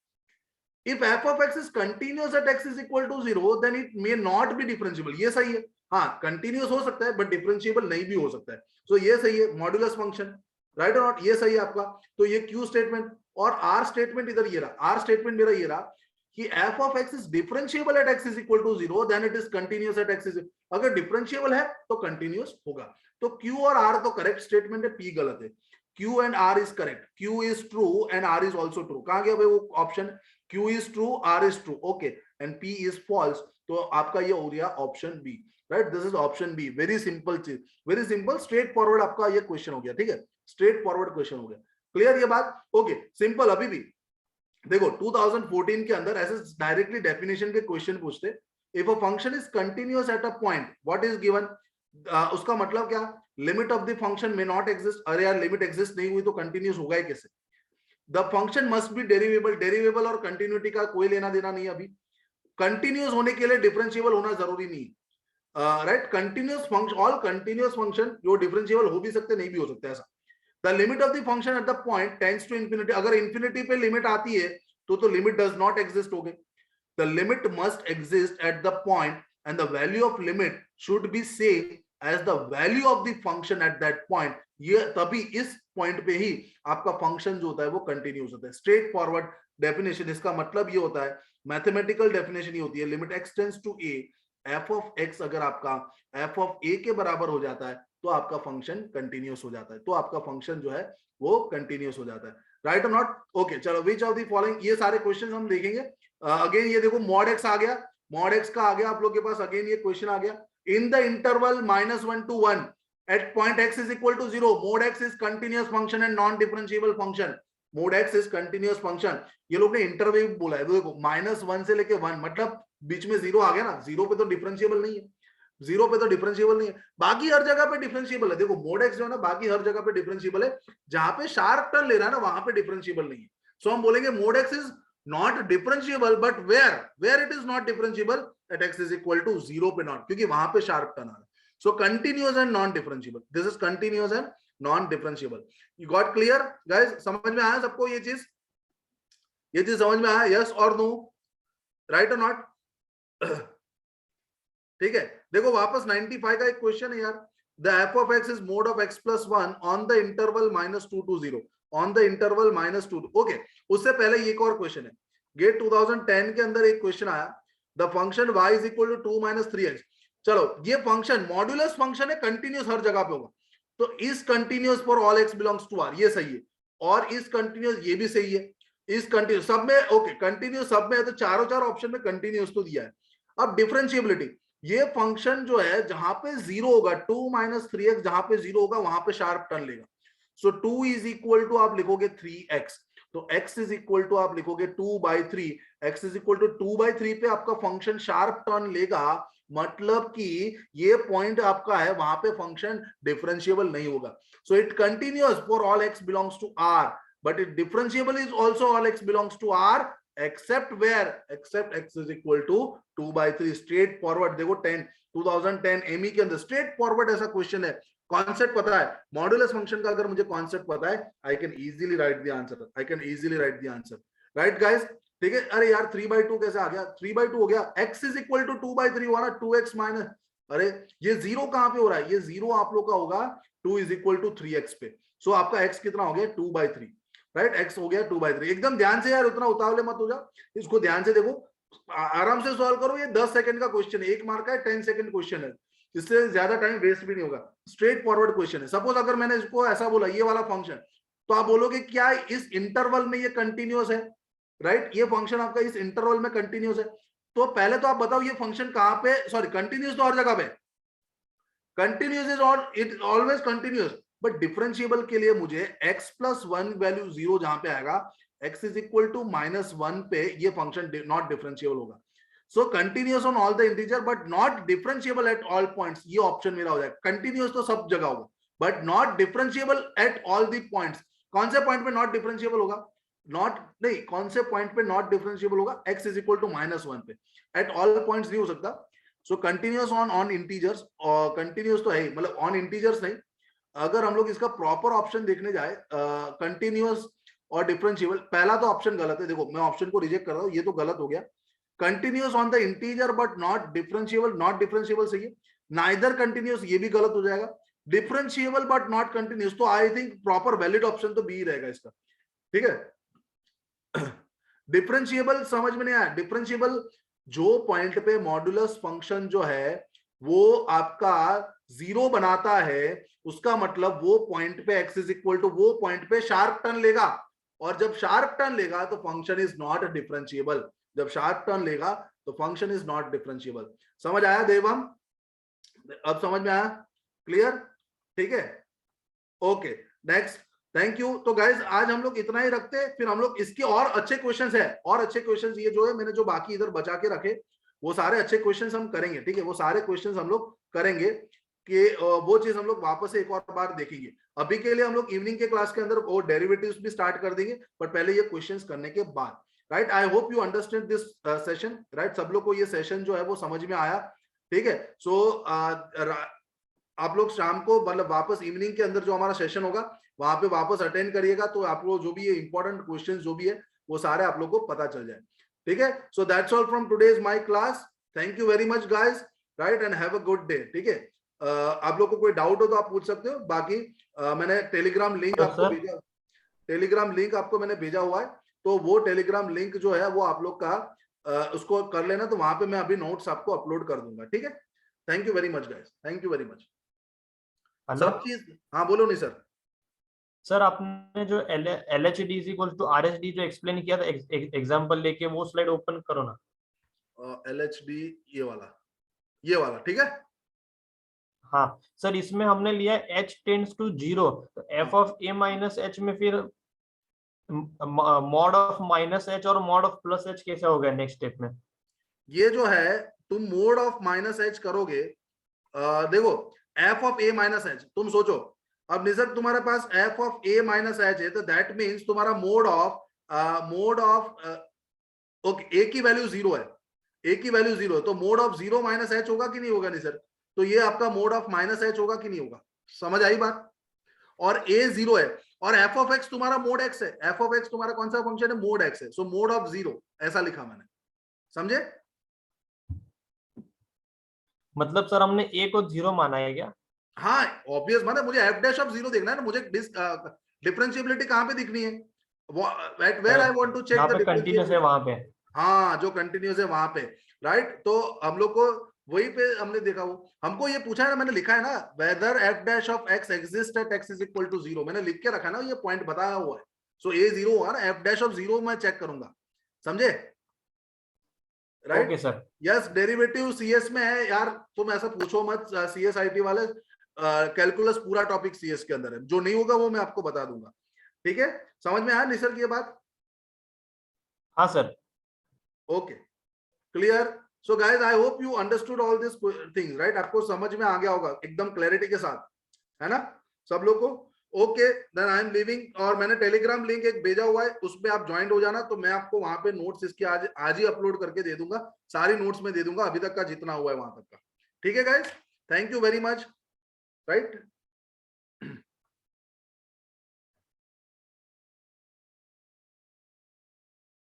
If f of x is continuous at x is equal to 0, then it may not be differentiable. ये सही है, हाँ कंटिन्यूअस हो सकता है बट डिफरेंशिएबल नहीं भी हो सकता है. सो ये सही है, मॉड्यूलस फंक्शन, राइट और नॉट, ये सही है आपका. तो ये q स्टेटमेंट और r स्टेटमेंट इधर ये रहा. r स्टेटमेंट मेरा ये रहा कि f of x is differentiable at x is equal to 0, then it is continuous at x is, अगर डिफरेंशिएबल है तो कंटिन्यूअस होगा. तो q और r तो करेक्ट स्टेटमेंट है, p गलत है. q and r is correct, q is true and r is also true. कहां गया भाई वो option? q is true, r is true, okay, and p is false. तो आपका ये हो गया option b, right. This is option b. Very simple चीज, वेरी सिंपल, स्ट्रेट फॉरवर्ड आपका ये क्वेश्चन हो गया, ठीक है, स्ट्रेट फॉरवर्ड क्वेश्चन हो गया. क्लियर ये बात? Okay, simple. अभी भी देखो 2014 के अंदर ऐसे डायरेक्टली डेफिनेशन के क्वेश्चन पूछते. If a function is continuous at a point, what is given? उसका मतलब क्या? Limit of the function may not exist. अरे यार लिमिट एग्जिस्ट नहीं हुई तो कंटिन्यूअस होगा ही कैसे? The function must be derivable. Derivable और कंटिन्यूटी का कोई लेना देना नहीं. अभी कंटिन्यूअस होने के लिए डिफरेंशिएबल होना जरूरी नहीं, right. Continuous function, all continuous function जो डिफरेंशिएबल हो भी सकते नहीं भी हो सकते, ऐसा. The limit of the function at the point tends to infinity. अगर इंफिनिटी पे लिमिट आती है तो लिमिट डज नॉट एग्जिस्ट हो गई. The limit must exist at the point and the value of limit should be same as the value of the function at that point. ये तभी इस पॉइंट पे ही आपका फंक्शन जो होता है वो कंटिन्यूअस होता है. स्ट्रेट फॉरवर्ड डेफिनेशन, इसका मतलब ये होता है, मैथमेटिकल डेफिनेशन ये होती है, limit x tends to a, f of x अगर आपका f of a के बराबर हो जाता है तो आपका फंक्शन कंटिन्यूअस हो जाता है. तो आपका फंक्शन जो है वो कंटिन्यूअस हो जाता है, राइट और नॉट? ओके, चलो विच ऑफ द फॉलोइंग, ये सारे क्वेश्चन हम देखेंगे. अगेन ये देखो मॉड x आ गया, मॉड x का आ गया आप लोग के पास. अगेन ये क्वेश्चन आ गया. In the interval -1 to 1 at point x is equal to 0, mod x is continuous function and non differentiable function. mod x is continuous function. ये लोग ने इंटरवल बोला है, देखो -1 से लेके 1, मतलब बीच में 0 आ गया ना. 0 पे तो डिफरेंशिएबल नहीं है, 0 पे तो डिफरेंशिएबल नहीं है, बाकी हर जगह पे डिफरेंशिएबल है. देखो mod x जो है ना बाकी हर जगह पे डिफरेंशिएबल है, जहां पे शार्प टर्न ले रहा है ना वहां पे डिफरेंशिएबल नहीं है. सो हम बोलेंगे mod x is not differentiable, but where it is not differentiable, at x is equal to 0 पे नॉट, क्योंकि वहां पे शार्प टर्न आ रहा है. So continuous and non differentiable, this is continuous and non differentiable. You got clear guys? समझ में आया सबको ये चीज समझ में आया? यस और नो, राइट और नॉट? ठीक है, देखो वापस 95 का एक क्वेश्चन है यार. The f of x is mode of x plus 1 on the interval -2 to 0, on the interval -2. Okay, उससे पहले एक और क्वेश्चन है. गेट 2010 के अंदर एक क्वेश्चन आया, the function y is equal to 2 - 3x. चलो, ये फंक्शन मॉड्यूलस फंक्शन है, कंटिन्यूस हर जगह पे होगा. तो इस continuous for all x belongs to r, ये सही है. और इस कंटिन्यूस ये भी सही है. इस कंटिन्यूस सब में, ओके, कंटिन्यूस सब में है, तो चारों चार ऑप्शन में कंटिन्यूस तो दिया है. अब डिफरेंशिएबिलिटी, ये फंक्शन जो है जहां पे 0 होगा, 2 - 3x, जहां पे 0 होगा वहां पे शार्प टर्न लेगा. सो 2 इज इक्वल टू आप लिखोगे 3x, तो x इज इक्वल टू आप लिखोगे 2/3. x इज इक्वल टू 2/3 पे आपका फंक्शन शार्प टर्न लेगा, मतलब कि ये पॉइंट आपका है, वहां पे फंक्शन डिफरेंशिएबल नहीं होगा. So it continuous for all x belongs to r, but it differentiable is also all x belongs to r, except where, except x is equal to 2/3. straight forward. देखो 2010 ME के अंदर straight forward ऐसा question है. Concept पता है, modulus function का अगर मुझे कॉन्सेप्ट पता है, I can easily right the answer, I can easily right the answer. Right guys? ठीक है. अरे यार 3/2 कैसे आ गया? 3/2 हो गया. x इज इक्वल टू 2/3 हुआ ना, 2x माइनस, अरे ये जीरो कहां पे हो रहा है? ये जीरो आप लोग का होगा 2 इज इक्वल टू 3x पे. सो आपका x कितना हो गया? 2/3. राइट, x हो गया 2/3. एकदम ध्यान से यार, उतना उतावले मत हो जा, इसको ध्यान से देखो, आराम से सॉल्व करो. ये 10 सेकंड का क्वेश्चन है, 1 मार्क का है, 10 सेकंड क्वेश्चन है, इससे ज्यादा टाइम वेस्ट भी नहीं होगा. स्ट्रेट फॉरवर्ड क्वेश्चन है. सपोज अगर मैंने इसको ऐसा बोला, ये वाला फंक्शन, तो आप बोलोगे क्या इस इंटरवल में ये कंटिन्यूअस है? राइट, ये फंक्शन आपका इस इंटरवल में कंटिन्यूअस है. तो पहले तो आप बताओ ये फंक्शन कहां पे, सॉरी, कंटिन्यूअस तो हर जगह पे, continuous is all, it always continuous. But differentiable के लिए मुझे x प्लस 1 वैल्यू 0 जहां पे आएगा, x इज इक्वल टू -1 पे ये फंक्शन नॉट डिफरेंशिएबल होगा. So continuous on all the integer but not differentiable at all points, ये ऑप्शन मेरा हो जाएगा. कंटिन्यूअस तो सब जगह होगा, but not differentiable at all the points. कौन से पॉइंट पे नॉट डिफरेंशिएबल होगा? नॉट नहीं, कौन से पॉइंट पे नॉट डिफरेंशिएबल होगा? x इज इक्वल टू -1 पे. एट ऑल पॉइंट्स नहीं हो सकता. सो कंटिन्यूअस ऑन इंटीजर्स, और कंटिन्यूअस तो है ही, मतलब ऑन इंटीजर्स नहीं. अगर हम लोग इसका प्रॉपर ऑप्शन देखने जाए, कंटिन्यूअस और डिफरेंशिएबल, पहला तो ऑप्शन गलत है. देखो मैं ऑप्शन को रिजेक्ट कर रहा हूं, ये तो गलत हो गया. Continuous on the integer but not differentiable, not differentiable सही है. नाइदर कंटिन्यूअस, ये भी गलत हो जाएगा. डिफरेंशिएबल बट नॉट कंटिन्यूअस, तो I think proper valid option तो बी रहेगा इसका. ठीक है. डिफरेंशिएबल समझ में नहीं आया? डिफरेंशिएबल जो पॉइंट पे मॉड्यूलस फंक्शन जो है वो आपका 0 बनाता है, उसका मतलब वो पॉइंट पे x इज इक्वल टू, वो पॉइंट पे शार्प टर्न लेगा. और जब शार्प टर्न लेगा तो फंक्शन इज नॉट डिफरेंशिएबल. जब शार्प टर्न लेगा तो फंक्शन इज नॉट डिफरेंशिएबल. समझ आया देवम? अब समझ में आया? क्लियर? ठीक है. Okay, next. Thank you. तो गाइज आज हम लोग इतना ही रखते हैं, फिर हम लोग इसके और अच्छे क्वेश्चंस है, और अच्छे क्वेश्चंस ये जो है मैंने जो बाकी इधर बचा के रखे, वो सारे अच्छे क्वेश्चंस हम करेंगे. ठीक है, वो सारे क्वेश्चंस हम लोग करेंगे कि वो चीज हम लोग वापस से एक और बार देखेंगे. अभी के लिए हम लोग इवनिंग के क्लास के अंदर वो डेरिवेटिव्स भी स्टार्ट कर देंगे, बट पहले ये क्वेश्चंस करने के बाद. Right, I hope you understand this session. Right, सब लोग को ये सेशन जो है वो समझ में आया. ठीक है. सो आप लोग शाम को, मतलब वापस इवनिंग के अंदर जो हमारा सेशन होगा वहां पे वापस अटेंड करिएगा, तो आपको जो भी ये इंपॉर्टेंट क्वेश्चंस जो भी है वो सारे आप लोग को पता चल जाए. ठीक है. So that's all from today's my class. Thank you very much guys. Right, and have a good day. ठीक है. आप लोग को कोई डाउट हो तो आप पूछ सकते हो. बाकी मैंने टेलीग्राम लिंक आपको भेजा, टेलीग्राम लिंक आपको मैंने भेजा हुआ है, तो वो टेलीग्राम लिंक जो है वो आप लोग का उसको कर लेना, तो वहां पे मैं अभी नोट्स आपको अपलोड कर दूंगा. ठीक है. Thank you very much guys. Thank you very much. सब चीज, हाँ बोलो. नहीं सर, सर आपने जो LHD is equal to RHD जो एक्सप्लेन किया था एग्जांपल लेके, वो स्लाइड ओपन करो ना. LHD ये वाला ठीक है. हाँ सर, इसमें हमने लिया h टेंड्स टू 0, तो f of a minus h में फिर मॉड ऑफ माइनस h और मॉड ऑफ प्लस h कैसे होगा नेक्स्ट स्टेप में? ये जो है तुम मोड ऑफ माइनस h करोगे, देखो f of a minus h, तुम सोचो अब निसर्ग तुम्हारे पास f of a minus h है, तो दैट मीन्स तुम्हारा मोड ऑफ ओके, ए की वैल्यू 0 है, ए की वैल्यू 0 है, तो मोड ऑफ 0 माइनस एच होगा कि नहीं होगा? नहीं सर, तो ये आपका मोड ऑफ माइनस एच होगा कि नहीं होगा? समझ आई बात? और ए 0 है और एफ ऑफ एक्स तुम्हारा मोड एक्स है, एफ ऑफ एक्स तुम्हारा कौन सा फंक्शन है? मोड एक्स है, सो मोड ऑफ 0 ऐसा लिखा मैंने, समझे? मतलब सर हमने ए को 0 माना है क्या? हाँ ऑब्वियस, माना मुझे एफ डैश ऑफ 0 देखना है ना, मुझे डिफरेंशिएबिलिटी कहां पे दिखनी है? At where I want to check जहाँ द पे कंटिन्यूस है डिफरेंशिएबिलिटी। वहां पे। हाँ, जो कंटिन्यूस है वहां पे, राइट? तो हम लोग को वही पे हमने देखा, वो हमको ये पूछा है ना, मैंने लिखा है ना, whether f dash of x exist at x is equal to 0, मैंने लिख के रखा ना, ये पॉइंट बताया हुआ है। सो ए 0 हुआ ना, एफ डैश ऑफ 0 मैं चेक करूंगा, समझे? Right? Okay sir. Yes, derivative CS में है यार, तुम ऐसा पूछो मत, सीएस आईटी वाले, कैलकुलस पूरा टॉपिक सीएस के अंदर है, जो नहीं होगा वो मैं आपको बता दूंगा, ठीक है? समझ में आया निसर की ये बात? हाँ sir. Okay, clear? So guys, I hope you understood all this things, right? आपको समझ में आ गया होगा एकदम क्लैरिटी के साथ, है ना सब लोग को? Okay, then I am leaving, और मैंने टेलीग्राम लिंक एक भेजा हुआ है, उसमें आप ज्वाइन हो जाना, तो मैं आपको वहां पे नोट्स इसके आज ही अपलोड करके दे दूंगा, सारी नोट्स में दे दूंगा, अभी तक का जितना हुआ है वहां तक का, ठीक है guys? Thank you very much, right?